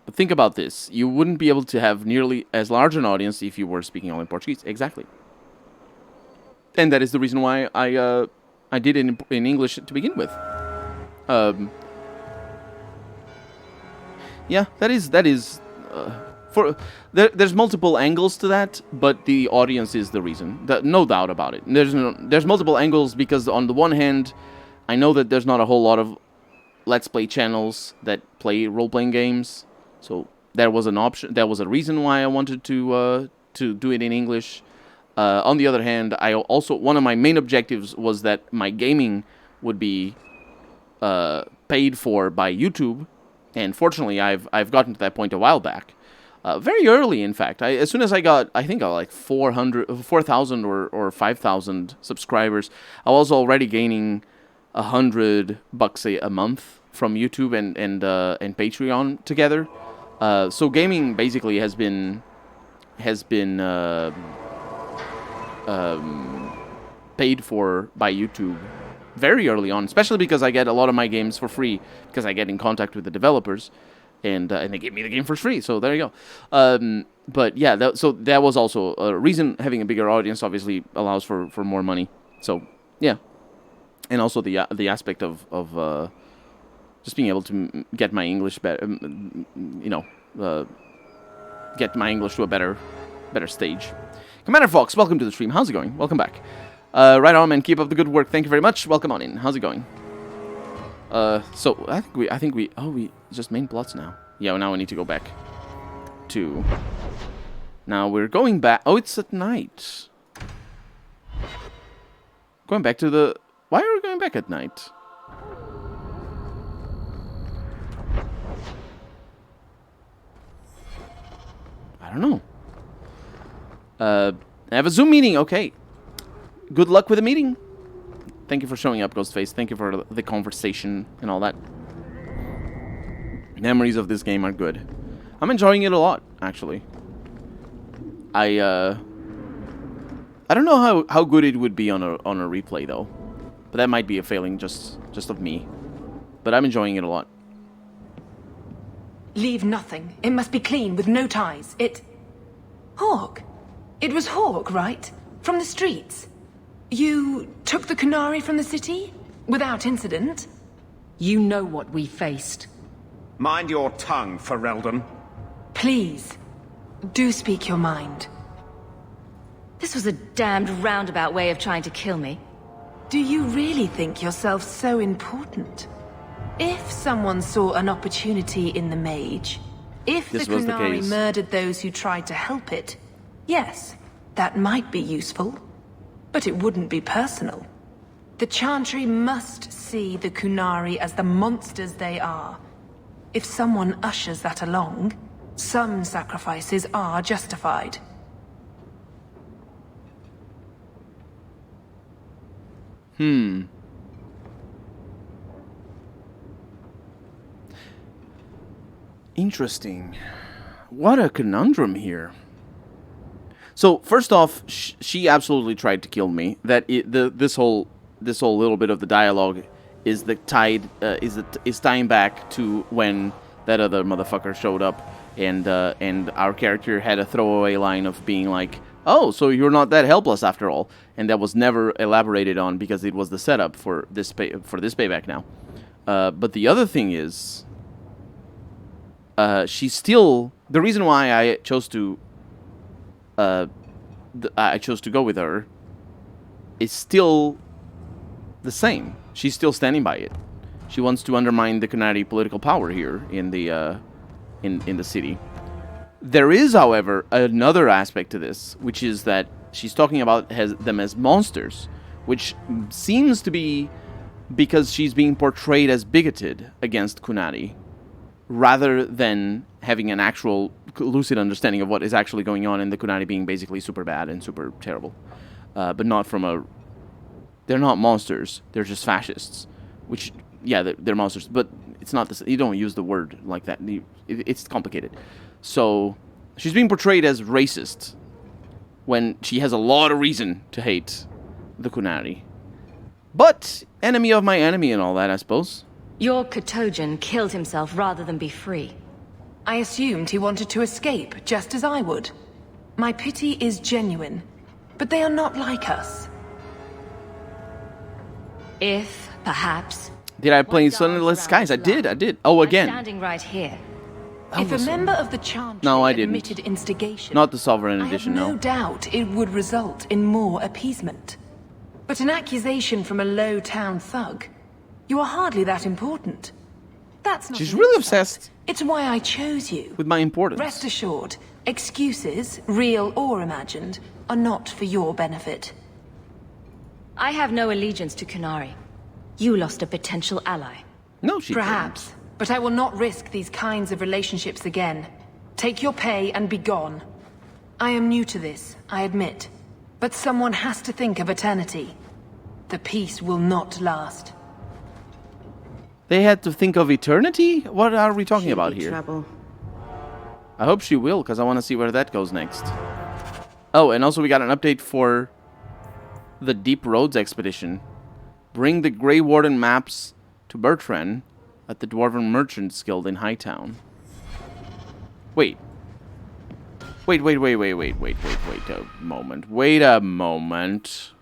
Speaker 1: But think about this. You wouldn't be able to have nearly as large an audience if you were speaking only Portuguese. Exactly. And that is the reason why I did it in English to begin with. Yeah, that is. There's multiple angles to that, but the audience is the reason. No doubt about it. There's multiple angles, because on the one hand, I know that there's not a whole lot of Let's Play channels that play role-playing games, so there was an option. There was a reason why I wanted to do it in English. On the other hand, one of my main objectives was that my gaming would be paid for by YouTube, and fortunately, I've gotten to that point a while back, very early, in fact. As soon as I got 4,000 or 5,000 subscribers, I was already gaining $100 a month from YouTube and Patreon together. So gaming basically has been paid for by YouTube very early on, especially because I get a lot of my games for free, because I get in contact with the developers, and they give me the game for free, so there you go. But yeah, so that was also a reason. Having a bigger audience obviously allows for more money, so yeah. And also the aspect of just being able to get my English better, get my English to a better stage. Commander Fox, welcome to the stream. How's it going? Welcome back. Right on, man. Keep up the good work. Thank you very much. Welcome on in. How's it going? So I think we just main plots now. Yeah, now we need to go back to. Now we're going back. Oh, it's at night. Going back to the. Why are we going back at night? I don't know. I have a Zoom meeting. Okay. Good luck with the meeting. Thank you for showing up, Ghostface. Thank you for the conversation and all that. Memories of this game are good. I'm enjoying it a lot, actually. I don't know how good it would be on a replay though, but that might be a failing just of me. But I'm enjoying it a lot.
Speaker 8: Leave nothing. It must be clean with no ties. Hawk. It was Hawk, right? From the streets. You took the Qunari from the city? Without incident?
Speaker 14: You know what we faced.
Speaker 13: Mind your tongue, Ferelden.
Speaker 8: Please, do speak your mind.
Speaker 2: This was a damned roundabout way of trying to kill me.
Speaker 8: Do you really think yourself so important? If someone saw an opportunity in the mage, if the Qunari murdered those who tried to help it, yes, that might be useful. But it wouldn't be personal. The Chantry must see the Qunari as the monsters they are. If someone ushers that along, some sacrifices are justified.
Speaker 1: Interesting. What a conundrum here. So first off, she absolutely tried to kill me. This whole little bit of the dialogue is tying back to when that other motherfucker showed up, and our character had a throwaway line of being like, "Oh, so you're not that helpless after all," and that was never elaborated on because it was the setup for this payback now. But the other thing is, she's still the reason why I chose to go with her is still the same. She's still standing by it. She wants to undermine the Qunari political power here in the city. There is, however, another aspect to this, which is that she's talking about them as monsters, which seems to be because she's being portrayed as bigoted against Qunari, rather than having an actual lucid understanding of what is actually going on, and the Qunari being basically super bad and super terrible. But not from a... They're not monsters, they're just fascists. Which, yeah, they're monsters, but it's not the... You don't use the word like that. It's complicated. So, she's being portrayed as racist when she has a lot of reason to hate the Qunari. But, enemy of my enemy and all that, I suppose.
Speaker 2: Your Katojan killed himself rather than be free.
Speaker 8: I assumed he wanted to escape, just as I would. My pity is genuine, but they are not like us.
Speaker 2: If, perhaps...
Speaker 1: Did I play Sunless Skies? I did. Oh, again.
Speaker 2: I'm standing right here.
Speaker 8: If a member of the Chantry admitted instigation,
Speaker 1: not the Sovereign Edition,
Speaker 8: I have no doubt it would result in more appeasement. But an accusation from a low-town thug, you are hardly that important. That's not.
Speaker 1: She's really obsessed.
Speaker 8: It's why I chose you.
Speaker 1: With my importance.
Speaker 8: Rest assured, excuses, real or imagined, are not for your benefit.
Speaker 2: I have no allegiance to Qunari. You lost a potential ally.
Speaker 1: No, she
Speaker 8: Perhaps.
Speaker 1: didn't.
Speaker 8: But I will not risk these kinds of relationships again. Take your pay and be gone. I am new to this, I admit. But someone has to think of eternity. The peace will not last.
Speaker 1: They had to think of eternity? What are we talking about here?
Speaker 7: Trouble.
Speaker 1: I hope she will, because I want to see where that goes next. Oh, and also we got an update for the Deep Roads expedition. Bring the Grey Warden maps to Bertrand at the Dwarven Merchants Guild in Hightown. Wait a moment. Wait a moment.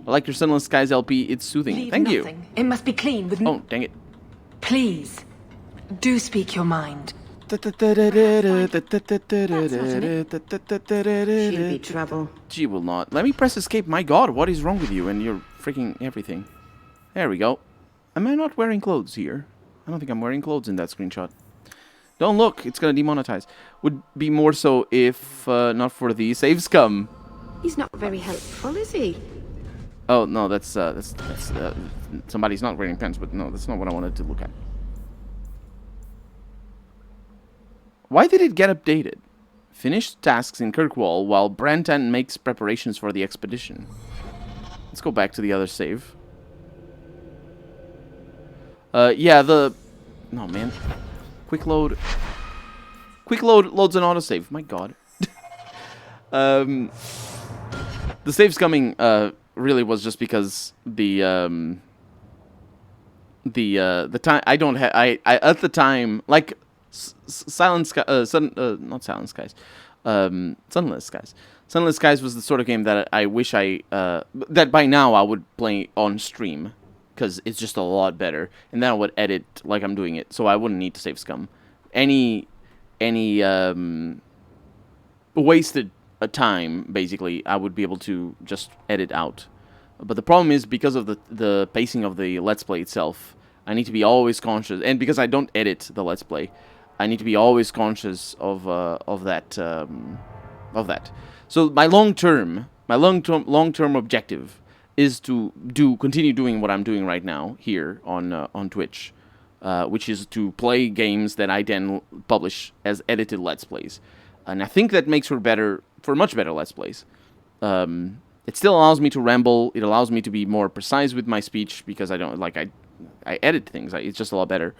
Speaker 1: I like your Sunless Skies LP. It's soothing.
Speaker 8: Leave
Speaker 1: Thank
Speaker 8: nothing.
Speaker 1: you.
Speaker 8: It must be clean with
Speaker 1: Oh, dang it.
Speaker 8: Please, do speak your mind.
Speaker 7: She'll be trouble.
Speaker 1: She will not. Let me press escape. My god, what is wrong with you and your freaking everything? There we go. Am I not wearing clothes here? I don't think I'm wearing clothes in that screenshot. Don't look. It's gonna demonetize. Would be more so if not for the save scum.
Speaker 7: He's not very helpful, is he?
Speaker 1: Oh, no, that's somebody's not wearing pants, but no, that's not what I wanted to look at. Why did it get updated? Finish tasks in Kirkwall while Brantan makes preparations for the expedition. Let's go back to the other save. Yeah, the... No, man. Quick load. Quick load loads an autosave. My god. The saves coming really was just because the time I don't have I at the time, like Silent Sky not Silent Skies, Sunless Skies. Sunless Skies was the sort of game that I wish that by now I would play on stream, because it's just a lot better, and then I would edit like I'm doing it, so I wouldn't need to save scum. Any wasted time, basically, I would be able to just edit out. But the problem is, because of the pacing of the Let's Play itself, I need to be always conscious, and because I don't edit the Let's Play, I need to be always conscious of that. So my long-term objective is to continue doing what I'm doing right now here on Twitch, which is to play games that I then publish as edited Let's Plays, and I think that makes for much better Let's Plays. It still allows me to ramble. It allows me to be more precise with my speech, because I don't I edit things. It's just a lot better,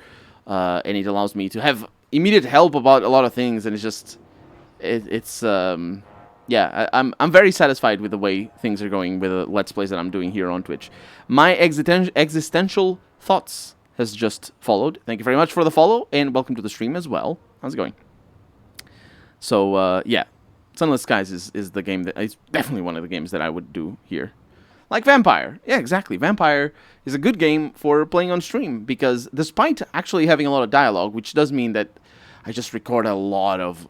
Speaker 1: and it allows me to have immediate help about a lot of things. And it's just yeah. I'm very satisfied with the way things are going with the Let's Plays that I'm doing here on Twitch. My existential thoughts has just followed. Thank you very much for the follow, and welcome to the stream as well. How's it going? So yeah. Sunless Skies is the game that is definitely one of the games that I would do here. Like Vampire. Yeah, exactly. Vampire is a good game for playing on stream, because despite actually having a lot of dialogue, which does mean that I just record a lot of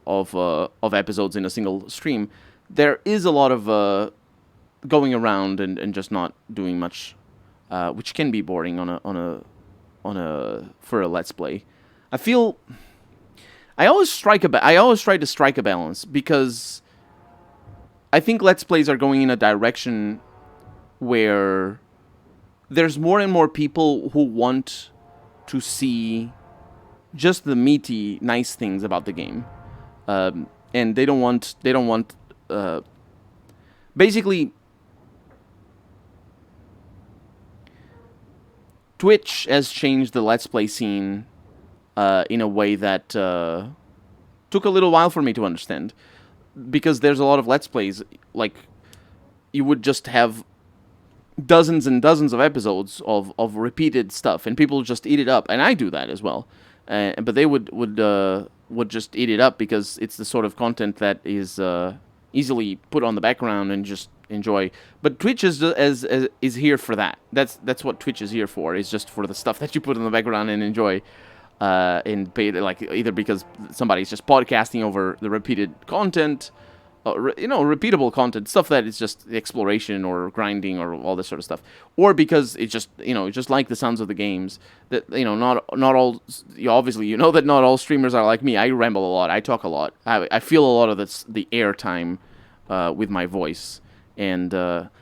Speaker 1: episodes in a single stream, there is a lot of going around and just not doing much, which can be boring for a Let's Play. I feel I always try to strike a balance, because I think Let's Plays are going in a direction where there's more and more people who want to see just the meaty, nice things about the game, and they don't want basically. Twitch has changed the Let's Play scene in a way that took a little while for me to understand, because there's a lot of Let's Plays, like, you would just have dozens and dozens of episodes of repeated stuff, and people just eat it up, and I do that as well, but they would just eat it up, because it's the sort of content that is easily put on the background and just enjoy. But Twitch is here for that. That's what Twitch is here for. Is just for the stuff that you put in the background and enjoy. And pay, like, either because somebody's just podcasting over the repeated content, repeatable content, stuff that is just exploration or grinding or all this sort of stuff, or because it's just, just like the sounds of the games, that, not all, obviously, that not all streamers are like me. I ramble a lot, I talk a lot, I feel a lot of the airtime with my voice, and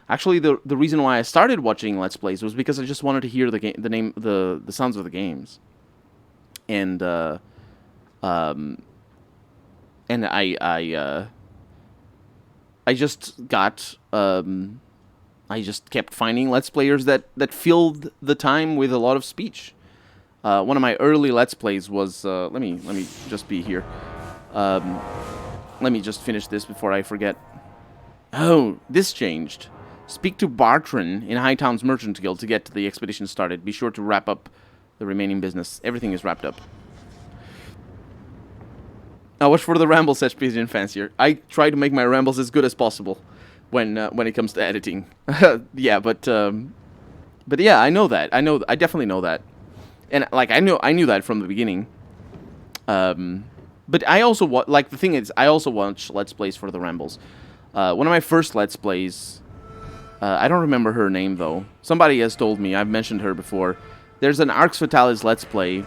Speaker 1: actually the reason why I started watching Let's Plays was because I just wanted to hear the sounds of the games. And I just got I just kept finding Let's Players that filled the time with a lot of speech. One of my early Let's Plays was let me just be here. Let me just finish this before I forget. Oh, this changed. Speak to Bartran in Hightown's Merchant Guild to get the expedition started. Be sure to wrap up the remaining business. Everything is wrapped up. Now, watch for the ramble, says Pigeon Fancier. I try to make my rambles as good as possible when it comes to editing. Yeah, but yeah, I know that. I definitely know that, and like I knew that from the beginning. But I also the thing is, I also watch Let's Plays for the rambles. One of my first Let's Plays, I don't remember her name though. Somebody has told me. I've mentioned her before. There's an Arx Fatalis Let's Play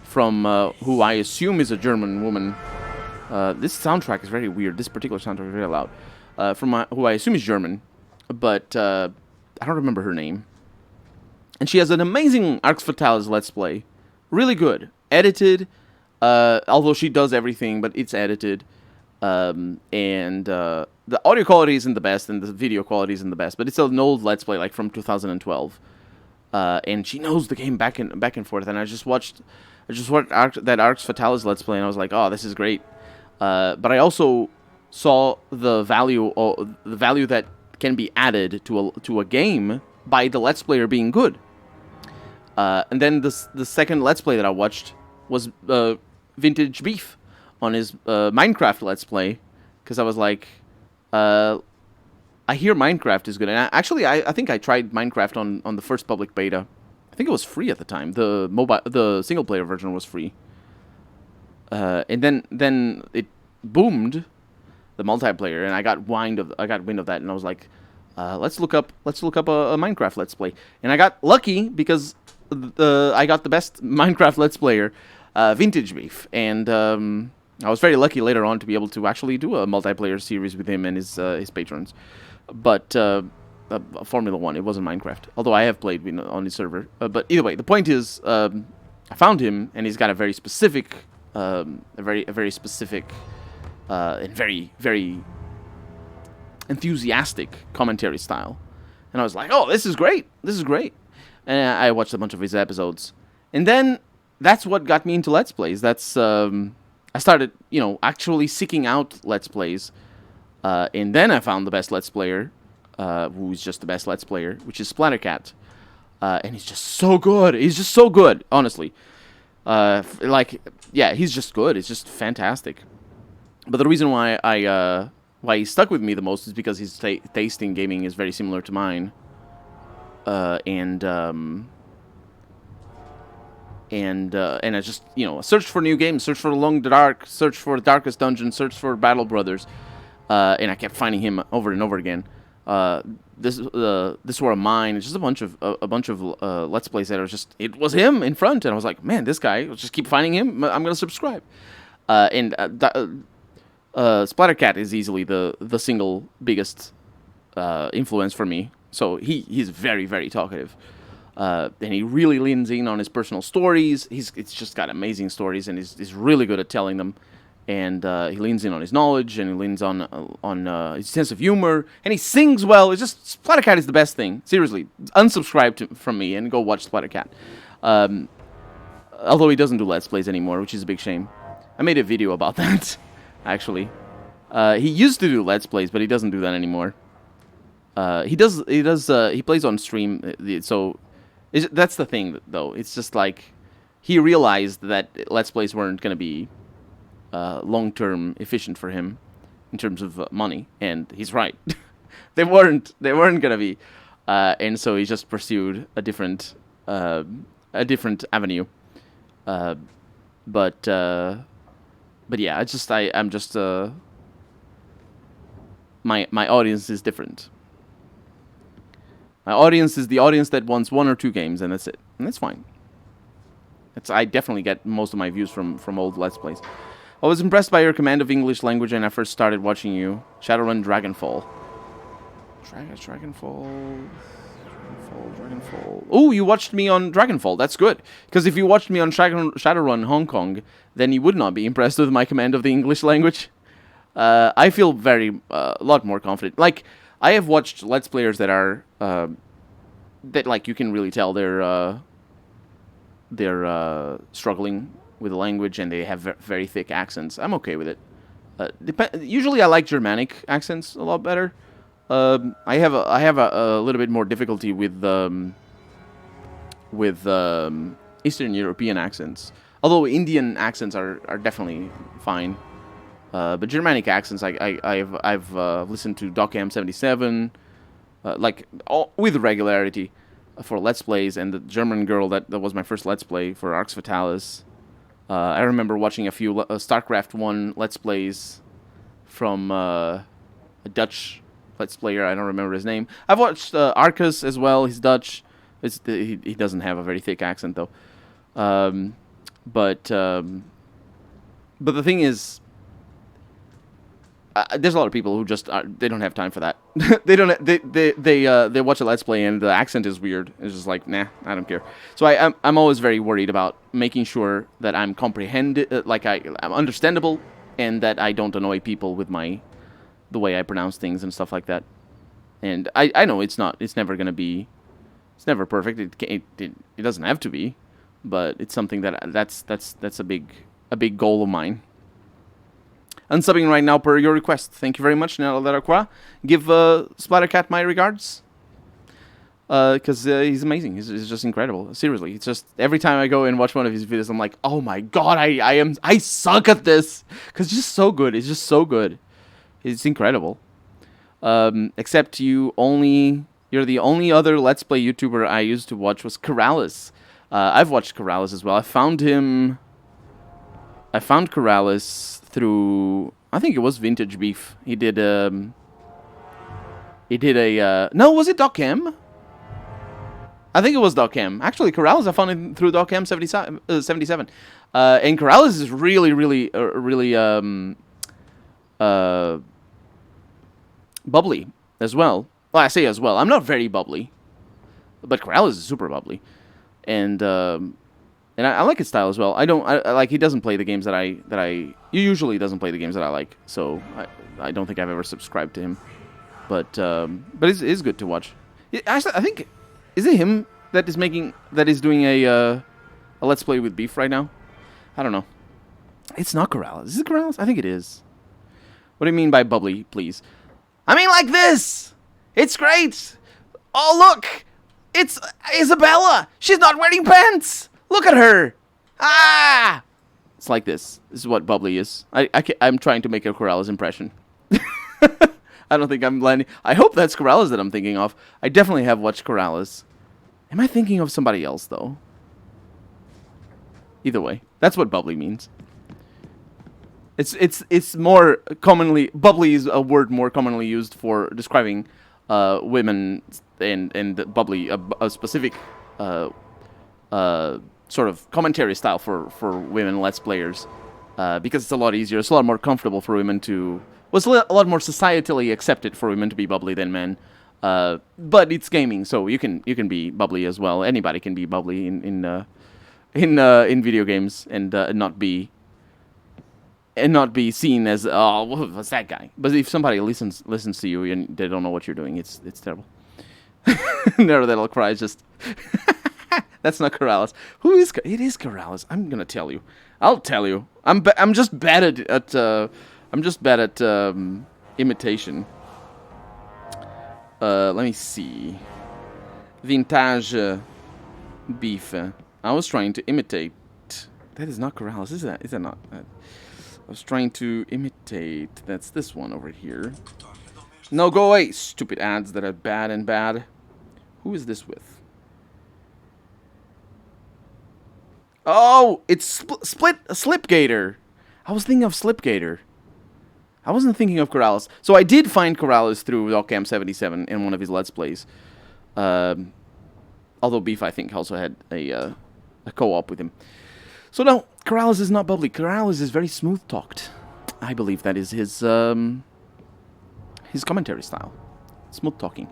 Speaker 1: from who I assume is a German woman. This soundtrack is very weird. This particular soundtrack is very loud. From who I assume is German, but I don't remember her name. And she has an amazing Arx Fatalis Let's Play. Really good. Edited, although she does everything, but it's edited. and the audio quality isn't the best, and the video quality isn't the best, but it's an old Let's Play, like from 2012. And she knows the game back and forth, and I just watched that Arx Fatalis Let's Play, and I was like, oh, this is great. But I also saw the value that can be added to a game by the Let's Player being good. And then the second Let's Play that I watched was Vintage Beef on his Minecraft Let's Play, because I was like, I hear Minecraft is good, and I think I tried Minecraft on the first public beta. I think it was free at the time. The single player version was free, and then it boomed, the multiplayer, and I got wind of that, and I was like, let's look up a Minecraft Let's Play, and I got lucky because I got the best Minecraft Let's Player, Vintage Beef, and I was very lucky later on to be able to actually do a multiplayer series with him and his patrons. But Formula 1, it wasn't Minecraft. Although I have played on his server. But either way, the point is, I found him, and he's got a very specific, and very, very enthusiastic commentary style. And I was like, oh, this is great. This is great. And I watched a bunch of his episodes. And then that's what got me into Let's Plays. That's I started, actually seeking out Let's Plays. And then I found the best Let's Player, who's just the best Let's Player, which is Splattercat. And he's just so good. He's just so good, honestly. He's just good. It's just fantastic. But the reason why why he stuck with me the most is because his taste in gaming is very similar to mine. And I just, search for new games, search for Alone in the Dark, search for Darkest Dungeon, search for Battle Brothers, and I kept finding him over and over again. This War of Mine, it's just a bunch of Let's Plays that are it was him in front, and I was like, man, this guy, I'll just keep finding him. I'm gonna subscribe. Splattercat is easily the single biggest influence for me. So he's very, very talkative. And he really leans in on his personal stories. It's just got amazing stories, and he's really good at telling them. And he leans in on his knowledge, and he leans on his sense of humor, and he sings well. It's just, Splattercat is the best thing. Seriously, unsubscribe from me and go watch Splattercat. Although he doesn't do Let's Plays anymore, which is a big shame. I made a video about that, actually. He used to do Let's Plays, but he doesn't do that anymore. He plays on stream, so that's the thing, though. It's just like he realized that Let's Plays weren't going to be long-term efficient for him in terms of money, and he's right. they weren't going to be, and so he just pursued a different avenue. But yeah, I'm just my audience is different. My audience is the audience that wants one or two games, and that's it. And that's fine. I definitely get most of my views from old Let's Plays. I was impressed by your command of English language when I first started watching you. Shadowrun Dragonfall. Dragonfall. Oh, you watched me on Dragonfall. That's good. Because if you watched me on Shadowrun Hong Kong, then you would not be impressed with my command of the English language. I feel a lot more confident. Like, I have watched Let's Players that are that, like, you can really tell they're struggling with the language, and they have very thick accents. I'm okay with it. Usually, I like Germanic accents a lot better. I have a little bit more difficulty with Eastern European accents. Although Indian accents are definitely fine. But Germanic accents, I've listened to Dockham77, with regularity for Let's Plays, and the German girl that was my first Let's Play for Arx Fatalis. I remember watching a few StarCraft 1 Let's Plays from a Dutch Let's Player. I don't remember his name. I've watched Arcus as well. He's Dutch. He doesn't have a very thick accent, though. But the thing is, there's a lot of people who just they don't have time for that. They watch a Let's Play and the accent is weird. It's just like, nah, I don't care. So I'm always very worried about making sure that I'm I'm understandable and that I don't annoy people with the way I pronounce things and stuff like that. And I know it's never gonna be, it's never perfect. It doesn't have to be, but it's something that's a big goal of mine. Unsubbing right now per your request. Thank you very much, Neladarakwa. Give Splattercat my regards. Because he's amazing. He's just incredible. Seriously, it's just every time I go and watch one of his videos, I'm like, oh my god, I suck at this. Because it's just so good. It's just so good. It's incredible. Except you're the only other Let's Play YouTuber I used to watch was Keralis. I've watched Keralis as well. I found Keralis through, I think it was Vintage Beef. He did a, no, was it DocM? I think it was DocM. Actually, Keralis, I found it through DocM 77. And Keralis is really bubbly as well. Well, I say as well. I'm not very bubbly, but Keralis is super bubbly. And I like his style as well. I like, he doesn't play the games he usually doesn't play the games that I like. So I don't think I've ever subscribed to him. But it's good to watch. Actually, I think, is it him that is doing a Let's Play with Beef right now? I don't know. It's not Keralis. Is it Keralis? I think it is. What do you mean by bubbly, please? I mean like this! It's great! Oh, look! It's Isabella! She's not wearing pants! Look at her! Ah! It's like this. This is what bubbly is. I'm trying to make a Keralis impression. I don't think I'm landing. I hope that's Keralis that I'm thinking of. I definitely have watched Keralis. Am I thinking of somebody else, though? Either way, that's what bubbly means. It's more commonly, bubbly is a word more commonly used for describing women and bubbly, a specific sort of commentary style for women Let's Players, because it's a lot easier. It's a lot more comfortable for women to. Well, it's a lot more societally accepted for women to be bubbly than men. But it's gaming, so you can be bubbly as well. Anybody can be bubbly in video games and not be seen as, oh, what's that guy? But if somebody listens to you and they don't know what you're doing, it's terrible. Never that'll cry. It's just that's not Keralis. Who is it? Is Keralis? I'm gonna tell you. I'll tell you. I'm just bad at imitation. Let me see. Vintage Beef. I was trying to imitate. That is not Keralis. Is that not? I was trying to imitate. That's this one over here. No, go away. Stupid ads that are bad and bad. Who is this with? Oh, it's Slipgator. I was thinking of Slipgator. I wasn't thinking of Keralis. So I did find Keralis through DocM 77 in one of his Let's Plays. Although Beef, I think, also had a co-op with him. So no, Keralis is not bubbly. Keralis is very smooth-talked. I believe that is his commentary style. Smooth-talking.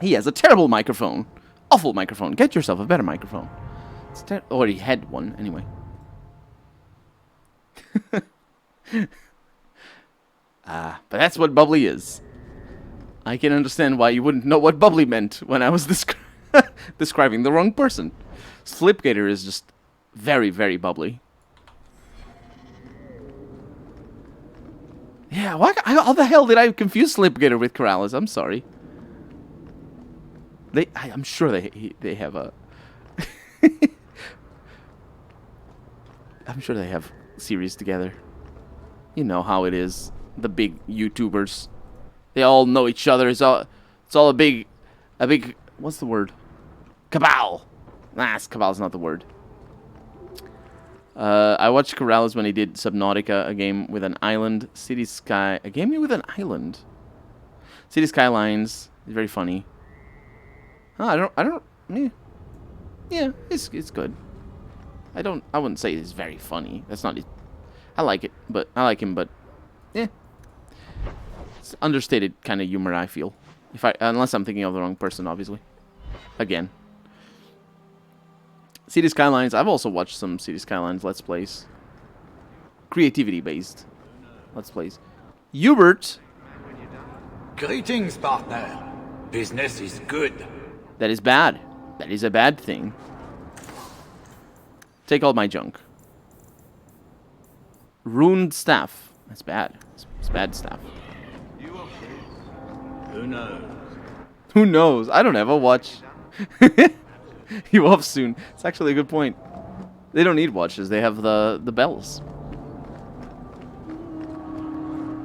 Speaker 1: He has a terrible microphone. Awful microphone. Get yourself a better microphone. Or he had one, anyway. But that's what bubbly is. I can understand why you wouldn't know what bubbly meant when I was describing the wrong person. Slipgator is just very, very bubbly. Yeah, how the hell did I confuse Slipgator with Keralis? I'm sorry. I'm sure they have a... I'm sure they have series together. You know how it is. The big YouTubers. They all know each other. It's all a big... What's the word? Cabal. Nah, cabal's not the word. I watched Keralis when he did Subnautica, a game with an island. City Sky... A game with an island? City Skylines. It's very funny. Oh, I don't... Yeah, it's good. I wouldn't say it's very funny. That's not it. I like him, but yeah. It's understated kind of humor, I feel. Unless I'm thinking of the wrong person, obviously. Again. City Skylines. I've also watched some City Skylines Let's Plays. creativity-based Let's Plays. Hubert!
Speaker 19: Greetings, partner. Business is good.
Speaker 1: That is bad. That is a bad thing. Take all my junk. Ruined staff. That's bad. It's bad stuff.
Speaker 19: Who knows?
Speaker 1: Who knows? I don't have a watch. You off soon. It's actually a good point. They don't need watches. They have the bells.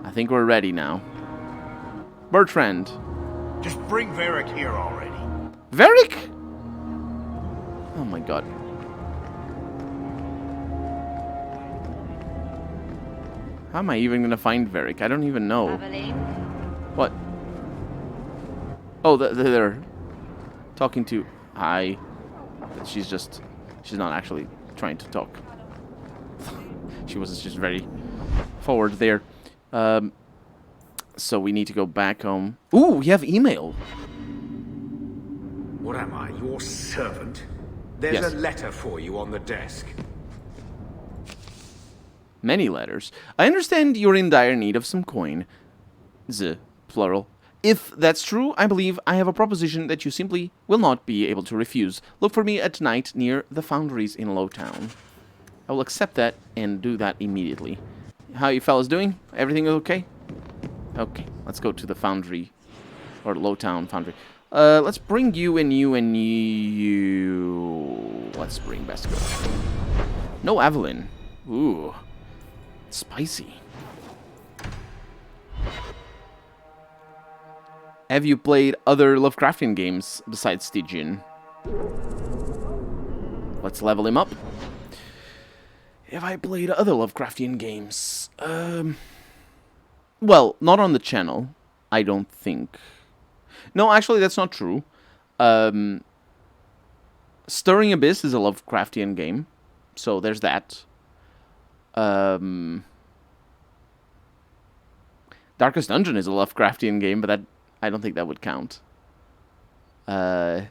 Speaker 1: I think we're ready now. Bertrand.
Speaker 12: Just bring Varric here already.
Speaker 1: Varric? Oh my god. How am I even gonna find Varric? I don't even know. What? Oh, they're talking to... Hi. She's not actually trying to talk. She was just very forward there. So we need to go back home. Ooh, we have email.
Speaker 20: What am I, your servant? There's
Speaker 1: Yes.
Speaker 20: a letter for you on the desk.
Speaker 1: Many letters. I understand you're in dire need of some coin. Plural. If that's true, I believe I have a proposition that you simply will not be able to refuse. Look for me at night near the foundries in Lowtown. I will accept that and do that immediately. How you fellas doing? Everything okay? Okay, let's go to the foundry. Or Lowtown foundry. Let's bring you and you and you... Let's bring Beskar. No Evelyn. Ooh. Spicy. Have you played other Lovecraftian games besides Stygian? Let's level him up. Have I played other Lovecraftian games? Well, not on the channel, I don't think. No, actually, that's not true. Stirring Abyss is a Lovecraftian game, so there's that. Darkest Dungeon is a Lovecraftian game, but that I don't think that would count. Not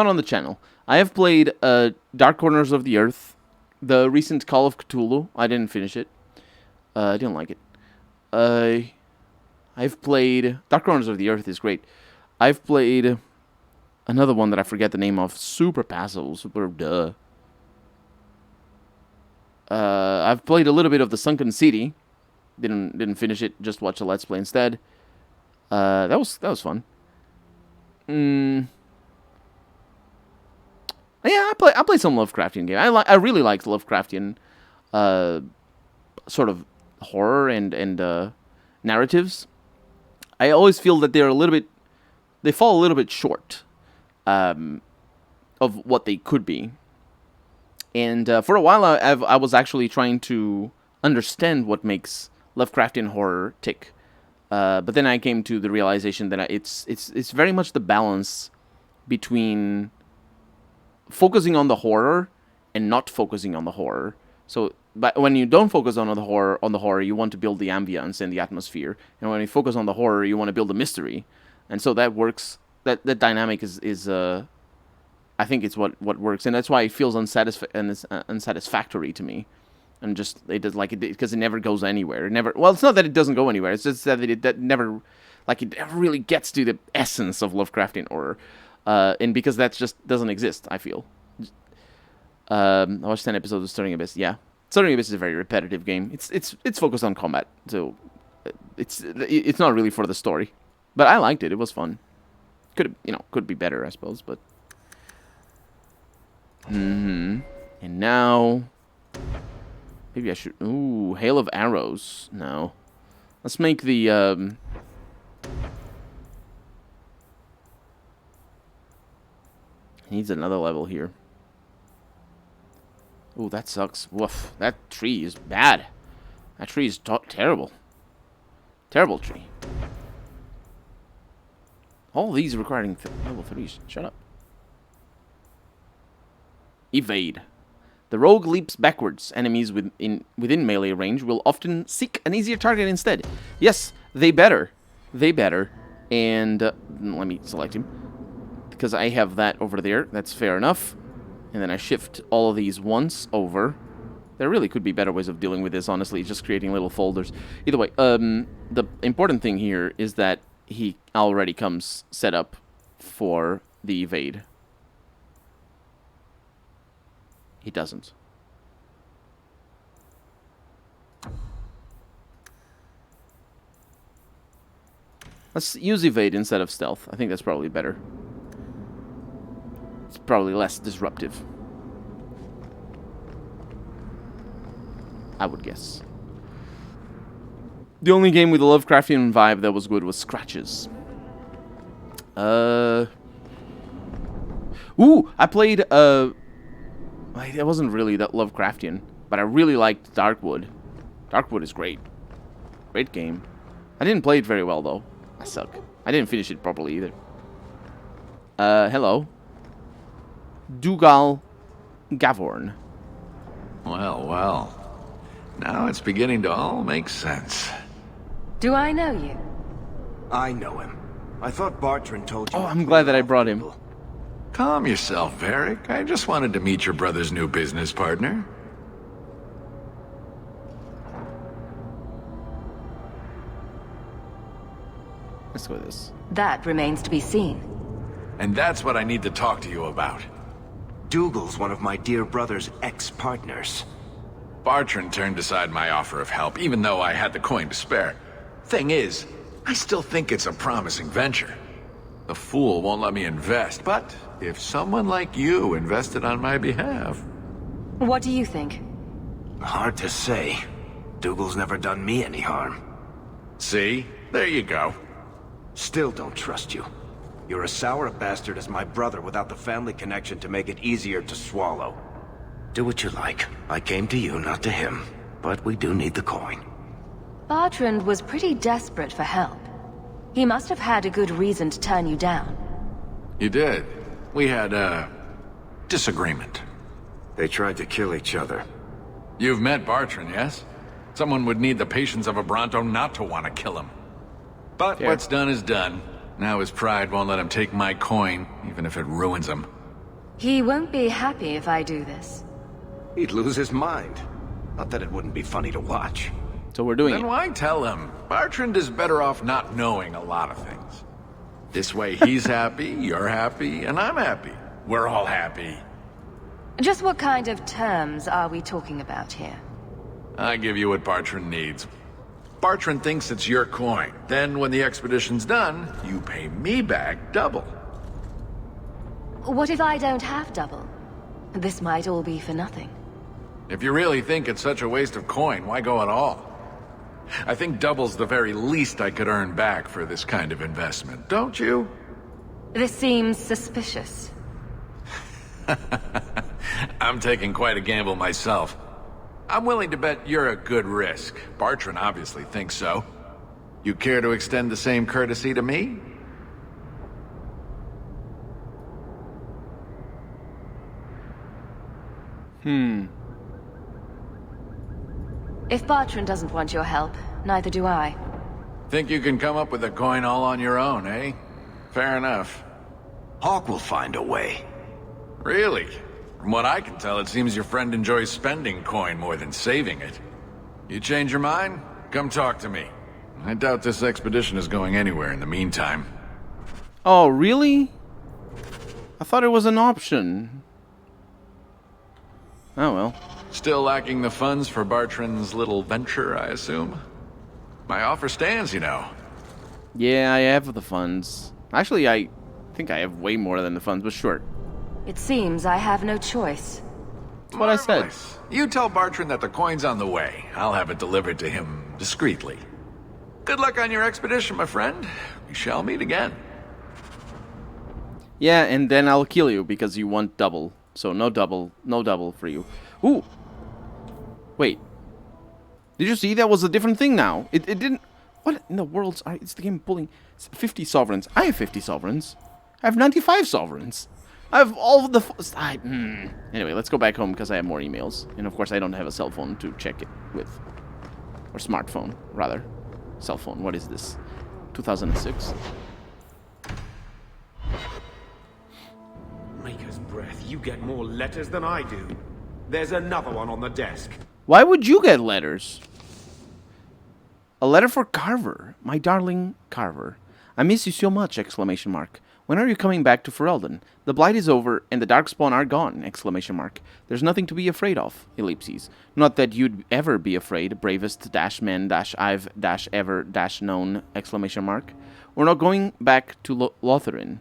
Speaker 1: on the channel. I have played Dark Corners of the Earth, the recent Call of Cthulhu. I didn't finish it. I didn't like it. I've played... Dark Corners of the Earth is great. I've played another one that I forget the name of. Super Passive. I've played a little bit of the Sunken City. Didn't finish it. Just watched a Let's Play instead. That was fun. Yeah, I play some Lovecraftian game. I really liked Lovecraftian sort of horror and narratives. I always feel that they fall a little bit short of what they could be. And for a while, I was actually trying to understand what makes Lovecraftian horror tick. But then I came to the realization that it's very much the balance between focusing on the horror and not focusing on the horror. So, but when you don't focus on the horror, you want to build the ambience and the atmosphere. And when you focus on the horror, you want to build the mystery. And so that works. That dynamic is I think it's what works, and that's why it feels unsatisfactory to me, and just it does because it never goes anywhere. It never. Well, it's not that it doesn't go anywhere. It's just that it never really gets to the essence of Lovecraftian horror, and because that just doesn't exist. I feel. I watched 10 episodes of Stirring Abyss. Yeah, Stirring Abyss is a very repetitive game. It's focused on combat, so it's not really for the story. But I liked it. It was fun. Could be better, I suppose, but. And now, maybe I should. Ooh, Hail of Arrows. No, let's make the. Needs another level here. Ooh, that sucks. Woof. That tree is bad. That tree is terrible. Terrible tree. All these requiring level 3s. Shut up. Evade. The rogue leaps backwards. Enemies within melee range will often seek an easier target instead. Yes, they better. They better. And let me select him. Because I have that over there. That's fair enough. And then I shift all of these once over. There really could be better ways of dealing with this, honestly, just creating little folders. Either way, the important thing here is that he already comes set up for the evade. He doesn't. Let's use evade instead of stealth. I think that's probably better. It's probably less disruptive. I would guess. The only game with a Lovecraftian vibe that was good was Scratches. Ooh, I played, it wasn't really that Lovecraftian, but I really liked Darkwood. Darkwood is great. Great game. I didn't play it very well, though. I suck. I didn't finish it properly, either. Hello. Dougal Gavorn.
Speaker 10: Well, well. Now it's beginning to all make sense.
Speaker 2: Do I know you?
Speaker 19: I know him. I thought Bartrand told you.
Speaker 1: Oh, I'm glad that I brought him.
Speaker 10: Calm yourself, Varric. I just wanted to meet your brother's new business partner.
Speaker 1: Let's go with this.
Speaker 2: That remains to be seen.
Speaker 10: And that's what I need to talk to you about.
Speaker 19: Dougal's one of my dear brother's ex-partners.
Speaker 10: Bartrand turned aside my offer of help, even though I had the coin to spare. Thing is, I still think it's a promising venture. The fool won't let me invest, but if someone like you invested on my behalf...
Speaker 2: What do you think?
Speaker 19: Hard to say. Dougal's never done me any harm.
Speaker 10: See? There you go.
Speaker 19: Still don't trust you. You're as sour a bastard as my brother without the family connection to make it easier to swallow. Do what you like. I came to you, not to him. But we do need the coin.
Speaker 2: Bartrand was pretty desperate for help. He must have had a good reason to turn you down.
Speaker 10: You did. We had a disagreement.
Speaker 19: They tried to kill each other.
Speaker 10: You've met Bartrand, yes? Someone would need the patience of a Bronto not to want to kill him. But what's done is done. Now his pride won't let him take my coin, even if it ruins him.
Speaker 2: He won't be happy if I do this.
Speaker 19: He'd lose his mind. Not that it wouldn't be funny to watch.
Speaker 1: So we're doing
Speaker 10: Then why tell him? Bartrand is better off not knowing a lot of things. This way he's happy, you're happy, and I'm happy. We're all happy.
Speaker 2: Just what kind of terms are we talking about here?
Speaker 10: I give you what Bartrand needs. Bartrand thinks it's your coin. Then when the expedition's done, you pay me back double.
Speaker 2: What if I don't have double? This might all be for nothing.
Speaker 10: If you really think it's such a waste of coin, why go at all? I think double's the very least I could earn back for this kind of investment, don't you?
Speaker 2: This seems suspicious.
Speaker 10: I'm taking quite a gamble myself. I'm willing to bet you're a good risk. Bartrand obviously thinks so. You care to extend the same courtesy to me?
Speaker 2: If Bartrand doesn't want your help, neither do I.
Speaker 10: Think you can come up with a coin all on your own, eh? Fair enough.
Speaker 19: Hawk will find a way.
Speaker 10: Really? From what I can tell, it seems your friend enjoys spending coin more than saving it. You change your mind? Come talk to me. I doubt this expedition is going anywhere in the meantime.
Speaker 1: Oh, really? I thought it was an option. Oh, well.
Speaker 10: Still lacking the funds for Bartrand's little venture, I assume? My offer stands, you know.
Speaker 1: Yeah, I have the funds. Actually, I think I have way more than the funds, but sure.
Speaker 2: It seems I have no choice.
Speaker 1: That's what I said.
Speaker 10: You tell Bartrand that the coin's on the way. I'll have it delivered to him discreetly. Good luck on your expedition, my friend. We shall meet again.
Speaker 1: Yeah, and then I'll kill you because you want double. So no double for you. Ooh. Wait. Did you see that was a different thing now? It didn't... What in the world? It's the game pulling 50 sovereigns. I have 50 sovereigns. I have 95 sovereigns. I have all of the... Anyway, let's go back home because I have more emails. And of course I don't have a cell phone to check it with. Or smartphone, rather. Cell phone, what is this? 2006?
Speaker 15: Rika's
Speaker 20: breath, you get more letters than I do. There's another one on the desk.
Speaker 1: Why would you get letters? A letter for Carver, my darling Carver. I miss you so much! Exclamation mark. When are you coming back to Ferelden? The Blight is over, and the Darkspawn are gone! Exclamation mark. There's nothing to be afraid of! Ellipses. Not that you'd ever be afraid, bravest man I've ever known! Exclamation mark. We're not going back to Lotharen.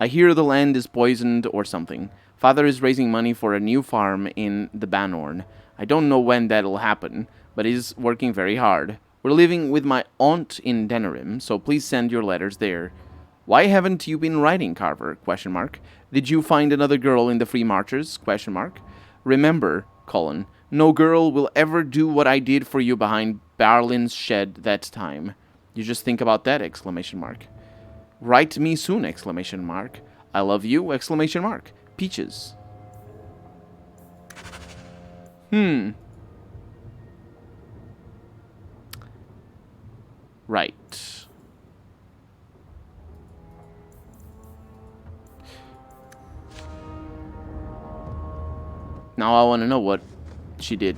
Speaker 1: I hear the land is poisoned or something. Father is raising money for a new farm in the Banorn. I don't know when that'll happen, but he's working very hard. We're living with my aunt in Denerim, so please send your letters there. Why haven't you been writing, Carver? Question mark. Did you find another girl in the Free Marchers? Question mark. Remember, Colin, no girl will ever do what I did for you behind Barlin's shed that time. You just think about that! Exclamation mark. Write me soon! Exclamation mark. I love you! Exclamation mark. Peaches. Right. Now I want to know what she did.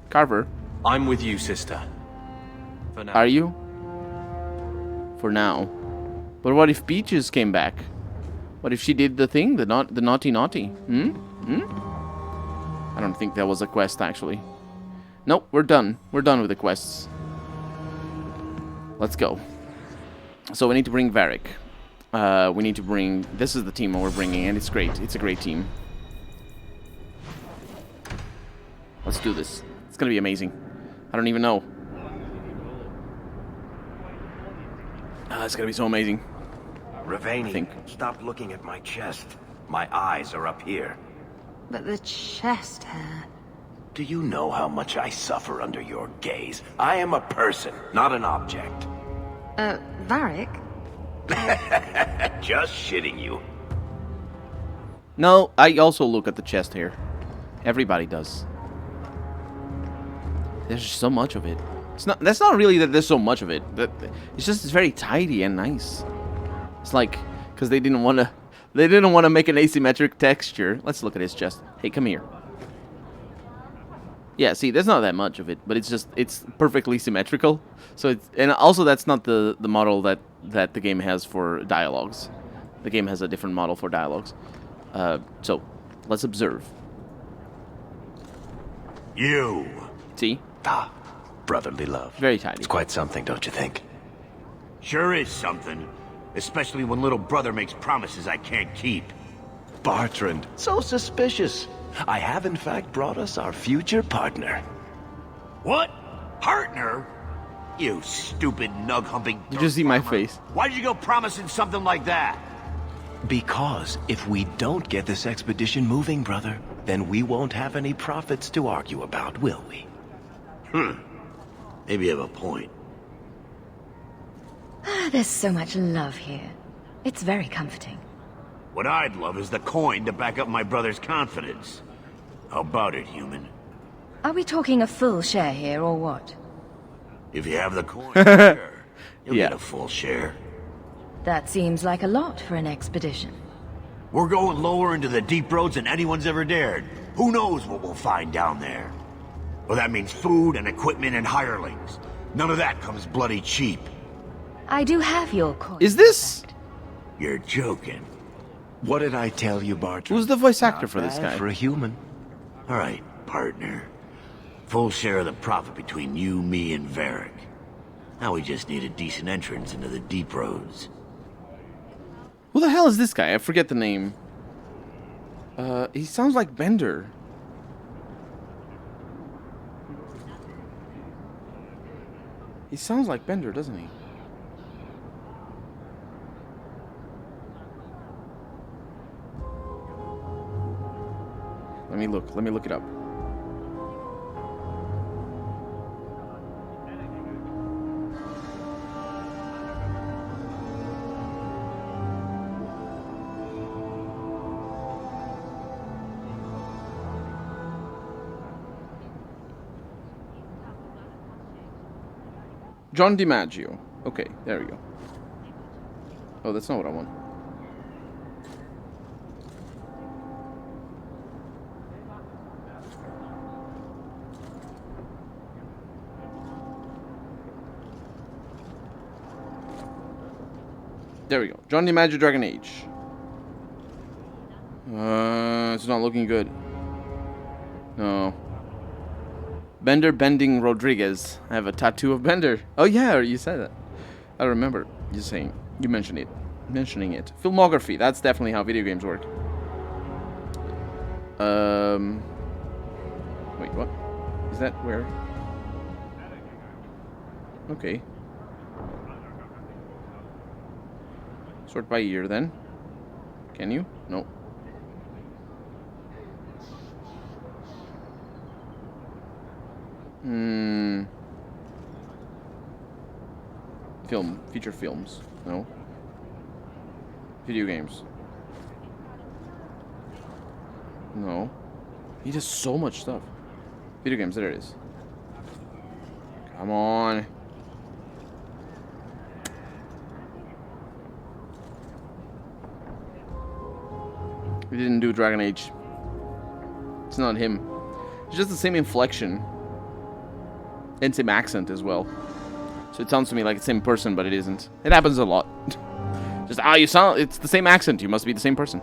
Speaker 1: Carver.
Speaker 19: I'm with you, sister. For now.
Speaker 1: Are you? For now. But what if Peaches came back? What if she did the thing? The naughty? I don't think that was a quest, actually. Nope, we're done. We're done with the quests. Let's go. So we need to bring Varric. We need to bring... This is the team we're bringing, and it's great. It's a great team. Let's do this. It's gonna be amazing. I don't even know. It's gonna be so amazing.
Speaker 19: Ravani, stop looking at my chest. My eyes are up here.
Speaker 4: But the chest hair...
Speaker 19: Do you know how much I suffer under your gaze? I am a person, not an object.
Speaker 4: Varric?
Speaker 19: Just shitting you.
Speaker 1: No, I also look at the chest hair. Everybody does. There's just so much of it. It's not. That's not really that there's so much of it. It's just it's very tidy and nice. It's like because they didn't want to. They didn't want to make an asymmetric texture. Let's look at his chest. Hey, come here. Yeah, see, there's not that much of it, but it's perfectly symmetrical. So it's, and also that's not the model that the game has for dialogues. The game has a different model for dialogues. So let's observe.
Speaker 19: You.
Speaker 1: See?
Speaker 19: Ah, brotherly love.
Speaker 1: Very tidy.
Speaker 19: It's quite something, don't you think?
Speaker 20: Sure is something. Especially when little brother makes promises I can't keep.
Speaker 19: Bartrand, so suspicious. I have in fact brought us our future partner.
Speaker 20: What? Partner? You stupid nug-humping...
Speaker 1: Did you see my face?
Speaker 20: Why did you go promising something like that?
Speaker 19: Because if we don't get this expedition moving, brother, then we won't have any profits to argue about, will we?
Speaker 20: Maybe you have a point.
Speaker 2: There's so much love here. It's very comforting.
Speaker 20: What I'd love is the coin to back up my brother's confidence. How about it, human?
Speaker 2: Are we talking a full share here, or what?
Speaker 20: If you have the coin, sure. You'll get a full share.
Speaker 2: That seems like a lot for an expedition.
Speaker 20: We're going lower into the deep roads than anyone's ever dared. Who knows what we'll find down there? Well, that means food and equipment and hirelings. None of that comes bloody cheap.
Speaker 2: I do have your coin.
Speaker 1: Is this?
Speaker 20: You're joking.
Speaker 19: What did I tell you, Bartrand?
Speaker 1: Who's the voice actor for this
Speaker 19: Not
Speaker 1: guy?
Speaker 19: bad for a human.
Speaker 20: All right, partner. Full share of the profit between you, me, and Varric. Now we just need a decent entrance into the deep roads.
Speaker 1: Who the hell is this guy? I forget the name. He sounds like Bender. He sounds like Bender, doesn't he? Let me look. Let me look it up. John DiMaggio. Okay, there we go. Oh, that's not what I want. There we go. Join the Magic Dragon Age. It's not looking good. No. Bender Bending Rodriguez. I have a tattoo of Bender. Oh yeah, you said that. I remember you mentioning it. Filmography. That's definitely how video games work. Wait, what? Is that where? Okay. Sort by year then. Can you? No. Feature films. No. Video games. No. He does so much stuff. Video games, there it is. Come on. We didn't do Dragon Age. It's not him. It's just the same inflection. And same accent as well. So it sounds to me like it's the same person, but it isn't. It happens a lot. Just, you sound, it's the same accent. You must be the same person.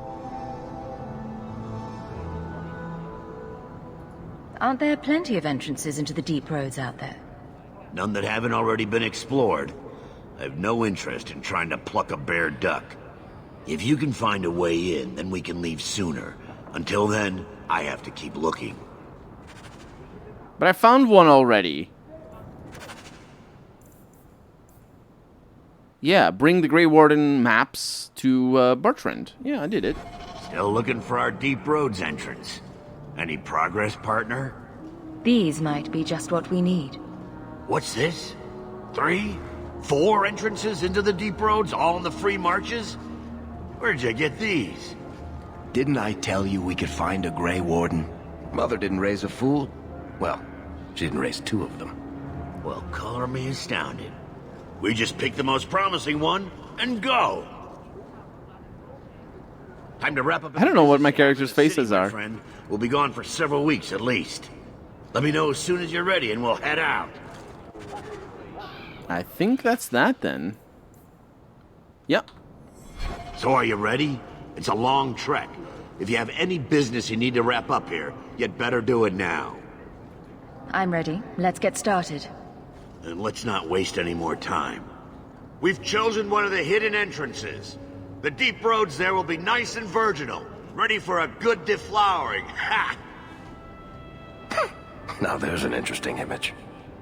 Speaker 2: Aren't there plenty of entrances into the deep roads out there?
Speaker 20: None that haven't already been explored. I have no interest in trying to pluck a bare duck. If you can find a way in, then we can leave sooner. Until then, I have to keep looking.
Speaker 1: But I found one already. Yeah, bring the Grey Warden maps to Bertrand. Yeah, I did it.
Speaker 20: Still looking for our Deep Roads entrance. Any progress, partner?
Speaker 2: These might be just what we need.
Speaker 20: What's this? 3? 4 entrances into the Deep Roads, all in the free marches? Where'd you get these?
Speaker 19: Didn't I tell you we could find a Grey Warden? Mother didn't raise a fool. Well, she didn't raise 2 of them.
Speaker 20: Well, color me astounded. We just pick the most promising one and go. Time to wrap up.
Speaker 1: I don't know what my character's faces are.
Speaker 20: Friend. We'll be gone for several weeks at least. Let me know as soon as you're ready and we'll head out.
Speaker 1: I think that's that then. Yep.
Speaker 20: So are you ready? It's a long trek. If you have any business you need to wrap up here, you'd better do it now.
Speaker 2: I'm ready. Let's get started.
Speaker 20: And let's not waste any more time. We've chosen one of the hidden entrances. The deep roads there will be nice and virginal, ready for a good deflowering. Ha!
Speaker 19: Now there's an interesting image.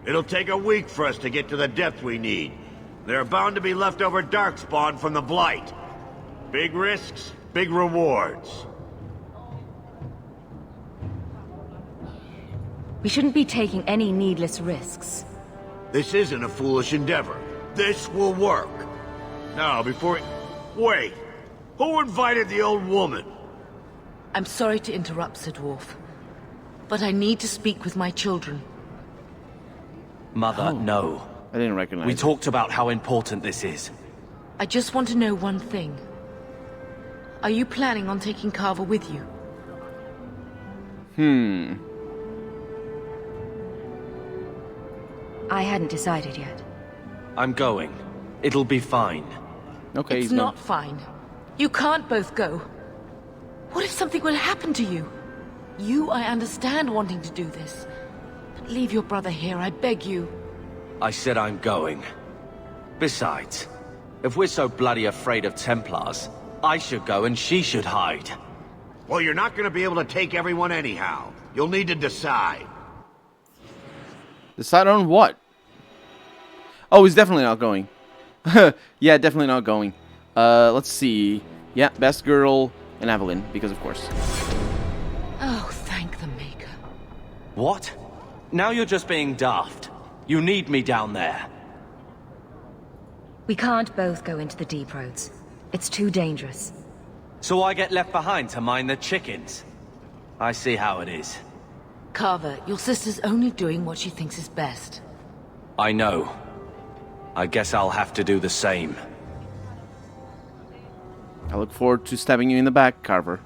Speaker 20: It'll take a week for us to get to the depth we need. There are bound to be leftover darkspawn from the Blight. Big risks, big rewards.
Speaker 2: We shouldn't be taking any needless risks.
Speaker 20: This isn't a foolish endeavor. This will work. Now, before... Wait! Who invited the old woman?
Speaker 21: I'm sorry to interrupt, Sir Dwarf, but I need to speak with my children.
Speaker 22: Mother, no.
Speaker 1: I didn't recognize
Speaker 22: We
Speaker 1: it.
Speaker 22: talked about how important this is.
Speaker 21: I just want to know one thing. Are you planning on taking Carver with you?
Speaker 2: I hadn't decided yet.
Speaker 22: I'm going. It'll be fine.
Speaker 1: Okay,
Speaker 21: It's not fine. You can't both go. What if something will happen to you? I understand wanting to do this. But leave your brother here, I beg you.
Speaker 22: I said I'm going. Besides, if we're so bloody afraid of Templars, I should go and she should hide.
Speaker 20: Well, you're not going to be able to take everyone anyhow. You'll need to decide.
Speaker 1: Decide on what? Oh, he's definitely not going. Yeah, definitely not going. Let's see. Yeah, best girl and Evelyn, because of course.
Speaker 21: Oh, thank the Maker.
Speaker 22: What? Now you're just being daft. You need me down there.
Speaker 2: We can't both go into the deep roads. It's too dangerous.
Speaker 22: So I get left behind to mind the chickens. I see how it is.
Speaker 21: Carver, your sister's only doing what she thinks is best.
Speaker 22: I know. I guess I'll have to do the same.
Speaker 1: I look forward to stabbing you in the back, Carver,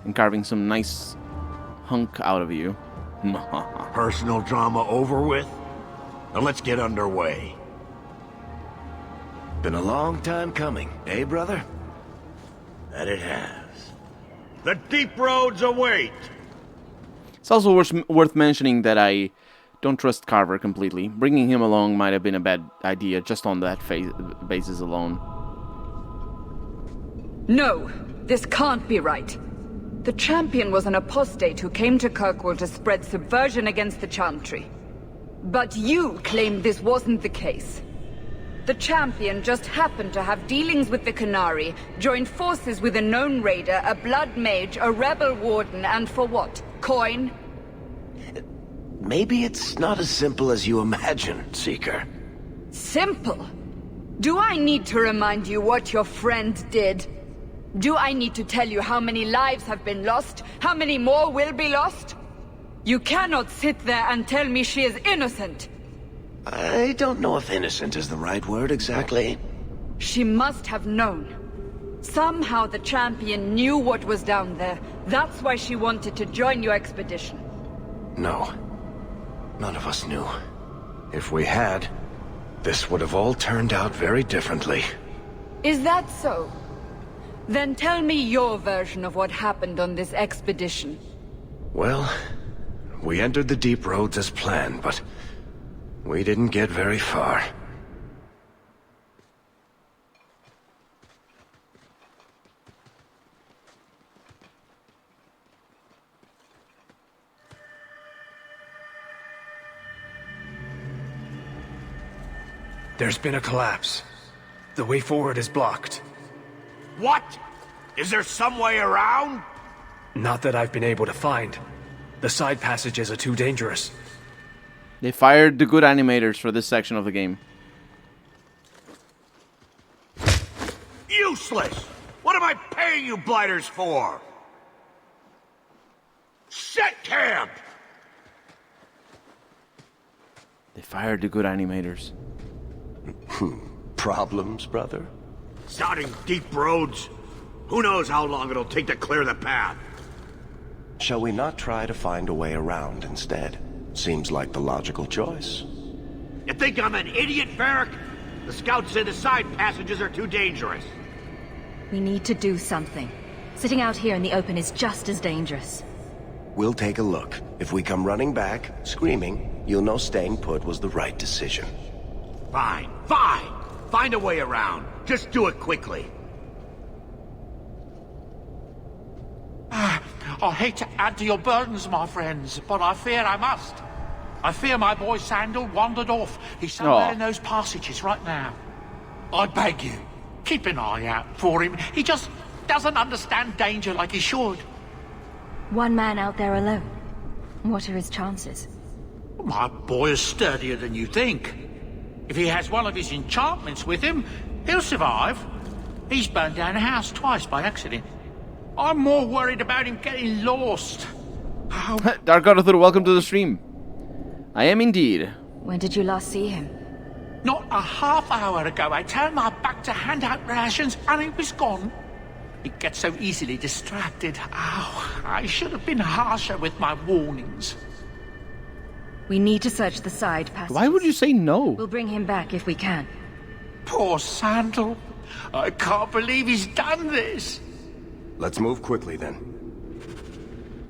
Speaker 1: and carving some nice hunk out of you.
Speaker 20: Personal drama over with? Now let's get underway.
Speaker 19: Been a long time coming, eh, brother?
Speaker 20: That it has. The deep roads await!
Speaker 1: It's also worth mentioning that I don't trust Carver completely. Bringing him along might have been a bad idea just on that basis alone.
Speaker 6: No, this can't be right. The champion was an apostate who came to Kirkwall to spread subversion against the Chantry. But you claim this wasn't the case. The champion just happened to have dealings with the Qunari, joined forces with a known raider, a blood mage, a rebel warden, and for what? Coin?
Speaker 19: Maybe it's not as simple as you imagine, Seeker.
Speaker 6: Simple? Do I need to remind you what your friend did? Do I need to tell you how many lives have been lost? How many more will be lost? You cannot sit there and tell me she is innocent.
Speaker 19: I don't know if innocent is the right word exactly.
Speaker 6: She must have known. Somehow the champion knew what was down there. That's why she wanted to join your expedition.
Speaker 19: No. None of us knew. If we had, this would have all turned out very differently.
Speaker 6: Is that so? Then tell me your version of what happened on this expedition.
Speaker 19: Well, we entered the deep roads as planned, but we didn't get very far.
Speaker 12: There's been a collapse. The way forward is blocked.
Speaker 20: What? Is there some way around?
Speaker 12: Not that I've been able to find. The side passages are too dangerous.
Speaker 1: They fired the good animators for this section of the game.
Speaker 20: Useless! What am I paying you blighters for? Set camp!
Speaker 1: They fired the good animators.
Speaker 19: Problems, brother?
Speaker 20: Starting deep roads? Who knows how long it'll take to clear the path?
Speaker 19: Shall we not try to find a way around instead? Seems like the logical choice.
Speaker 20: You think I'm an idiot, Varric? The scouts say the side passages are too dangerous.
Speaker 2: We need to do something. Sitting out here in the open is just as dangerous.
Speaker 19: We'll take a look. If we come running back, screaming, you'll know staying put was the right decision.
Speaker 20: Fine, fine! Find a way around. Just do it quickly.
Speaker 9: I hate to add to your burdens, my friends, but I fear I must. I fear my boy Sandal wandered off. He's somewhere in those passages right now. I beg you, keep an eye out for him. He just doesn't understand danger like he should.
Speaker 2: One man out there alone. What are his chances?
Speaker 9: My boy is sturdier than you think. If he has one of his enchantments with him, he'll survive. He's burned down a house twice by accident. I'm more worried about him getting lost.
Speaker 1: Dark God Arthur, welcome to the stream. I am indeed.
Speaker 2: When did you last see him?
Speaker 9: Not a half hour ago, I turned my back to hand out rations and he was gone. He gets so easily distracted. Oh, I should have been harsher with my warnings.
Speaker 2: We need to search the side passage.
Speaker 1: Why would you say no?
Speaker 2: We'll bring him back if we can.
Speaker 9: Poor Sandal. I can't believe he's done this.
Speaker 19: Let's move quickly then.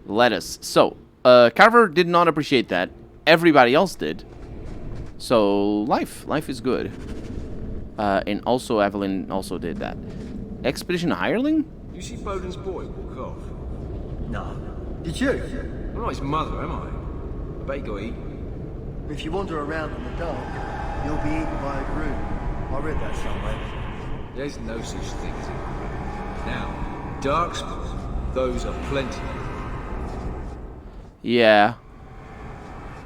Speaker 1: Let us. So, Carver did not appreciate that. Everybody else did. So, life is good. And also Evelyn also did that. Expedition Hireling?
Speaker 16: You see Bowden's boy walk off?
Speaker 23: No. Did you?
Speaker 16: I'm not his mother, am I? I bet he got eaten.
Speaker 23: If you wander around in the dark, you'll be eaten by a groom. I read that somewhere.
Speaker 16: There's no such thing as it. Now, darkspawn, those are plenty.
Speaker 1: Yeah.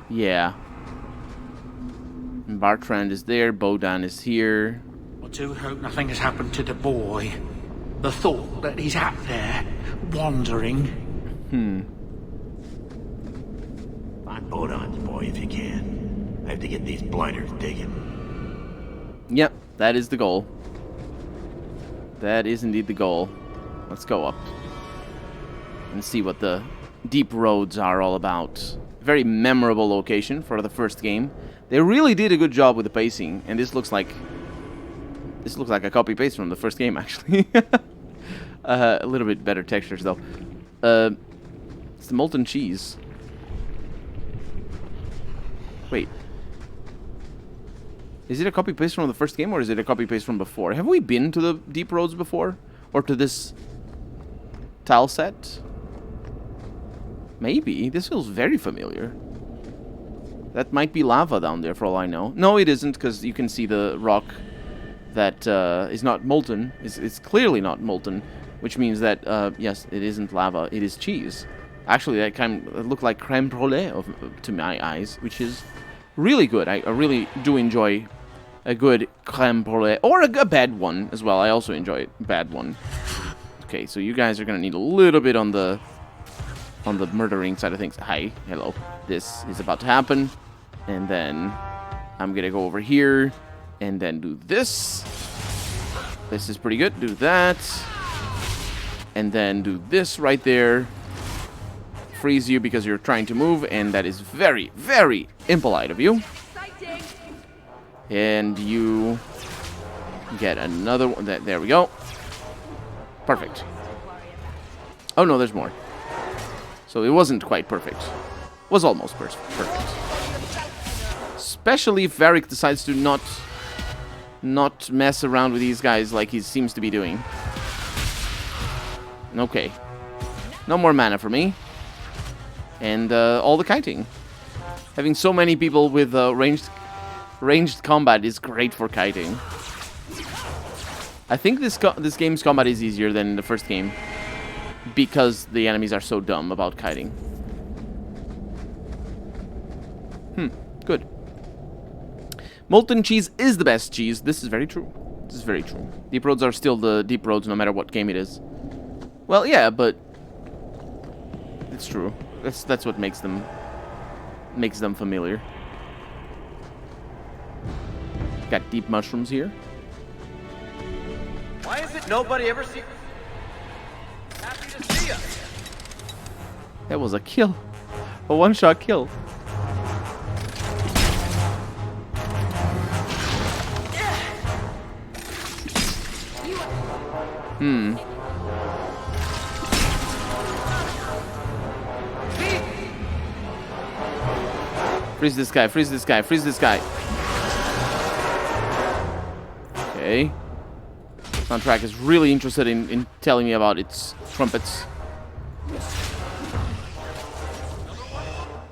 Speaker 1: Yeah. And Bartrand is there, Bowden is here.
Speaker 9: I do hope nothing has happened to the boy. The thought that he's out there, wandering.
Speaker 20: Find Bowden's boy if you can. I have to get these blighters digging.
Speaker 1: Yep, that is the goal. That is indeed the goal. Let's go up and see what the deep roads are all about. Very memorable location for the first game. They really did a good job with the pacing, and this looks like This looks like a copy-paste from the first game, actually. A little bit better textures, though. It's the molten cheese. Wait. Is it a copy-paste from the first game, or is it a copy-paste from before? Have we been to the Deep Roads before? Or to this tile set? Maybe. This feels very familiar. That might be lava down there, for all I know. No, it isn't, because you can see the rock that is not molten. It's clearly not molten, which means that, yes, it isn't lava. It is cheese. Actually, that kind of looked like creme brulee to my eyes, which is really good. I really do enjoy a good creme brulee, or a bad one as well. I also enjoy a bad one. Okay, so you guys are gonna need a little bit on the murdering side of things. Hi, hello. This is about to happen, and then I'm gonna go over here and then do this. This is pretty good. Do that, and then do this right there. Freeze you because you're trying to move, and that is very, very impolite of you. And you get another one. There we go. Perfect. Oh no, there's more. So it wasn't quite perfect. Was almost perfect. Especially if Varric decides to not mess around with these guys like he seems to be doing. Okay. No more mana for me. And all the kiting. Having so many people with ranged combat is great for kiting. I think this game's combat is easier than the first game, because the enemies are so dumb about kiting. Good. Molten cheese is the best cheese. This is very true. This is very true. Deep Roads are still the Deep Roads no matter what game it is. Well, yeah, but it's true. That's what makes them familiar. Got deep mushrooms here.
Speaker 15: Why is it nobody ever sees? Happy to see us.
Speaker 1: That was a kill. A one-shot kill. Freeze this guy, freeze this guy, freeze this guy. Okay. Soundtrack is really interested in telling me about its trumpets.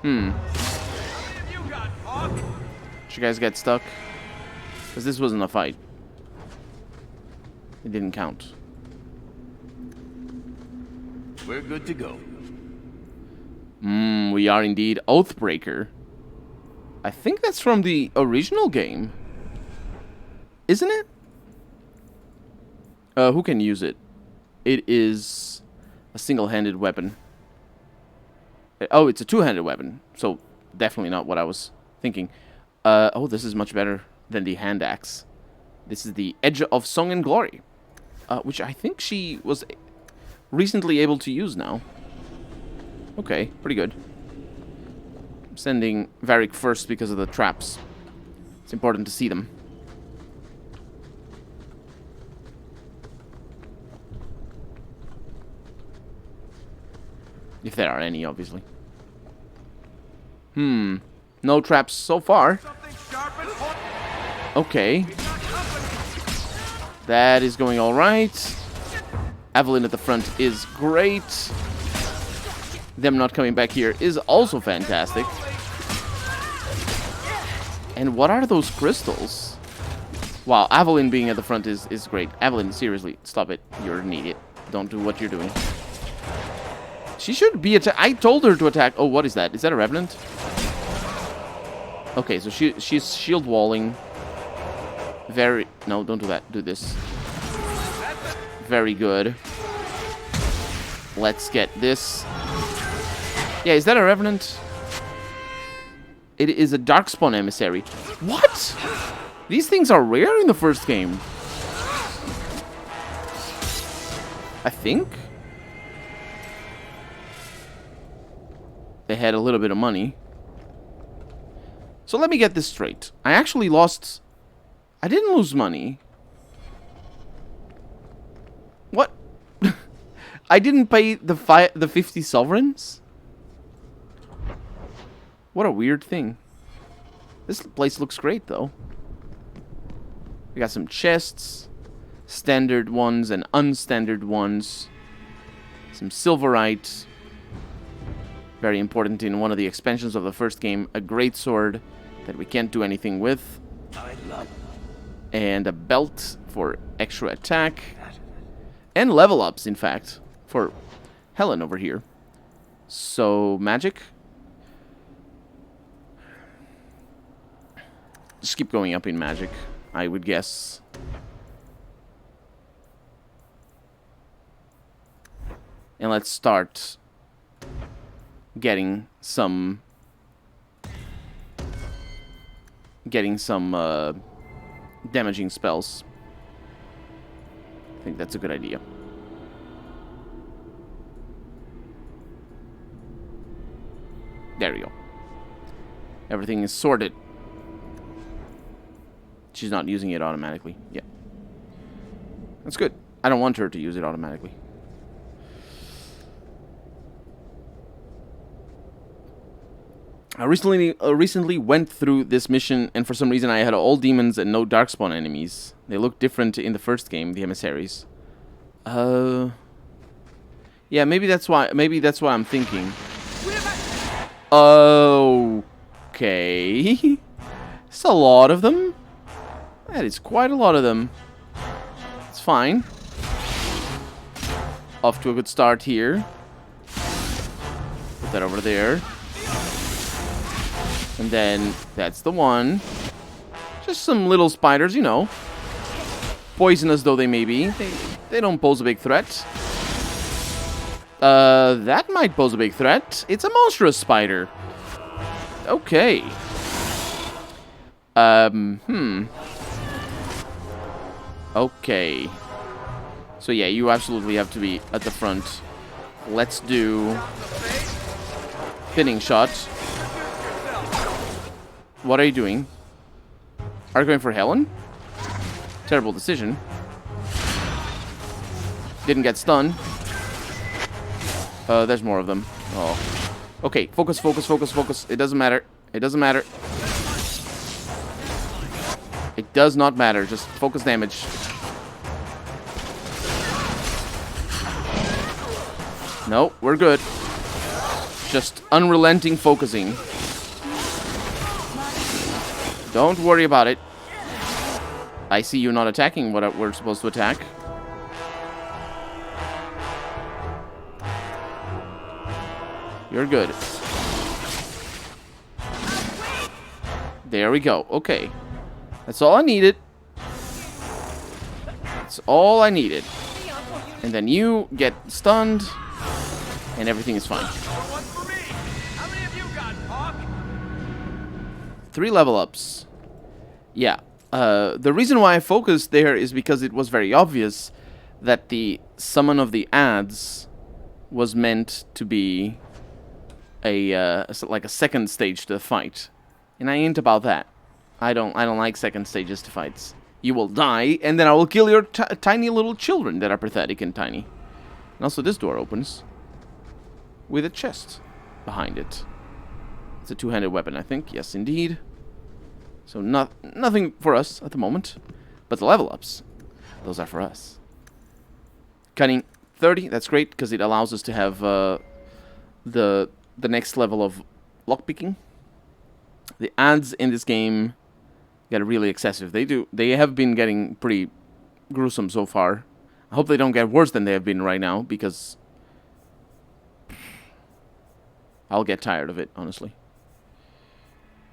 Speaker 1: Did you guys get stuck? Because this wasn't a fight. It didn't count.
Speaker 20: We're good to go.
Speaker 1: We are indeed Oathbreaker. I think that's from the original game. Isn't it? Who can use it? It is a single-handed weapon. Oh, it's a two-handed weapon. So, definitely not what I was thinking. Oh, this is much better than the hand axe. This is the Edge of Song and Glory. Which I think she was recently able to use now. Okay, pretty good. I'm sending Varric first because of the traps. It's important to see them. If there are any, obviously. No traps so far. Okay. That is going alright. Evelyn at the front is great. Them not coming back here is also fantastic. And what are those crystals? Wow, Evelyn being at the front is great. Evelyn, seriously, stop it. You're an idiot. Don't do what you're doing. She should be I told her to attack. Oh, what is that? Is that a Revenant? Okay, so she's shield walling. Very... No, don't do that. Do this. Very good. Let's get this. Yeah, is that a Revenant? It is a Darkspawn Emissary. What? These things are rare in the first game. I think. They had a little bit of money. So let me get this straight. I actually lost... I didn't lose money. I didn't pay the 50 sovereigns? What a weird thing. This place looks great, though. We got some chests. Standard ones and unstandard ones. Some silverite. Very important in one of the expansions of the first game. A great sword that we can't do anything with. And a belt for extra attack. And level ups, in fact. For Helen over here. So, magic. Just keep going up in magic, I would guess. And let's start getting some damaging spells. I think that's a good idea. There we go. Everything is sorted. She's not using it automatically. Yeah. That's good. I don't want her to use it automatically. I recently went through this mission, and for some reason I had all demons and no darkspawn enemies. They look different in the first game, the emissaries. Yeah, maybe that's why I'm thinking. Okay. It's a lot of them. That is quite a lot of them. It's fine. Off to a good start here. Put that over there. And then that's the one. Just some little spiders, you know. Poisonous though they may be. They don't pose a big threat. That might pose a big threat. It's a monstrous spider. Okay. Okay. So yeah, you absolutely have to be at the front. Let's do thinning shot. What are you doing? Are you going for Helen? Terrible decision. Didn't get stunned. There's more of them. Oh. Okay, focus, focus, focus, focus. It doesn't matter. It doesn't matter. It does not matter. Just focus damage. No, we're good. Just unrelenting focusing. Don't worry about it. I see you not attacking what we're supposed to attack. You're good. There we go. Okay. That's all I needed. That's all I needed. And then you get stunned, and everything is fine. 3 level ups. Yeah. The reason why I focused there is because it was very obvious that the summon of the ads was meant to be like a second stage to the fight, and I ain't about that. I don't like second stages to fights. You will die, and then I will kill your tiny little children that are pathetic and tiny. And also, this door opens with a chest behind it. It's a two-handed weapon, I think. Yes, indeed. So nothing for us at the moment, but the level ups, those are for us. Cunning 30. That's great because it allows us to have the next level of lockpicking. The ads in this game get really excessive. They have been getting pretty gruesome so far. I hope they don't get worse than they have been right now, because I'll get tired of it, honestly.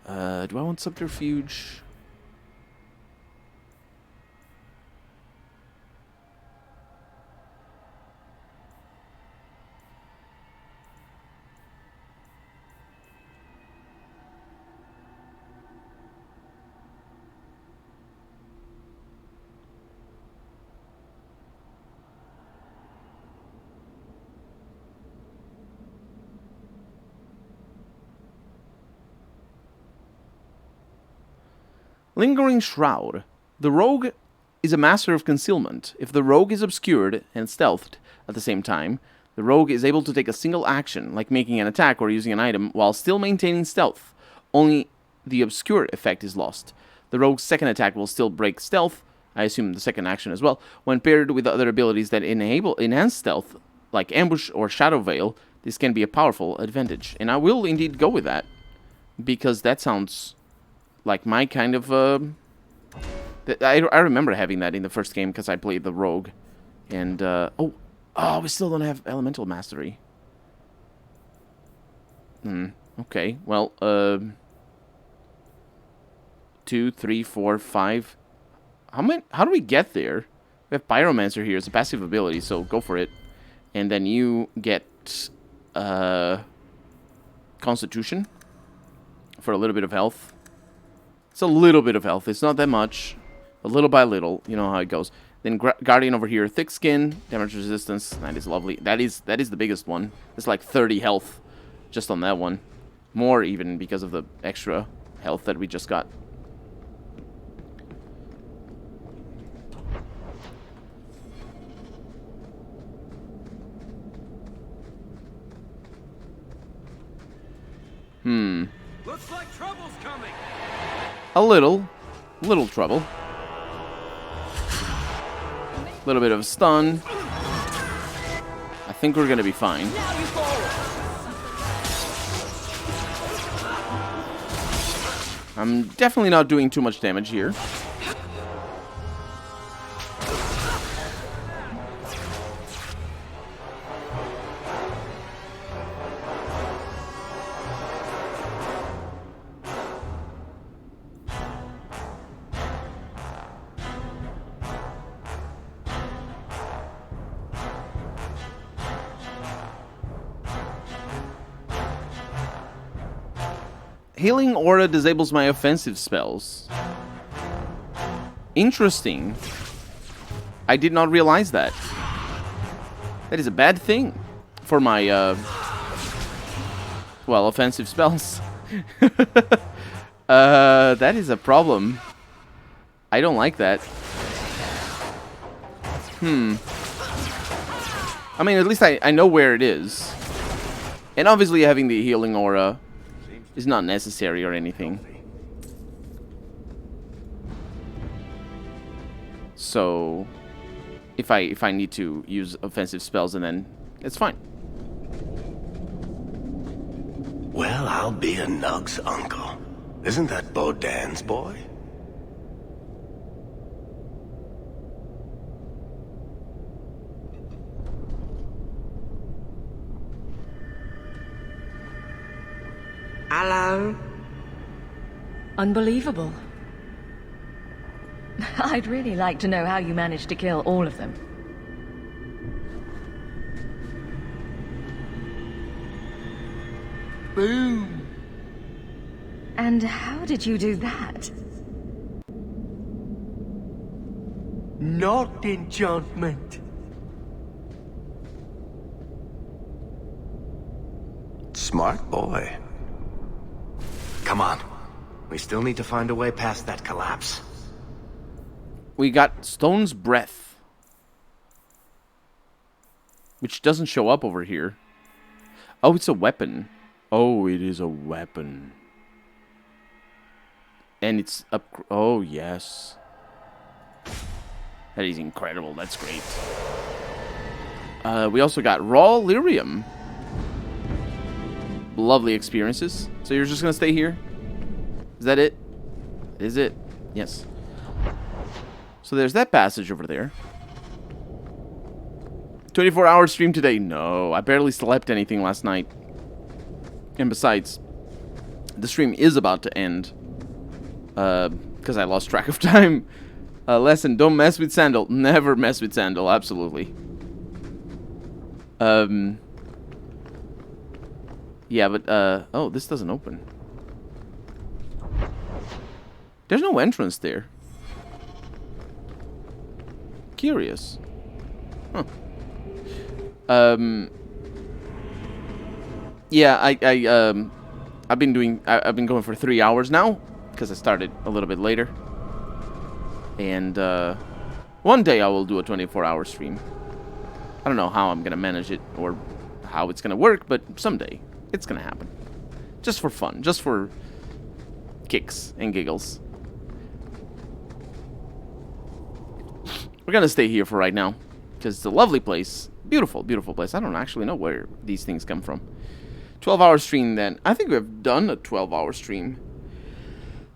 Speaker 1: Do I want subterfuge? Lingering Shroud. The rogue is a master of concealment. If the rogue is obscured and stealthed at the same time, the rogue is able to take a single action, like making an attack or using an item, while still maintaining stealth. Only the obscure effect is lost. The rogue's second attack will still break stealth, I assume the second action as well. When paired with other abilities that enhance stealth, like Ambush or Shadow Veil, this can be a powerful advantage. And I will indeed go with that, because that sounds like my kind of... I remember having that in the first game, because I played the rogue. And, oh, we still don't have Elemental Mastery. Okay, well, 2, 3, 4, 5... How do we get there? We have Pyromancer here as a passive ability, so go for it. And then you get Constitution for a little bit of health. It's a little bit of health. It's not that much. But little by little, you know how it goes. Then Guardian over here, thick skin, damage resistance. That is lovely. That is the biggest one. It's like 30 health just on that one. More even because of the extra health that we just got.
Speaker 15: Looks like trouble's coming.
Speaker 1: A little trouble. A little bit of stun. I think we're gonna be fine. I'm definitely not doing too much damage here. Healing Aura disables my offensive spells. Interesting. I did not realize that. That is a bad thing for my, well, offensive spells. That is a problem. I don't like that. I mean, at least I know where it is. And obviously having the Healing Aura is not necessary or anything. So if I need to use offensive spells, and then it's fine.
Speaker 19: Well, I'll be a Nug's uncle. Isn't that Bodan's boy?
Speaker 2: Hello? Unbelievable. I'd really like to know how you managed to kill all of them.
Speaker 23: Boom!
Speaker 2: And how did you do that?
Speaker 23: Not enchantment.
Speaker 19: Smart boy. Come on. We still need to find a way past that collapse.
Speaker 1: We got Stone's Breath, which doesn't show up over here. Oh, it's a weapon. Oh, it is a weapon. And it's up... Oh, yes. That is incredible. That's great. We also got Raw Lyrium. Lovely experiences. So you're just going to stay here? Is that it? Is it? Yes. So there's that passage over there. 24-hour stream today. No, I barely slept anything last night. And besides, the stream is about to end. Because I lost track of time. Lesson, don't mess with Sandal. Never mess with Sandal, absolutely. Yeah, but, oh, this doesn't open. There's no entrance there. Curious. Huh. Yeah, I've been going for 3 hours now, because I started a little bit later. And, One day I will do a 24-hour stream. I don't know how I'm gonna manage it or how it's gonna work, but someday it's gonna happen. Just for fun, just for kicks and giggles. We're gonna stay here for right now because it's a lovely place. Beautiful, beautiful place. I don't actually know where these things come from. 12-hour stream then. I think we've done a 12-hour stream.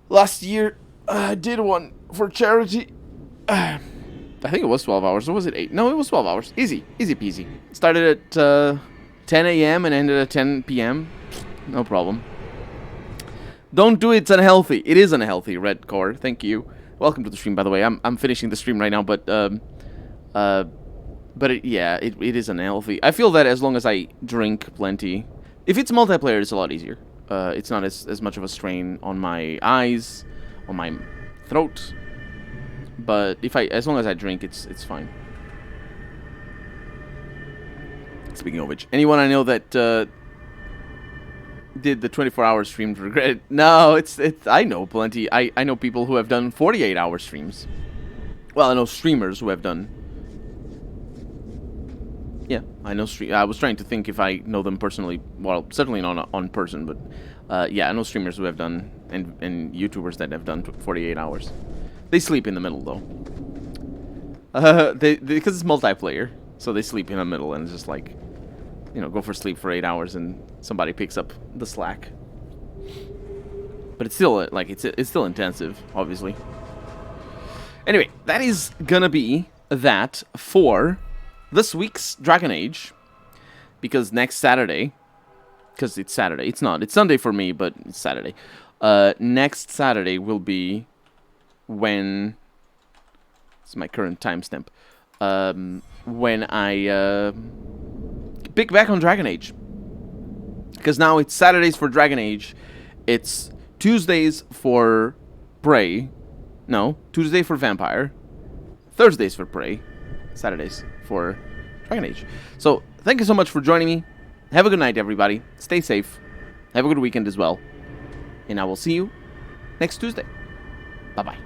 Speaker 1: Last year, I did one for charity. I think it was 12 hours, or was it 8? No, it was 12 hours. Easy, easy peasy. Started at 10 a.m. and ended at 10 p.m. No problem. Don't do it, it's unhealthy. It is unhealthy, Red Core. Thank you. Welcome to the stream, by the way. I'm finishing the stream right now, but it is unhealthy. I feel that as long as I drink plenty, if it's multiplayer, it's a lot easier. It's not as much of a strain on my eyes, on my throat. But as long as I drink, it's fine. Speaking of which, anyone I know that did the 24-hour stream regret it? No, I know plenty. I know people who have done 48-hour streams. Well, I know streamers who have done. Yeah, I know I was trying to think if I know them personally. Well, certainly not on person, but yeah, I know streamers who have done and YouTubers that have done 48 hours. They sleep in the middle though. Because it's multiplayer, so they sleep in the middle and it's just like, you know, go for sleep for 8 hours and somebody picks up the slack. But it's still like it's still intensive, obviously. Anyway, that is gonna be that for this week's Dragon Age, because next Saturday, because it's Saturday, it's Sunday for me, but it's Saturday. Next Saturday will be when, it's my current timestamp, when I pick back on Dragon Age. Because now it's Saturdays for Dragon Age, it's Tuesdays for Prey, no, Tuesday for Vampire, Thursdays for Prey, Saturdays for Dragon Age. So, thank you so much for joining me. Have a good night, everybody. Stay safe. Have a good weekend as well. And I will see you next Tuesday. Bye-bye.